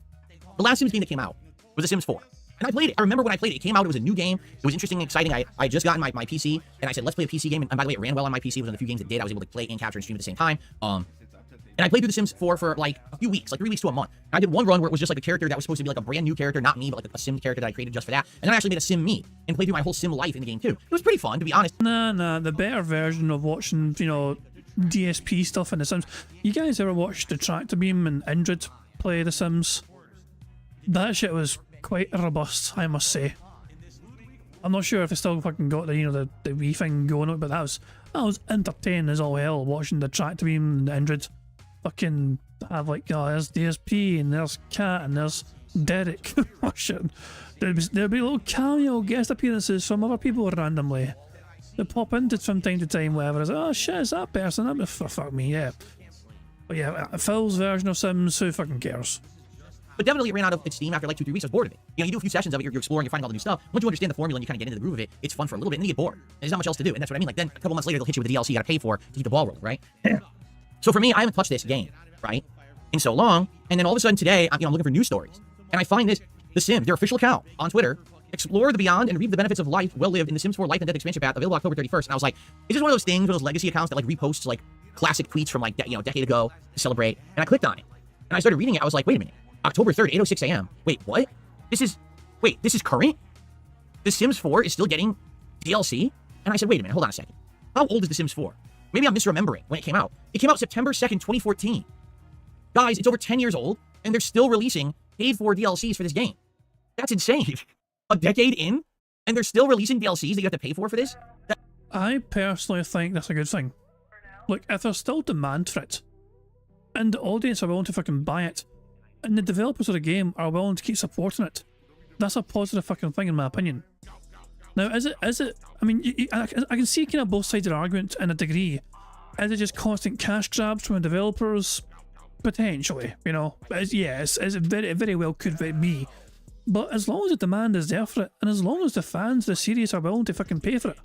The last Sims game that came out was The Sims 4. And I played it. I remember when I played it. It came out. It was a new game. It was interesting and exciting. I had just gotten my PC, and I said, let's play a PC game. And by the way, it ran well on my PC. It was one of the few games that did. I was able to play and capture and stream at the same time. And I played through The Sims 4 for like a few weeks, like 3 weeks to a month. And I did one run where it was just like a character that was supposed to be like a brand new character, not me, but like a Sim character that I created just for that. And then I actually made a Sim me and played through my whole Sim life in the game too. It was pretty fun, to be honest. Nah, the better version of watching, you know, DSP stuff in The Sims. You guys ever watched the Tractor Beam and Indrid play The Sims? That shit was quite robust, I must say. I'm not sure if it still fucking got the, you know, the wee thing going on, but that was entertaining as all hell watching the Tractor Beam and Indrid fucking have like, oh, there's DSP and there's Cat and there's Derek. Oh shit. There'll be little cameo guest appearances from other people randomly. They pop into from time to time, whatever. It's like, oh shit, it's that person. That fuck me, yeah. But yeah, Phil's version of Sims, who fucking cares? But definitely it ran out of its steam after like 2-3 weeks. I was bored of it. You know, you do a few sessions of it, you're exploring, you're finding all the new stuff. Once you understand the formula and you kind of get into the groove of it, it's fun for a little bit, and then you get bored. And there's not much else to do, and that's what I mean. Like then a couple months later, they'll hit you with the DLC you gotta pay for to keep the ball rolling, right? So for me, I haven't touched this game, right, in so long, and then all of a sudden today, I'm looking for news stories, and I find this, The Sims, their official account on Twitter, explore the beyond and reap the benefits of life well lived in The Sims 4 Life and Death expansion path, available October 31st. And I was like, is this one of those things, one of those legacy accounts that like reposts like classic tweets from like a decade ago to celebrate? And I clicked on it, and I started reading it. I was like, wait a minute, October 3rd, 8:06 a.m. Wait, what? This is current? The Sims 4 is still getting DLC? And I said, wait a minute, hold on a second. How old is The Sims 4? Maybe I'm misremembering when it came out. It came out September 2nd, 2014. Guys, it's over 10 years old, and they're still releasing paid-for DLCs for this game. That's insane. A decade in, and they're still releasing DLCs that you have to pay for this? I personally think that's a good thing. Look, if there's still demand for it, and the audience are willing to fucking buy it, and the developers of the game are willing to keep supporting it, that's a positive fucking thing in my opinion. Now, is it? I mean, I can see kind of both sides of the argument in a degree. Is it just constant cash grabs from the developers? Potentially, you know. Yes, it very, very well could be. But as long as the demand is there for it, and as long as the fans of the series are willing to fucking pay for it,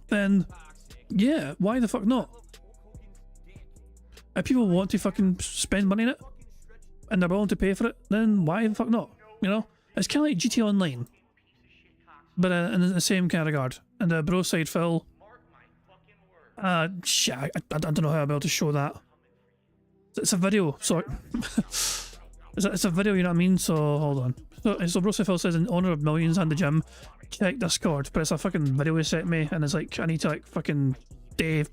then yeah, why the fuck not? If people want to fucking spend money on it, and they're willing to pay for it, then why the fuck not? You know? It's kind of like GTA Online. But in the same kind of regard. And the BroSydePhil. Shit, I don't know how I'll be able to show that. It's a video, sorry. It's a video, you know what I mean? So, hold on. So BroSydePhil says, in honor of millions and the gym, check Discord. But it's a fucking video he sent me, and it's like, I need to like fucking day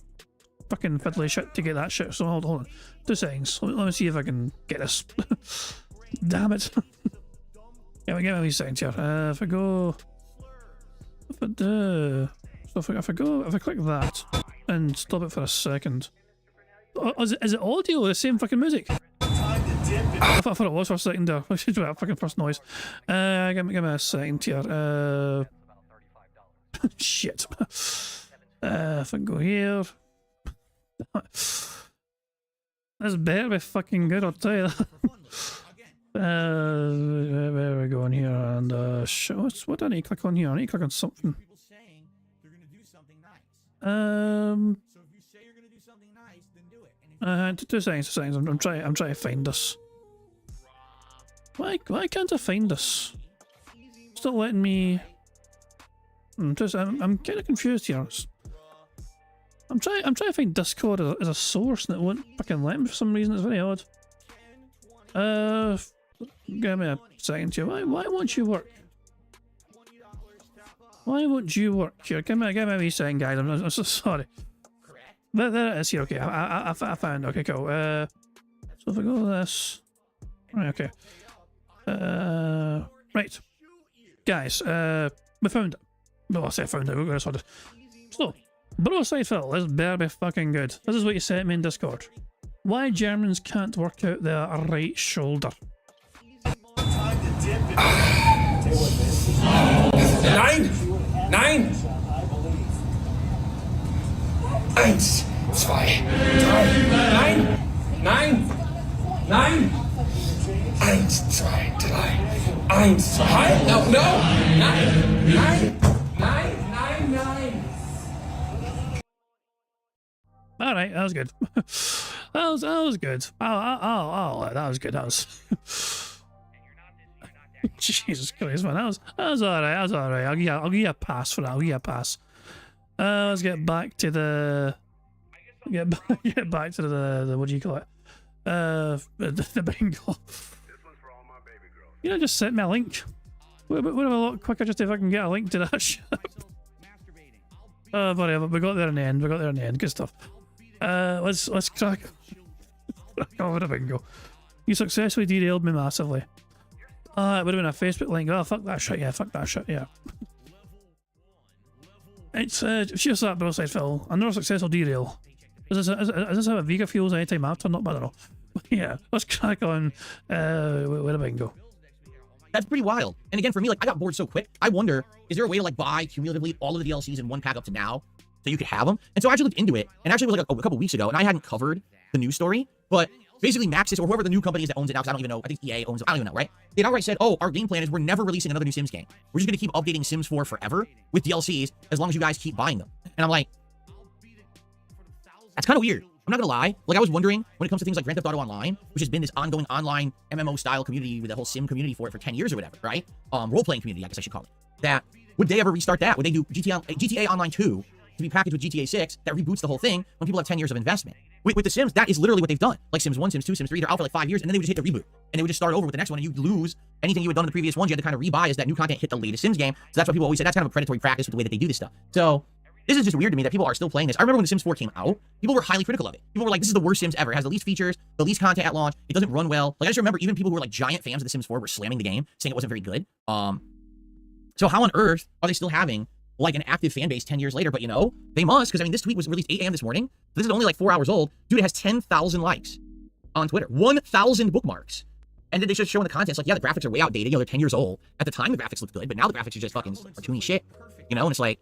fucking fiddly shit to get that shit. So hold on. 2 seconds. Let me see if I can get this. Damn it. Give me a wee second here. If I click that and stop it for a second, Is it audio or the same fucking music? I thought it was for a second there. I should do that fucking first noise. Give me a second here. Shit. If I go here. This better be fucking good, I'll tell you that. Where are we going here? And what do I need to click on here? I need to click on something. Two seconds. I'm trying to find this. Why can't I find this? It's not letting me. I'm kind of confused here. I'm trying to find Discord as a source and it won't fucking let me for some reason. It's very odd. Give me a second here. Why won't you work? Why won't you work here? Give me a wee second, guys. I'm so sorry. There it is here. Okay, I found. Okay, cool. So if I go to this, right. Okay. Right, guys. We found it. No, I say I found it. We're gonna sort it. So, BroSydePhil, this better be fucking good. This is what you sent me in Discord. Why Germans can't work out their right shoulder? 9, 1, 2, 3, 9, 1, 2, 3, 1, 2, no, 9. All right, that was good. that was good. Oh, that was good. That was. Jesus Christ, man, that was all right. That was all right. I'll give you a pass for that. I'll give you a pass. Let's get back to the. Get back to the what do you call it? The bingo. You know, just send me a link. Would have a lot quicker just if I can get a link to that shit. Oh, buddy, we got there in the end. Good stuff. Let's crack on with the bingo. You successfully derailed me massively. It would have been a Facebook link. Oh, fuck that shit. Yeah, fuck that shit. Yeah. It's just that BroSydePhil. Another successful derail. Is this how a Vega feels anytime I've turned up? I don't know. Yeah, let's crack on with a bingo. That's pretty wild. And again, for me, like, I got bored so quick. I wonder, is there a way to like buy cumulatively all of the DLCs in one pack up to now, so you could have them? And so I actually looked into it, and actually it was like a couple weeks ago, and I hadn't covered the news story, but basically Maxis, or whoever the new company is that owns it now, because I don't even know, I think EA owns it, I don't even know, right? They outright said, oh, our game plan is we're never releasing another new Sims game. We're just going to keep updating Sims 4 forever with DLCs as long as you guys keep buying them. And I'm like, that's kind of weird. I'm not gonna lie. Like, I was wondering, when it comes to things like Grand Theft Auto Online, which has been this ongoing online MMO-style community with a whole sim community for it for 10 years or whatever, right? Role-playing community, I guess I should call it. That, would they ever restart that? Would they do GTA Online 2 to be packaged with GTA 6 that reboots the whole thing when people have 10 years of investment? With the Sims, that is literally what they've done. Like Sims 1, Sims 2, Sims 3, they're out for like 5 years, and then they would just hit the reboot. And they would just start over with the next one, and you'd lose anything you had done in the previous ones. You had to kind of rebuy as that new content hit the latest Sims game. So that's what people always say. That's kind of a predatory practice with the way that they do this stuff. So this is just weird to me that people are still playing this. I remember when The Sims 4 came out, people were highly critical of it. People were like, this is the worst Sims ever. It has the least features, the least content at launch. It doesn't run well. Like, I just remember even people who were like giant fans of The Sims 4 were slamming the game, saying it wasn't very good. So how on earth are they still having like an active fan base 10 years later? But you know, they must, because I mean, this tweet was released 8 a.m. this morning. This is only like 4 hours old. Dude, it has 10,000 likes on Twitter, 1,000 bookmarks. And then they just showing the content. It's like, yeah, the graphics are way outdated. You know, they're 10 years old. At the time, the graphics looked good, but now the graphics are just fucking cartoony shit. You know, and it's like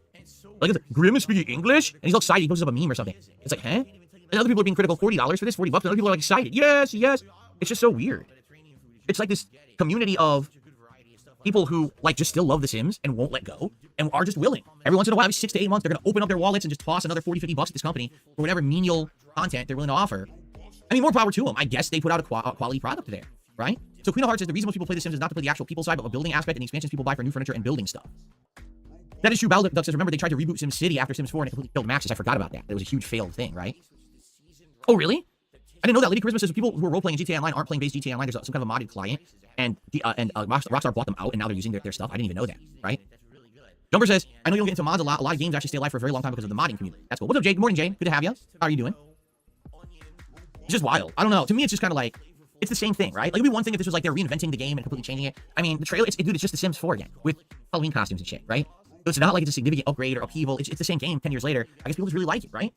Grim is speaking English, and he's all excited. He posts up a meme or something. It's like, huh? And other people are being critical. $40 for this, $40 bucks. And other people are like excited. Yes, yes. It's just so weird. It's like this community of people who like just still love The Sims and won't let go and are just willing. Every once in a while, every 6 to 8 months, they're going to open up their wallets and just toss another 40, 50 bucks at this company for whatever menial content they're willing to offer. I mean, more power to them. I guess they put out a quality product there, right? So Queen of Hearts says the reason most people play The Sims is not to play the actual people side, but the building aspect and the expansions people buy for new furniture and building stuff. That is true. Balduck says, remember, they tried to reboot SimCity after Sims 4 and it completely killed Maxis. I forgot about that. It was a huge failed thing, right? Oh, really? I didn't know that. Lady Charisma says people who are role-playing in GTA Online aren't playing base GTA Online. There's some kind of a modded client, and Rockstar bought them out, and now they're using their stuff. I didn't even know that, right? Jumper says, I know you don't get into mods a lot. A lot of games actually stay alive for a very long time because of the modding community. That's cool. What's up, Jay? Good morning, Jay. Good to have you. How are you doing? It's just wild. I don't know. To me, it's just kind of like, it's the same thing, right? Like, it'd be one thing if this was like they're reinventing the game and completely changing it. I mean, the trailer, dude, it's just The Sims 4 again with Halloween costumes and shit, right? So it's not like it's a significant upgrade or upheaval. It's the same game 10 years later. I guess people just really like it, right?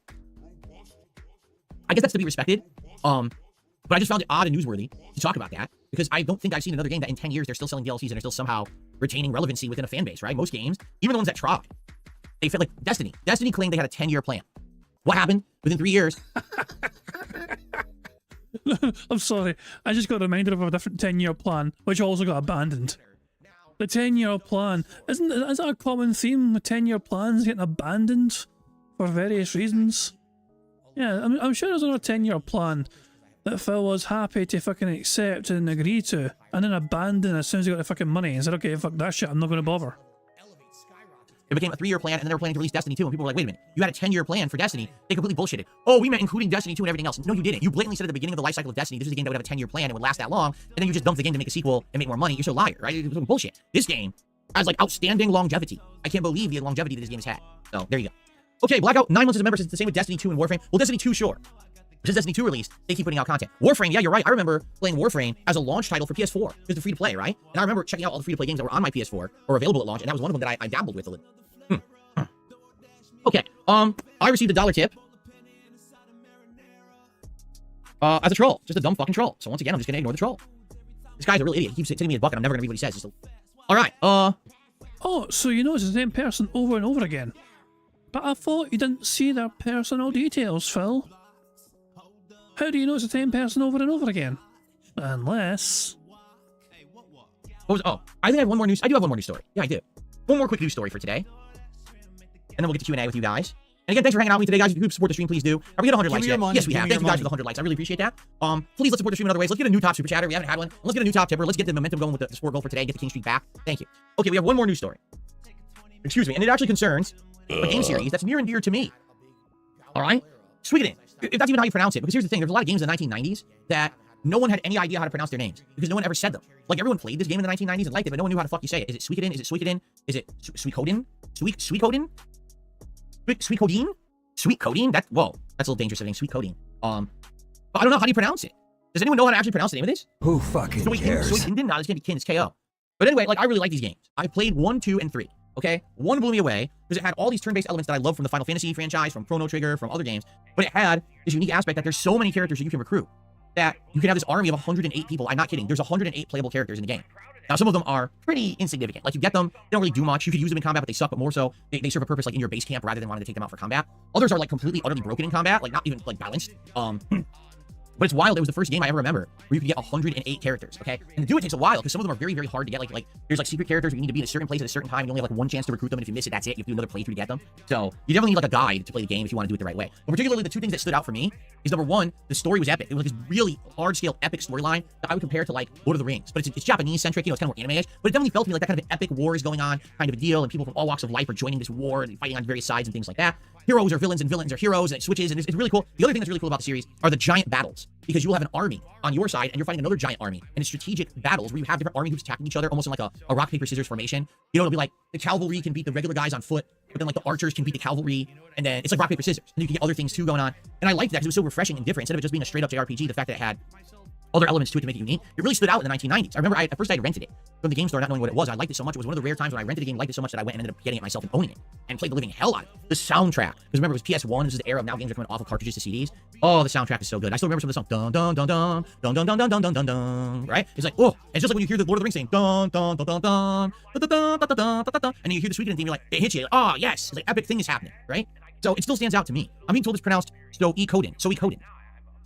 I guess that's to be respected. But I just found it odd and newsworthy to talk about that because I don't think I've seen another game that in 10 years they're still selling DLCs and they're still somehow retaining relevancy within a fan base, right? Most games, even the ones that try, they feel like Destiny. Destiny claimed they had a 10-year plan. What happened within 3 years? I'm sorry. I just got reminded of a different 10-year plan, which also got abandoned. The 10-year plan. Is that a common theme with 10-year plans getting abandoned for various reasons? Yeah, I'm sure there's another 10-year plan that Phil was happy to fucking accept and agree to, and then abandon as soon as he got the fucking money and said, okay, fuck that shit, I'm not going to bother. It became a 3-year plan, and then they were planning to release Destiny 2, and people were like, wait a minute, you had a 10-year plan for Destiny. They completely bullshitted. Oh, we meant including Destiny 2 and everything else. No, you didn't. You blatantly said at the beginning of the life cycle of Destiny, this is a game that would have a 10-year plan and would last that long, and then you just dumped the game to make a sequel and make more money. You're so liar, right? It was bullshit. This game has, like, outstanding longevity. I can't believe the longevity that this game has had. So, there you go. Okay, Blackout, 9 months as a member, since it's the same with Destiny 2 and Warframe. Well, Destiny 2, sure. Since Destiny 2 released, they keep putting out content. Warframe, yeah, you're right. I remember playing Warframe as a launch title for PS4. It's free to play, right? And I remember checking out all the free to play games that were on my PS4 or available at launch, and that was one of them that I dabbled with a little. Okay, I received a $1 tip as a troll. Just a dumb fucking troll. So once again, I'm just gonna ignore the troll. This guy's a real idiot. He keeps sending me his bucket. I'm never gonna read what he says. All right, Oh, so you know it's the same person over and over again. But I thought you didn't see their personal details, Phil. How do you know it's the same person over and over again? Unless... Oh, I think I have one more news. I do have one more news story. Yeah, I do. One more quick news story for today. And then we'll get to Q&A with you guys. And again, thanks for hanging out with me today, guys. If you support the stream, please do. Are we get 100 likes yet? Yes, we have. Thank you guys for the 100 likes. I really appreciate that. Please let's support the stream in other ways. Let's get a new top super chatter. We haven't had one. And let's get a new top tipper. Let's get the momentum going with the score goal for today. Get the King Streak back. Thank you. Okay, we have one more news story. Excuse me. And it actually concerns a game series that's near and dear to me. All right? Suikoden. If that's even how you pronounce it. Because here's the thing. There's a lot of games in the 1990s that no one had any idea how to pronounce their names because no one ever said them. Like, everyone played this game in the 1990s and liked it, but no one knew how to fuck you say it. Is it Suikoden? Is it Suikoden? Is it Suikoden? Suikoden? Suikoden? Suikoden? Whoa, that's a little dangerous. I think Suikoden. But I don't know, how do you pronounce it? Does anyone know how to actually pronounce the name of this? Who fucking cares? Suikoden? No, it's gonna be Kin. It's KO. But anyway, like, I really like these games. I played 1, 2, and 3. Okay, 1 blew me away because it had all these turn-based elements that I love from the Final Fantasy franchise, from Chrono Trigger, from other games. But it had this unique aspect that there's so many characters that you can recruit that you can have this army of 108 people. I'm not kidding. There's 108 playable characters in the game. Now, some of them are pretty insignificant. Like, you get them, they don't really do much. You could use them in combat, but they suck. But more so, they serve a purpose, like, in your base camp rather than wanting to take them out for combat. Others are, like, completely, utterly broken in combat, like, not even, like, balanced. But it's wild. It was the first game I ever remember where you could get 108 characters, okay? And to do it takes a while because some of them are very, very hard to get. Like there's, like, secret characters where you need to be in a certain place at a certain time. You only have, like, 1 chance to recruit them, and if you miss it, that's it. You have to do another playthrough to get them. So you definitely need, like, a guide to play the game if you want to do it the right way. But particularly, the 2 things that stood out for me is, number 1, the story was epic. It was like this really large-scale, epic storyline that I would compare to, like, Lord of the Rings. But it's Japanese-centric, you know, it's kind of more anime-ish. But it definitely felt to me like that kind of an epic war is going on, kind of a deal, and people from all walks of life are joining this war and fighting on various sides and things like that. Heroes are villains and villains are heroes, and it switches, and it's really cool. The other thing that's really cool about the series are the giant battles, because you will have an army on your side and you're fighting another giant army, and it's strategic battles where you have different army groups attacking each other almost in like a rock paper scissors formation. You know, it'll be like the cavalry can beat the regular guys on foot, but then, like, the archers can beat the cavalry, and then it's like rock paper scissors, and you can get other things too going on. And I liked that because it was so refreshing and different. Instead of it just being a straight up JRPG, the fact that it had other elements to it to make it unique, it really stood out in the 1990s. I remember at first I rented it from the game store, not knowing what it was. I liked it so much. It was one of the rare times when I rented a game, liked it so much that I went and ended up getting it myself and owning it and played the living hell out of it. The soundtrack, because remember, it was PS1. This is the era of now games are coming off of cartridges to CDs. Oh, the soundtrack is so good. I still remember some of the songs. Dun dun dun dun dun dun dun dun dun dun dun dun. Right? It's like, oh, it's just like when you hear the Lord of the Rings saying dun dun dun dun dun dun dun dun dun dun, and you hear the Suikoden theme, you're like, it hits you. Like, oh yes, it's like epic thing is happening, right? So it still stands out to me. I'm being told it's pronounced Suikoden. Suikoden.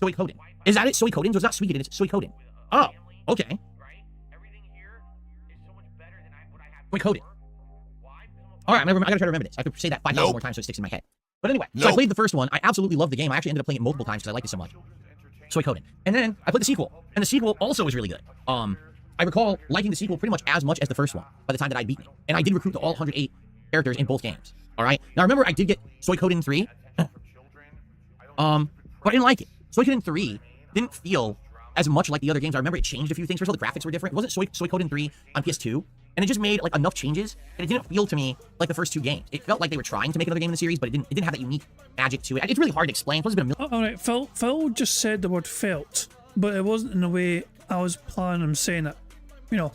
Suikoden. Is that it? Suikoden? So it's not Suikoden, it's Suikoden. Oh, okay. Suikoden. All right, I gotta try to remember this. I could say that 5,000 more times so it sticks in my head. But anyway, so I played the first one. I absolutely loved the game. I actually ended up playing it multiple times because I liked it so much. Suikoden. And then I played the sequel, and the sequel also was really good. I recall liking the sequel pretty much as the first one by the time that I'd beaten it. And I did recruit to all 108 characters in both games. All right. Now remember, I did get Suikoden 3. But I didn't like it. Suikoden 3 didn't feel as much like the other games. I remember it changed a few things. First of all, the graphics were different. It wasn't Suikoden 3 on PS2, and it just made, like, enough changes, and it didn't feel to me like the first 2 games. It felt like they were trying to make another game in the series, but it didn't have that unique magic to it. It's really hard to explain. Plus, it's been all right, Phil just said the word felt, but it wasn't in the way I was planning on saying it. You know,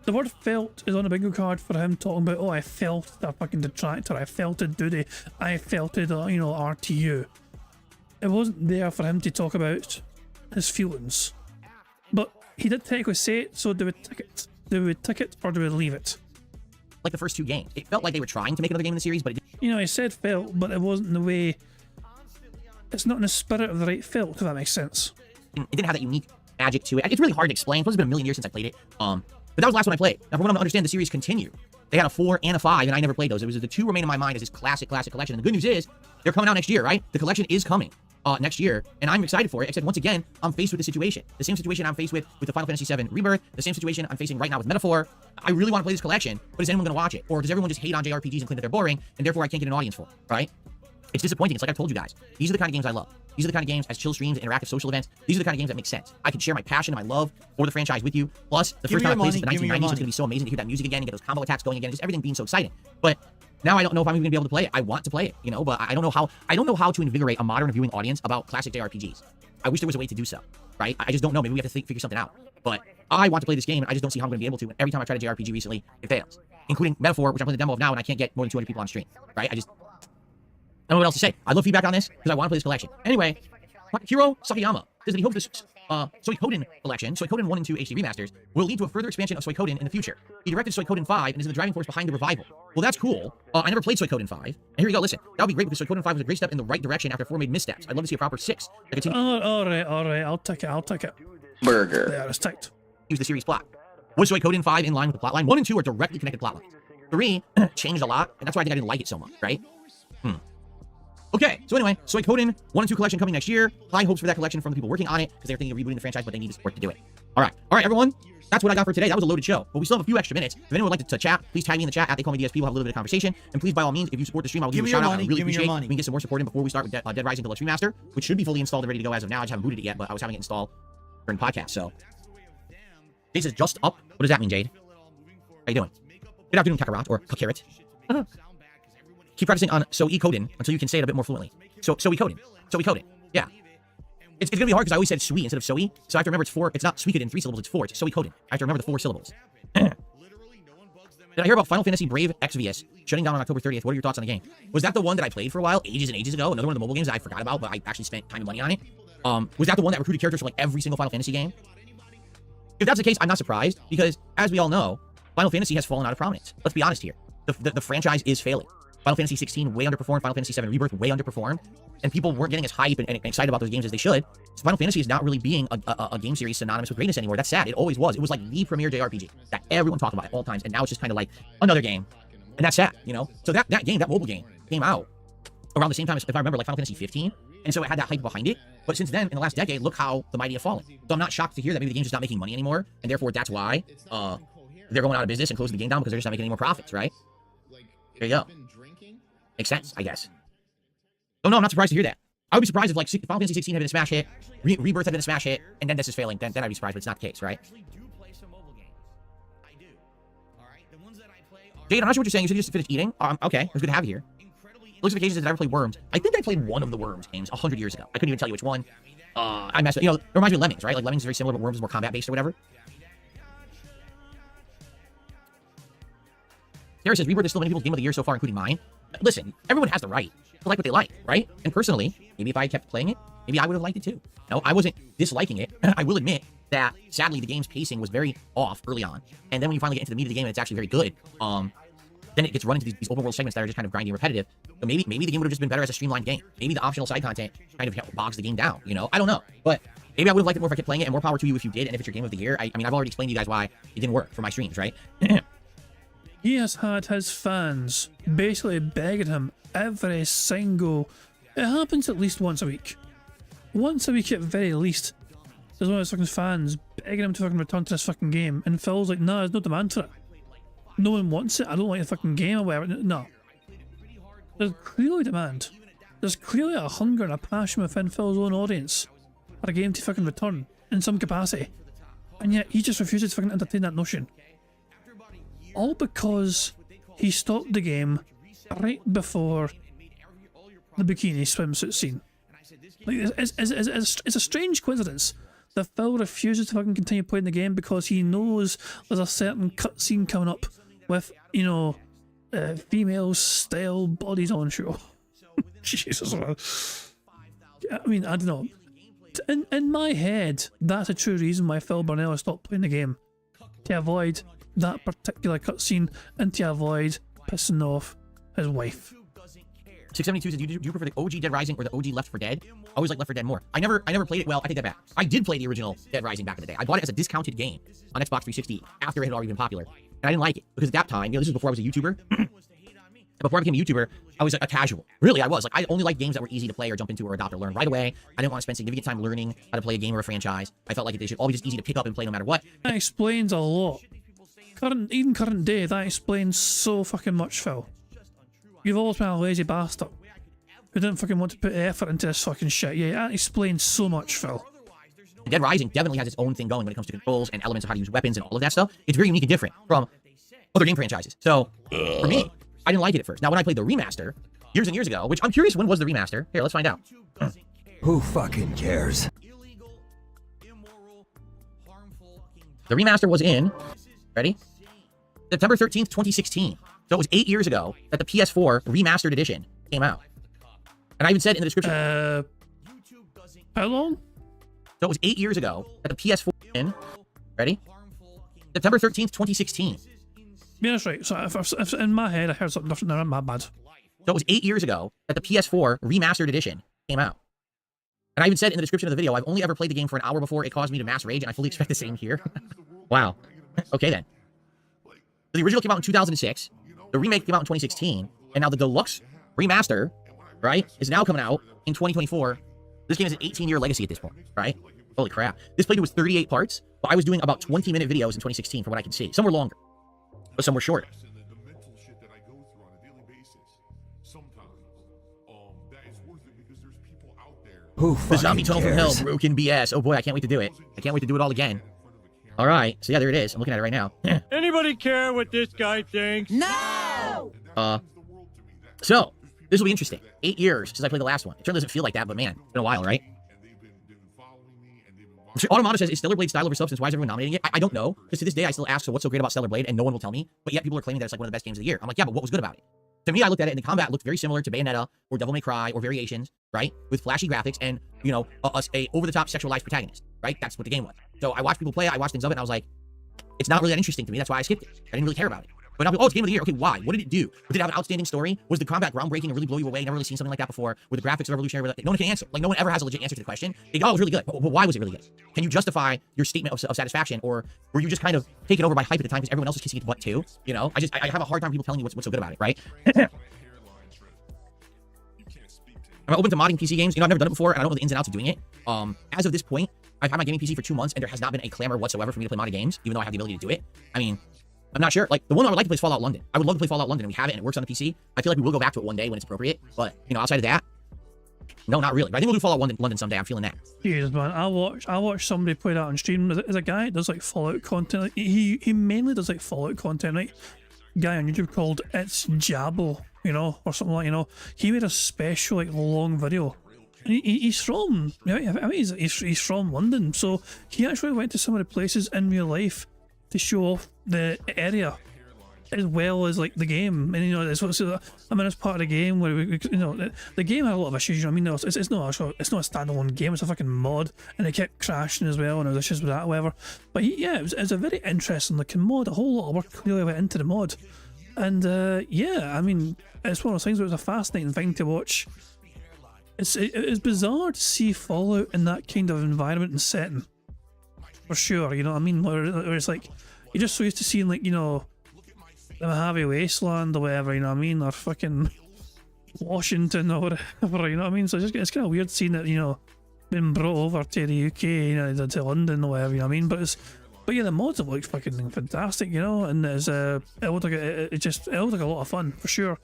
the word felt is on a bingo card for him talking about, oh, I felt that fucking detractor, I felt it duty, I felt it, RTU. it wasn't there for him to talk about his feelings. But he did technically say it, so do we tick it? Do we tick it or do we leave it? Like the first 2 games. It felt like they were trying to make another game in the series, but it You know, he said felt, but it wasn't in the way... It's not in the spirit of the right felt, if that makes sense. didn't have that unique magic to it. It's really hard to explain. Plus, it's been a million years since I played it. But that was the last one I played. Now, for what I'm to understand, the series continue. They had a 4 and a 5, and I never played those. It was the 2 remain in my mind as this classic collection. And the good news is, they're coming out next year, right? The collection is coming next year, and I'm excited for it, except once again, I'm faced with the situation. The same situation I'm faced with the Final Fantasy VII Rebirth, the same situation I'm facing right now with Metaphor. I really want to play this collection, but is anyone going to watch it? Or does everyone just hate on JRPGs and claim that they're boring, and therefore I can't get an audience for it, right? It's disappointing. It's like I told you guys. These are the kind of games I love. These are the kind of games, as chill streams and interactive social events, these are the kind of games that make sense. I can share my passion and my love for the franchise with you. Plus, the first time I played this in the 1990s, it's going to be so amazing to hear that music again and get those combo attacks going again, just everything being so exciting. But now I don't know if I'm even going to be able to play it. I want to play it, you know, but I don't know how to invigorate a modern viewing audience about classic JRPGs. I wish there was a way to do so, right? I just don't know. Maybe we have to figure something out. But I want to play this game, and I just don't see how I'm going to be able to. And every time I tried a JRPG recently, it fails. Including Metaphor, which I'm playing the demo of now, and I can't get more than 200 people on stream, right? I don't know what else to say. I'd love feedback on this, because I want to play this collection. Anyway, Hiro Sakayama says that he hopes this Suikoden collection, Suikoden 1 and 2 HD remasters, will lead to a further expansion of Suikoden in the future. He directed Suikoden 5 and is in the driving force behind the revival. Well, that's cool. I never played Suikoden 5. And here you go, listen. That would be great because Suikoden 5 was a great step in the right direction after 4 made missteps. I'd love to see a proper 6. Alright, I'll take it. Burger. There, it's ticked. Use the series plot. Was Suikoden 5 in line with the plotline? 1 and 2 are directly connected plotlines. 3 changed a lot, and that's why I think I didn't like it so much, right? Okay, so anyway, Suikoden 1 and 2 collection coming next year. High hopes for that collection from the people working on it, because they're thinking of rebooting the franchise, but they need the support to do it. Alright, everyone. That's what I got for today. That was a loaded show. But we still have a few extra minutes. If anyone would like to chat, please tag me in the chat at @TheyCallMeDSP. We'll have a little bit of conversation. And please, by all means, if you support the stream, I will give you a shout out. I really appreciate it. We can get some more support in before we start with Dead Rising Deluxe Remaster, which should be fully installed and ready to go as of now. I just haven't booted it yet, but I was having it installed during the podcast, so. Jade says just up. What does that mean, Jade? How you doing? Good afternoon, Kakarot, or Kakarot. Keep practicing on Suikoden until you can say it a bit more fluently. Suikoden. Yeah. It's going to be hard because I always said Sui instead of Soi. So I have to remember it's 4. It's not Suikoden 3 syllables, it's 4. It's Suikoden. I have to remember the 4 syllables. Did I hear about Final Fantasy Brave Exvius shutting down on October 30th? What are your thoughts on the game? Was that the one that I played for a while, ages and ages ago? Another one of the mobile games that I forgot about, but I actually spent time and money on it. Was that the one that recruited characters from like every single Final Fantasy game? If that's the case, I'm not surprised, because as we all know, Final Fantasy has fallen out of prominence. Let's be honest here. The franchise is failing. Final Fantasy 16 way underperformed, Final Fantasy 7 Rebirth way underperformed, and people weren't getting as hype and excited about those games as they should. So Final Fantasy is not really being a game series synonymous with greatness anymore. That's sad. It always was. It was like the premier JRPG that everyone talked about at all times, and now it's just kind of like another game, and that's sad, you know? So that game, that mobile game, came out around the same time as, if I remember, like Final Fantasy 15, and so it had that hype behind it. But since then, in the last decade, look how the mighty have fallen. So I'm not shocked to hear that maybe the game's just not making money anymore, and therefore that's why they're going out of business and closing the game down, because they're just not making any more profits, right? There you go. Makes sense, I guess. Oh no, I'm not surprised to hear that. I would be surprised if like Final Fantasy 16 had been a smash hit, Rebirth had been a smash hit, and then this is failing. Then I'd be surprised, but it's not the case, right? Jade, I'm not sure what you're saying. You said you just finished eating. Okay, it was good to have you here. Looks like occasions did I ever play Worms? I think I played one of the Worms games 100 years ago. I couldn't even tell you which one. I messed up. You know, it reminds me of Lemmings, right? Like Lemmings is very similar, but Worms is more combat based or whatever. Sarah says Rebirth is still many people's game of the year so far, including mine. Listen, everyone has the right to like what they like, right? And personally, maybe if I kept playing it, maybe I would have liked it too. No, I wasn't disliking it. I will admit that, sadly, the game's pacing was very off early on. And then when you finally get into the meat of the game and it's actually very good, then it gets run into these open world segments that are just kind of grindy and repetitive. So maybe the game would have just been better as a streamlined game. Maybe the optional side content kind of bogs the game down, you know? I don't know. But maybe I would have liked it more if I kept playing it, and more power to you if you did, and if it's your game of the year. I mean, I've already explained to you guys why it didn't work for my streams, right? He has had his fans basically begging him every single... It happens at least once a week. Once a week at very least. There's one of his fucking fans begging him to fucking return to this fucking game, and Phil's like, nah, there's no demand for it. No one wants it, I don't like the fucking game or whatever. No. There's clearly demand. There's clearly a hunger and a passion within Phil's own audience for a game to fucking return in some capacity. And yet he just refuses to fucking entertain that notion. All because he stopped the game right before the bikini swimsuit scene. Like, it's a strange coincidence that Phil refuses to fucking continue playing the game because he knows there's a certain cutscene coming up with, you know, female style bodies on show. Jesus, man. I mean, I don't know. In my head, that's a true reason why Phil Burnell stopped playing the game. To avoid that particular cutscene and to avoid pissing off his wife. 672 says, do you prefer the OG Dead Rising or the OG Left 4 Dead? I always like Left 4 Dead more. I never played it. Well, I take that back. I did play the original Dead Rising back in the day. I bought it as a discounted game on Xbox 360 after it had already been popular. And I didn't like it because at that time, this was before I was a YouTuber. Before I became a YouTuber, I was a casual. Really, I was. Like, I only liked games that were easy to play or jump into or adopt or learn right away. I didn't want to spend significant time learning how to play a game or a franchise. I felt like it should all be just easy to pick up and play no matter what. That explains a lot. Even current day, that explains so fucking much, Phil. You've always been a lazy bastard who didn't fucking want to put effort into this fucking shit. Yeah, that explains so much, Phil. Dead Rising definitely has its own thing going when it comes to controls and elements of how to use weapons and all of that stuff. It's very unique and different from other game franchises. So, for me, I didn't like it at first. Now, when I played the remaster years and years ago, which I'm curious, when was the remaster? Here, let's find out. Who fucking cares? The remaster was in, ready? September 13th, 2016. So it was 8 years ago that the PS4 remastered edition came out. And I even said in the description. How long? So it was 8 years ago that the PS4 in, ready? September 13th, 2016. Yeah, that's right. So if in my head I heard something different, then my bad. So it was 8 years ago that the PS4 remastered edition came out. And I even said in the description of the video, I've only ever played the game for an hour before it caused me to mass rage, and I fully expect the same here. Wow. Okay then. So the original came out in 2006. The remake came out in 2016. And now the deluxe remaster, right, is now coming out in 2024. This game has an 18-year legacy at this point, right? Holy crap. This playthrough was 38 parts, but I was doing about 20-minute videos in 2016 from what I can see. Some were longer, but some were shorter. The zombie tunnel from hell, broken BS. Oh boy, I can't wait to do it. I can't wait to do it all again. All right, so yeah, there it is. I'm looking at it right now. Anybody care what this guy thinks? No! So, this will be interesting. 8 years since I played the last one. It certainly doesn't feel like that, but man, it's been a while, right? Automata says, is Stellar Blade style over substance? Why is everyone nominating it? I don't know, because to this day, I still ask, so what's so great about Stellar Blade? And no one will tell me, but yet people are claiming that it's like one of the best games of the year. I'm like, yeah, but what was good about it? To me, I looked at it, and the combat looked very similar to Bayonetta or Devil May Cry or Variations, right? With flashy graphics and, you know, a over-the-top sexualized protagonist, right? That's what the game was. So I watched people play it, I watched things of it, and I was like, it's not really that interesting to me. That's why I skipped it. I didn't really care about it. But now, oh, it's Game of the Year. Okay, why? What did it do? Did it have an outstanding story? Was the combat groundbreaking and really blow you away? Never really seen something like that before. Were the graphics revolutionary? No one can answer. Like, no one ever has a legit answer to the question. It was really good. But why was it really good? Can you justify your statement of satisfaction? Or were you just kind of taken over by hype at the time because everyone else was kissing its butt too? You know? I have a hard time people telling me what's so good about it, right? I'm open to modding PC games. You know, I've never done it before, and I don't know the ins and outs of doing it. As of this point, I've had my gaming PC for 2 months, and there has not been a clamor whatsoever for me to play modded games, even though I have the ability to do it. I mean, I'm not sure. Like, the one I would like to play is Fallout London. I would love to play Fallout London, and we have it, and it works on the PC. I feel like we will go back to it one day when it's appropriate, but, you know, outside of that, no, not really. But I think we'll do Fallout London someday. I'm feeling that. Jeez, man, I watched somebody play that on stream. There's a guy that does, like, Fallout content. Like, he mainly does, like, Fallout content, right? Guy on YouTube called It's Jabbo, you know, or something like, you know. He made a special, like, long video. He's from, I mean, he's from London, so he actually went to some of the places in real life to show off the area as well as like the game. And you know, it's part of the game where we you know, the game had a lot of issues. You know, I mean, it's not a standalone game. It's a fucking mod, and it kept crashing as well, and there was issues with that, whatever. But it was a very interesting looking mod. A whole lot of work clearly went into the mod, and yeah, I mean, it's one of those things where it was a fascinating thing to watch. It's bizarre to see Fallout in that kind of environment and setting, for sure. You know what I mean? Where it's like you're just so used to seeing, like, you know, the Mojave Wasteland or whatever. You know what I mean? Or fucking Washington or whatever. You know what I mean? So it's kind of weird seeing it, you know, being brought over to the UK, you know, to London or whatever. You know what I mean? But yeah, the mods have looked fucking fantastic, you know, and it looked like a lot of fun for sure.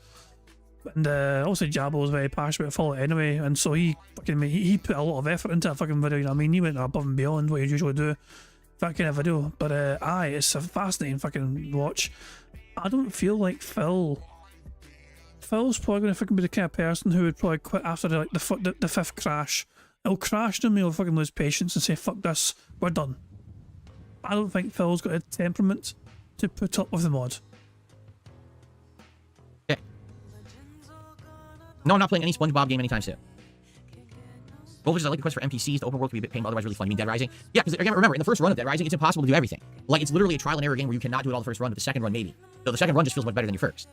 And also Jabbo was very passionate about Fallout anyway, and so he put a lot of effort into that fucking video, you know what I mean? He went above and beyond what you usually do, that kind of video. But it's a fascinating fucking watch. I don't feel like Phil's probably going to fucking be the kind of person who would probably quit after the fifth crash. He'll crash and he'll fucking lose patience and say, fuck this, we're done. I don't think Phil's got a temperament to put up with the mod. No, I'm not playing any SpongeBob game anytime soon. Both is I like the quest for NPCs. The open world can be a bit painful, otherwise really fun. You mean Dead Rising? Yeah, because again, remember, in the first run of Dead Rising, it's impossible to do everything. Like, it's literally a trial and error game where you cannot do it all the first run, but the second run maybe. So the second run just feels much better than your first.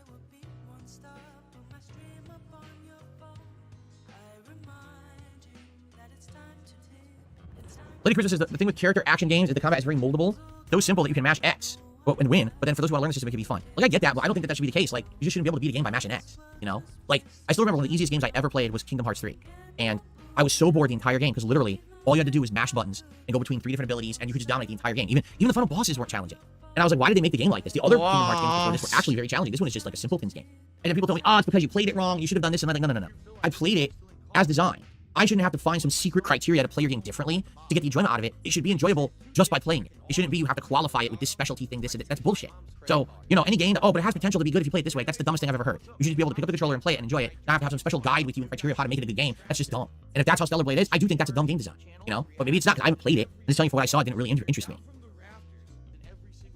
Lady Christmas says the thing with character action games is the combat is very moldable. So simple that you can mash X and win. But then for those who want to learn the system, it can be fun. Like, I get that, but I don't think that should be the case. Like, you just shouldn't be able to beat a game by mashing X, you know? Like, I still remember one of the easiest games I ever played was Kingdom Hearts 3. And I was so bored the entire game because literally all you had to do was mash buttons and go between 3 different abilities and you could just dominate the entire game. Even the final bosses weren't challenging. And I was like, why did they make the game like this? The other Kingdom Hearts games before this were actually very challenging. This one is just like a Simpletons game. And then people tell me, oh, it's because you played it wrong. You should have done this and that. No. I played it as designed. I shouldn't have to find some secret criteria to play your game differently to get the enjoyment out of it. It should be enjoyable just by playing it. It shouldn't be you have to qualify it with this specialty thing, this and this. That's bullshit. So, you know, any game that, oh, but it has potential to be good if you play it this way, that's the dumbest thing I've ever heard. You should just be able to pick up the controller and play it and enjoy it. Not have to have some special guide with you and criteria of how to make it a good game. That's just dumb. And if that's how Stellar Blade is, I do think that's a dumb game design, you know? But maybe it's not because I haven't played it. I'm just telling you for what I saw, it didn't really interest me.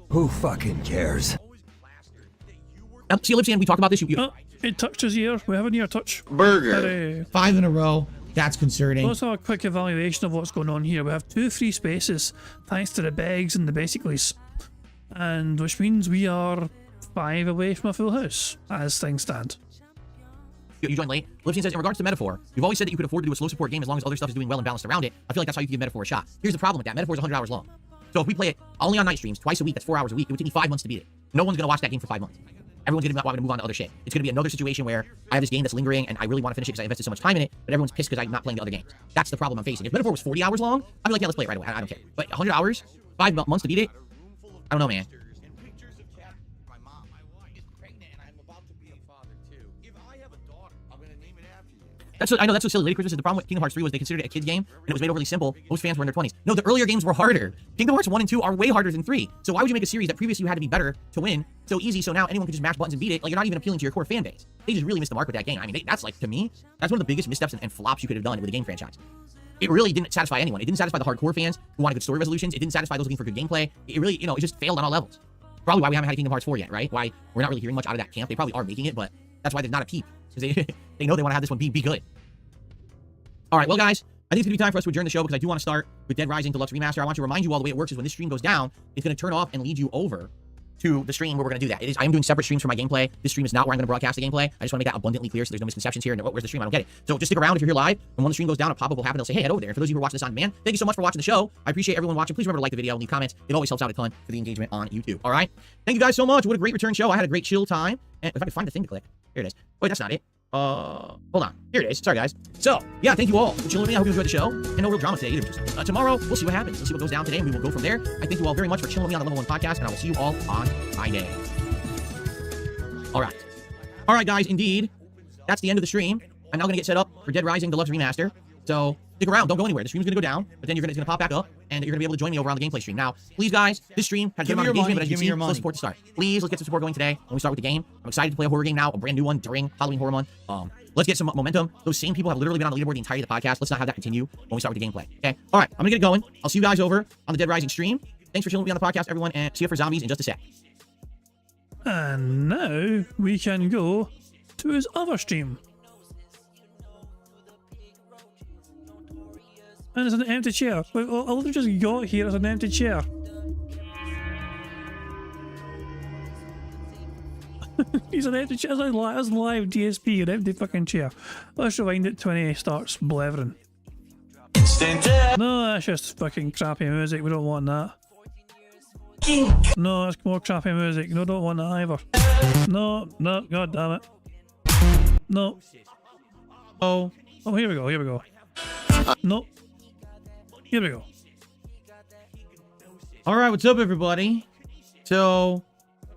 Who fucking cares? Now, see, Ellipsian, we talked about this. Oh, it touched his ear. We have an ear touch. Burger. 5 in a row. That's concerning. Let's have a quick evaluation of what's going on here. We have 2 free spaces thanks to the begs and the basicallys, and which means we are 5 away from a full house as things stand. You joined late. Lipsy says, in regards to Metaphor, you've always said that you could afford to do a slow support game as long as other stuff is doing well and balanced around it. I feel like that's how you can give Metaphor a shot. Here's the problem with that. Metaphor is 100 hours long. So if we play it only on night streams, twice a week, that's 4 hours a week, it would take me 5 months to beat it. No one's going to watch that game for 5 months. Everyone's going to move on to other shit. It's going to be another situation where I have this game that's lingering and I really want to finish it because I invested so much time in it, but everyone's pissed because I'm not playing the other games. That's the problem I'm facing. If Metaphor was 40 hours long, I'd be like, yeah, let's play it right away. I don't care. But 100 hours, 5 months to beat it? I don't know, man. I know that's so silly. Lady Christmas said the problem with Kingdom Hearts 3 was they considered it a kid's game and it was made overly simple. Most fans were in their 20s. No, the earlier games were harder. Kingdom Hearts 1 and 2 are way harder than 3. So why would you make a series that previously you had to be better to win so easy so now anyone can just mash buttons and beat it? Like, you're not even appealing to your core fan base. They just really missed the mark with that game. I mean, that's like, to me, that's one of the biggest missteps and flops you could have done with a game franchise. It really didn't satisfy anyone. It didn't satisfy the hardcore fans who wanted good story resolutions. It didn't satisfy those looking for good gameplay. It really, you know, it just failed on all levels. Probably why we haven't had a Kingdom Hearts 4 yet, right? Why we're not really hearing much out of that camp. They probably are making it, but that's why there's not a peep. Because they know they want to have this one be good. All right, well, guys, I think it's going to be time for us to adjourn the show because I do want to start with Dead Rising Deluxe Remaster. I want to remind you all the way it works is when this stream goes down, it's going to turn off and lead you over to the stream where we're going to do that. I am doing separate streams for my gameplay. This stream is not where I'm going to broadcast the gameplay. I just want to make that abundantly clear so there's no misconceptions here. And where's the stream? I don't get it. So just stick around if you're here live. And when the stream goes down, a pop-up will happen. They'll say, hey, head over there. And for those of you who are watching this on demand, thank you so much for watching the show. I appreciate everyone watching. Please remember to like the video and leave comments. It always helps out a ton for the engagement on YouTube. All right? Thank you guys so much. What a great return show. I had a great chill time. And if I can find the thing to click. Here it is. Wait, that's not it. Hold on. Here it is. Sorry, guys. So, yeah, thank you all for chilling with me. I hope you enjoyed the show. And no real drama today either. Tomorrow, we'll see what happens. We'll see what goes down today, and we will go from there. I thank you all very much for chilling with me on the Level 1 podcast, and I will see you all on Friday. All right. All right, guys, indeed. That's the end of the stream. I'm now going to get set up for Dead Rising Deluxe Remaster. So, stick around. Don't go anywhere. The stream's going to go down, but then it's going to pop back up, and you're going to be able to join me over on the gameplay stream. Now, please, guys, this stream has good amount of engagement, but as you can see, slow support to start. Please, let's get some support going today when we start with the game. I'm excited to play a horror game now, a brand new one during Halloween Horror Month. Let's get some momentum. Those same people have literally been on the leaderboard the entirety of the podcast. Let's not have that continue when we start with the gameplay. Okay? All right, I'm going to get it going. I'll see you guys over on the Dead Rising stream. Thanks for chilling with me on the podcast, everyone, and see you for zombies in just a sec. And now we can go to his other stream. And it's an empty chair. Like, all they've just got here is an empty chair. He's an empty chair. It's live DSP, an empty fucking chair. Let's rewind it to when he starts blathering. No, that's just fucking crappy music. We don't want that. No, that's more crappy music. No, don't want that either. No, god damn it. No. Oh, here we go. No. Here we go. All right, what's up, everybody? So,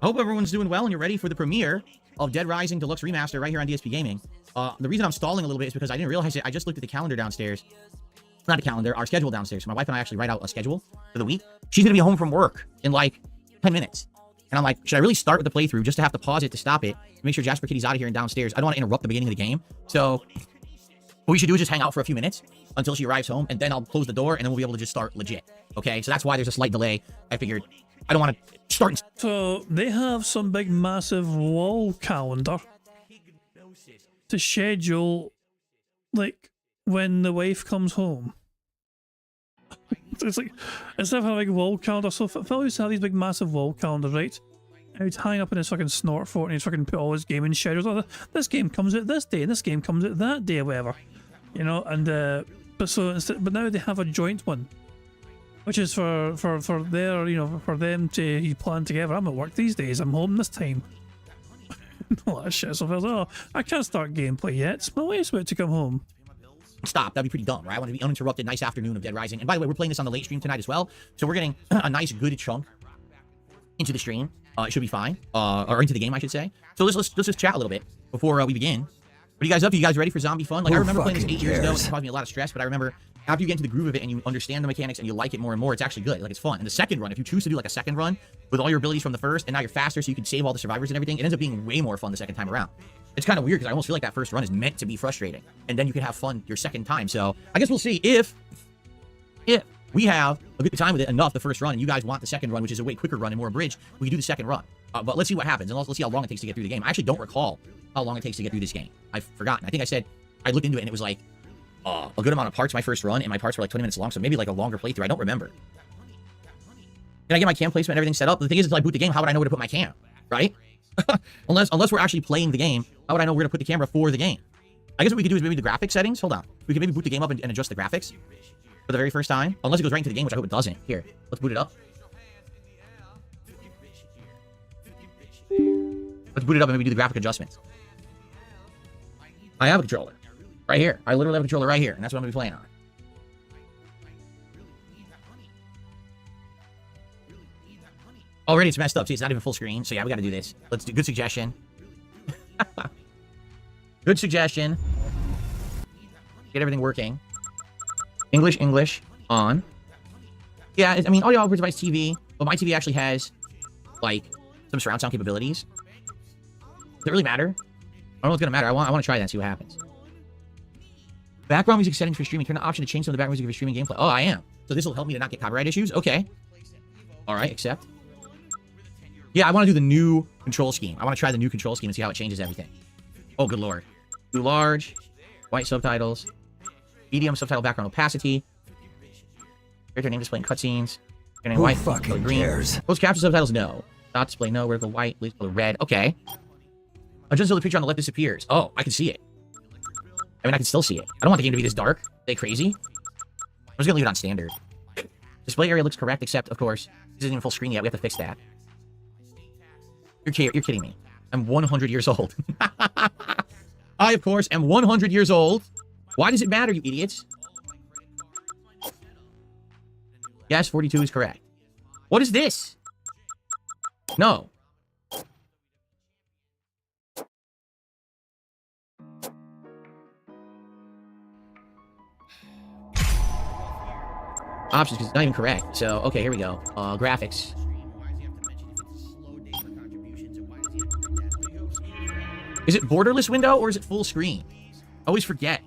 I hope everyone's doing well and you're ready for the premiere of Dead Rising Deluxe Remaster right here on DSP Gaming. The reason I'm stalling a little bit is because I didn't realize it. I just looked at the calendar downstairs. Not a calendar, our schedule downstairs. So my wife and I actually write out a schedule for the week. She's going to be home from work in like 10 minutes. And I'm like, should I really start with the playthrough just to have to pause it to stop it? To make sure Jasper Kitty's out of here and downstairs. I don't want to interrupt the beginning of the game. So what we should do is just hang out for a few minutes until she arrives home, and then I'll close the door, and then we'll be able to just start legit. Okay, so that's why there's a slight delay. I figured I don't want to start. So they have some big massive wall calendar to schedule like when the wife comes home. It's like, instead of having a big wall calendar, so Phil used to have these big massive wall calendars, right? And he'd hang up in his fucking snort fort and he'd fucking put all his gaming schedules on. This game comes out this day and this game comes out that day or whatever. You know, and but now they have a joint one. Which is for their, you know, for them to plan together. I'm at work these days, I'm home this time. All that shit. So Phil's like, oh, I can't start gameplay yet. My wife's about to come home. Stop. That'd be pretty dumb, right? I want to be uninterrupted, nice afternoon of Dead Rising. And by the way, we're playing this on the late stream tonight as well. So we're getting a nice, good chunk into the stream. It should be fine. Or into the game, I should say. So let's just chat a little bit before we begin. What are you guys up to? You guys ready for zombie fun? Like, I remember playing this 8 years ago. It caused me a lot of stress, but I remember after you get into the groove of it and you understand the mechanics and you like it more and more, it's actually good. Like, it's fun. And the second run, if you choose to do like a second run with all your abilities from the first, and now you're faster so you can save all the survivors and everything, it ends up being way more fun the second time around. It's kind of weird because I almost feel like that first run is meant to be frustrating, and then you can have fun your second time. So I guess we'll see if we have a good time with it enough the first run, and you guys want the second run, which is a way quicker run and more abridged. We can do the second run, but let's see what happens, and let's see how long it takes to get through the game. I actually don't recall how long it takes to get through this game. I've forgotten. I think I said I looked into it and it was like a good amount of parts my first run, and my parts were like 20 minutes long, so maybe like a longer playthrough. I don't remember. Can I get my cam placement and everything set up? The thing is, until I boot the game, how would I know where to put my cam, right? unless we're actually playing the game, how would I know where to put the camera for the game? I guess what we could do is maybe the graphics settings. Hold on. We could maybe boot the game up and adjust the graphics for the very first time. Unless it goes right into the game, which I hope it doesn't. Here, let's boot it up. Let's boot it up and maybe do the graphic adjustments. I have a controller. Right here. I literally have a controller right here, and that's what I'm going to be playing on. Already it's messed up. See, it's not even full screen. So yeah, we got to do this. Let's do good suggestion. Good suggestion. Get everything working. English on. Yeah, I mean, audio output device TV. But my TV actually has, like, some surround sound capabilities. Does it really matter? I don't know what's going to matter. I want to try that and see what happens. Background music settings for streaming. Turn the option to change some of the background music for streaming gameplay. Oh, I am. So this will help me to not get copyright issues? Okay. Alright, accept. Yeah, I want to do the new control scheme. I want to try the new control scheme and see how it changes everything. Oh, good lord. Too large. White subtitles. Medium subtitle background opacity. Character name display and cutscenes. Who white, fucking green. Cares? Closed caption subtitles, no. Dot display, no. Vertical white, color red. Okay. Adjust until the picture on the left disappears. Oh, I can see it. I mean, I can still see it. I don't want the game to be this dark. Are they crazy? I'm just gonna leave it on standard. Display area looks correct, except, of course, this isn't even full screen yet. We have to fix that. You're kidding me. I'm 100 years old. I, of course, am 100 years old. Why does it matter, you idiots? Yes, 42 is correct. What is this? No. Options, because it's not even correct. So, okay, here we go. Graphics. Is it borderless window or is it full screen? I always forget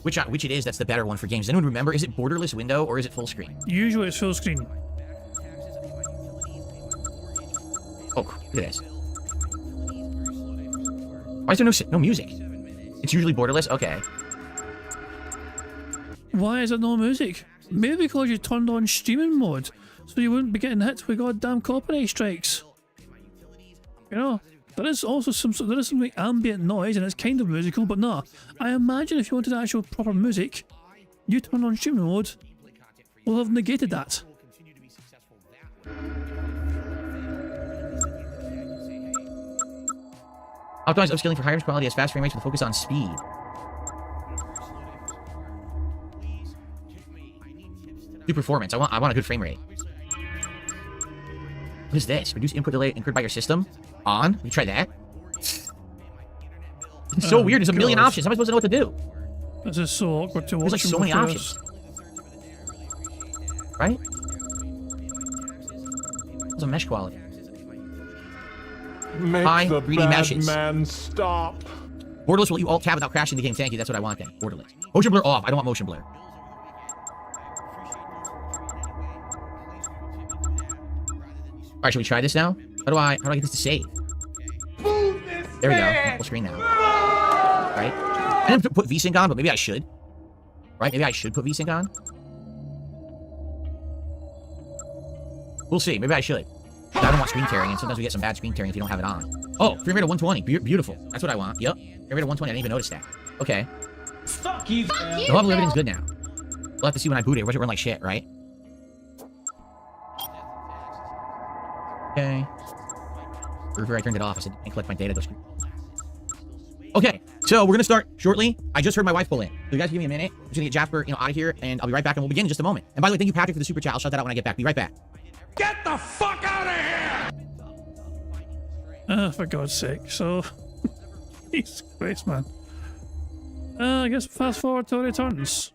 which it is. That's the better one for games. Does anyone remember? Is it borderless window or is it full screen? Usually it's full screen. Oh, look at this. Why is there no music? It's usually borderless? Okay. Why is there no music? Maybe because you turned on streaming mode, so you wouldn't be getting hit with goddamn copyright strikes. You know, there is also some like ambient noise and it's kind of musical, but nah. I imagine if you wanted actual proper music, you turn on streaming mode, will have negated that. Optimize upscaling for higher quality as fast frame rates with a focus on speed. Do performance. I want a good frame rate. What is this? Reduce input delay incurred by your system? On? Let me try that. It's so weird. There's a million options. How am I supposed to know what to do? This is so awkward to watch. There's like so many options. Right? It's a mesh quality. Make high the 3D bad meshes. Man stop. Borderless will you alt tab without crashing the game. Thank you. That's what I want then. Borderless. Motion blur off. I don't want motion blur. Alright, should we try this now? How do I get this to save? There we go. Full screen now. Right? I didn't put VSync on, but maybe I should. Right? Maybe I should put VSync on. We'll see. Maybe I should. I don't want screen tearing, and sometimes we get some bad screen tearing if you don't have it on. Oh, frame rate of 120. Beautiful. That's what I want. Yep. Frame rate of 120. I didn't even notice that. Okay. Fuck you. The level of everything's good now. We'll have to see when I boot it. We're run like shit, right? Okay. Before I turned it off, I said, I collect my data. Okay, so we're gonna start shortly. I just heard my wife pull in. So you guys give me a minute. I'm just gonna get Jasper, out of here, and I'll be right back, and we'll begin in just a moment. And by the way, thank you, Patrick, for the super chat. I'll shut that out when I get back. Be right back. Get the fuck out of here! For God's sake. So, Jesus Christ, man. I guess fast forward till returns.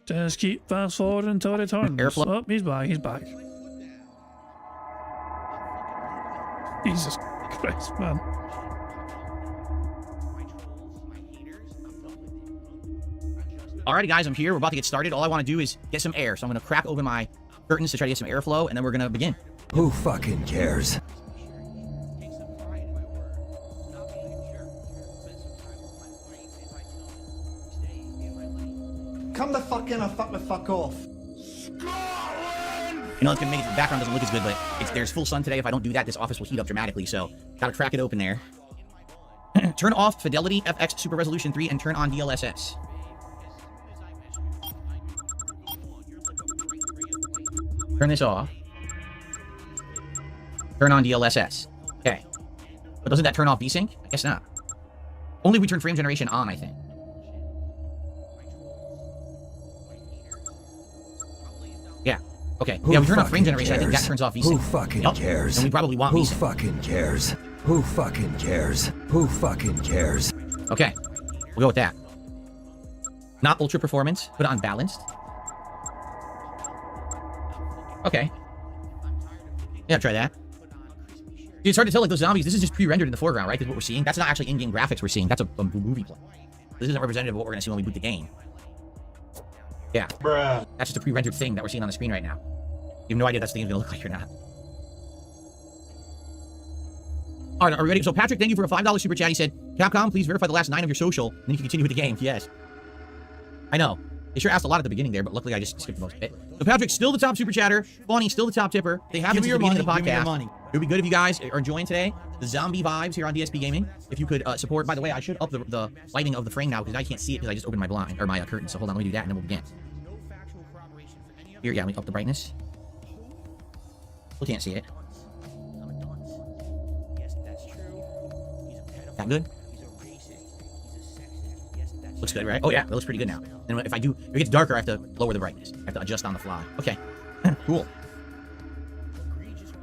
Just keep fast forwarding until returns. Airflow. Oh, he's back. He's back. Jesus Christ, man. Alrighty, guys, I'm here. We're about to get started. All I want to do is get some air. So I'm going to crack open my curtains to try to get some airflow, and then we're going to begin. Who fucking cares? Come the fuck in or fuck the fuck off. It's going to make it, the background doesn't look as good, but there's full sun today. If I don't do that, this office will heat up dramatically, so got to crack it open there. Turn off Fidelity FX Super Resolution 3 and turn on DLSS. Turn this off. Turn on DLSS. Okay. But doesn't that turn off VSync? I guess not. Only if we turn frame generation on, I think. Yeah. Okay. Yeah, we turn off frame generation. I think that turns off VSync. Who fucking cares? And we probably want Who VSync. fucking cares? Who fucking cares? Who fucking cares? Okay. We'll go with that. Not ultra performance. Put it on balanced. Okay. Yeah, try that. Dude, it's hard to tell, like, those zombies, this is just pre-rendered in the foreground, right? Because what we're seeing, that's not actually in-game graphics we're seeing. That's a movie play. This isn't representative of what we're going to see when we boot the game. Yeah. Bruh. That's just a pre-rendered thing that we're seeing on the screen right now. You have no idea if that thing is going to look like or not. All right, are we ready? So, Patrick, thank you for a $5 super chat. He said, Capcom, please verify the last 9 of your social, and then you can continue with the game. Yes. I know. They sure asked a lot at the beginning there, but luckily I just skipped most of it. So Patrick's still the top super chatter. Bonnie's still the top tipper. They have been since the beginning of the podcast. Give me your money. It would be good if you guys are enjoying today the zombie vibes here on DSP Gaming. If you could support. By the way, I should up the lighting of the frame now because I can't see it because I just opened my blind or my curtain. So hold on, let me do that and then we'll begin. Here, yeah, let me up the brightness. Still can't see it. That good? Looks good, right? Oh yeah, that looks pretty good now. And if it gets darker, I have to lower the brightness. I have to adjust on the fly. Okay, cool.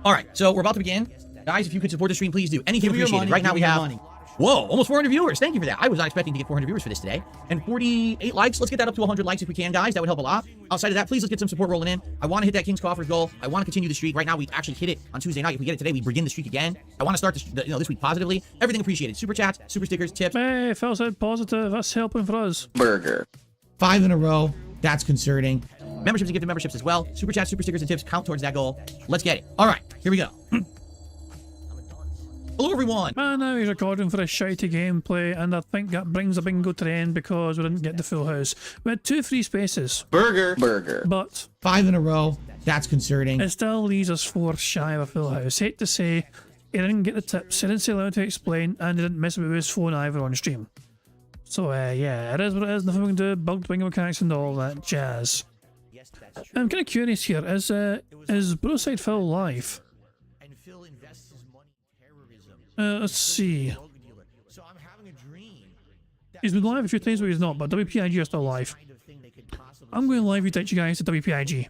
All right, so we're about to begin. Guys, if you could support the stream, please do. Anything appreciated. Right now we have, whoa, almost 400 viewers. Thank you for that. I was not expecting to get 400 viewers for this today. And 48 likes. Let's get that up to 100 likes if we can, guys. That would help a lot. Outside of that, please let's get some support rolling in. I want to hit that King's Coffers goal. I want to continue the streak. Right now, we actually hit it on Tuesday night. If we get it today, we begin the streak again. I want to start this week positively. Everything appreciated. Super chats, super stickers, tips. Hey, Phil said positive. That's helping for us. Burger. 5 in a row. That's concerning. Memberships and gifted memberships as well. Super chats, super stickers, and tips count towards that goal. Let's get it. All right, here we go. Hello, everyone. Man, now he's recording for a shitey gameplay, and I think that brings the bingo to the end because we didn't get the full house. We had 2 free spaces. Burger. Burger. But 5 in a row. That's concerning. it still leaves us 4 shy of a full house. Hate to say, he didn't get the tips, he didn't say allowed to explain, and he didn't mess with his phone either on stream. So, yeah, it is what it is. Nothing we can do. Bugged bingo mechanics and all that jazz. I'm kind of curious here. Is BroSydePhil live? Let's see. He's been live a few times, but he's not. But WPIG are still live. I'm going live. You take you guys to WPIG.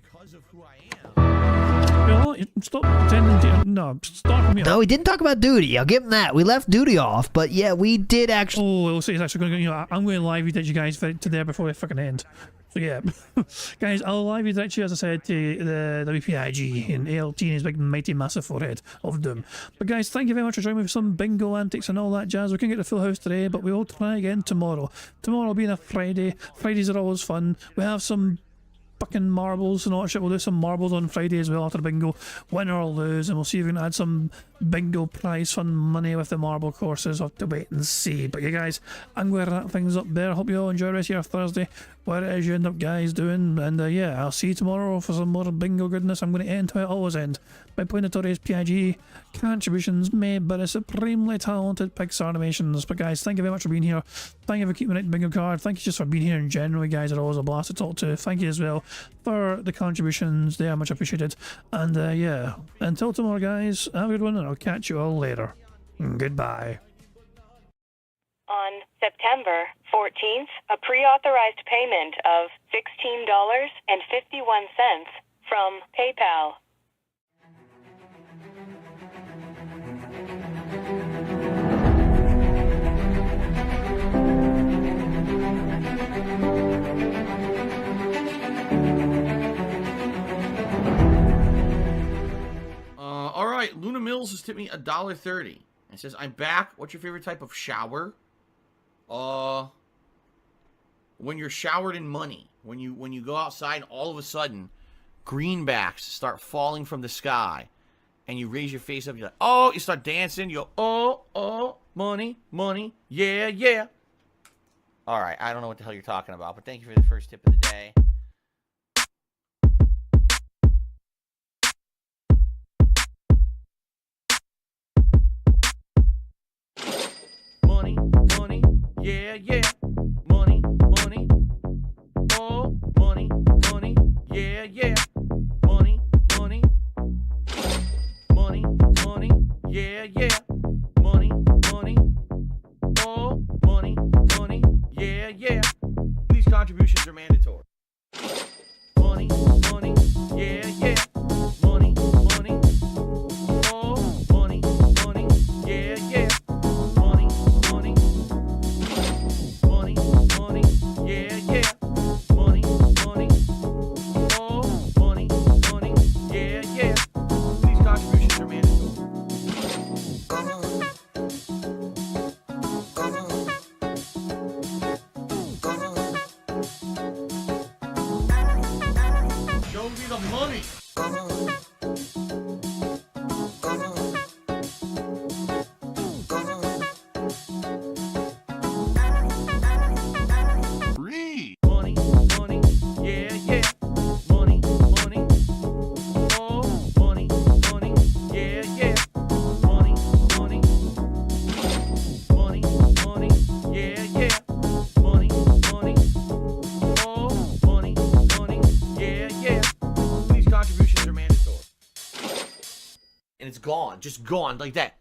Stop pretending to. No, start from here. No, we didn't talk about duty. I'll give him that. We left duty off, but yeah, we did actually. Oh, it'll say it's actually going to. I'm going live. You take you guys to there before they fucking end. So yeah, guys, I'll live you actually, as I said, to the WPIG and ALT and his big mighty massive forehead of doom. But guys, thank you very much for joining me for some bingo antics and all that jazz. We couldn't get the full house today, but we will try again tomorrow. Tomorrow being a Friday. Fridays are always fun. We have some fucking marbles and all that shit. We'll do some marbles on Friday as well after bingo, win or lose, and we'll see if we can add some bingo prize fund money with the marble courses. We'll have to wait and see. But yeah, guys, I'm going to wrap things up there. Hope you all enjoy the rest of your Thursday, where it is you end up guys doing, and yeah, I'll see you tomorrow for some more bingo goodness. I'm going to end how I always end, by playing notorious PIG contributions made by the supremely talented Pixar Animations. But guys, thank you very much for being here. Thank you for keeping it bingo card. Thank you just for being here in general, guys. Are always a blast to talk to. Thank you as well for the contributions. They are much appreciated. And yeah, until tomorrow, guys, have a good one, and I'll catch you all later. Goodbye. On September 14th, a pre-authorized payment of $16.51 from PayPal. All right, Luna Mills has tipped me $1.30. It says, I'm back. What's your favorite type of shower? When you're showered in money. When you go outside and all of a sudden greenbacks start falling from the sky and you raise your face up, you're like, oh, you start dancing, you go, oh, money, money, yeah, yeah. All right, I don't know what the hell you're talking about, but thank you for the first tip of the day. Money, money, yeah, yeah. Money, money, oh, money, money, yeah, yeah. Money, money, money, money, yeah, yeah. Money, money, oh, money, money, yeah, yeah. These contributions are mandatory. Money, money, yeah, yeah. Money, money, oh, money, money, yeah, yeah. Money, money, money, money, yeah, yeah. Money, money, oh, money, money, yeah, yeah. These contributions are mandatory. Show me the money. Money, money, yeah, yeah. Money, money, oh, money, money, yeah, yeah. Money, money, money, money, yeah, yeah. Money, money, oh, money, money, yeah, yeah. These contributions are mandatory. And it's gone, just gone like that.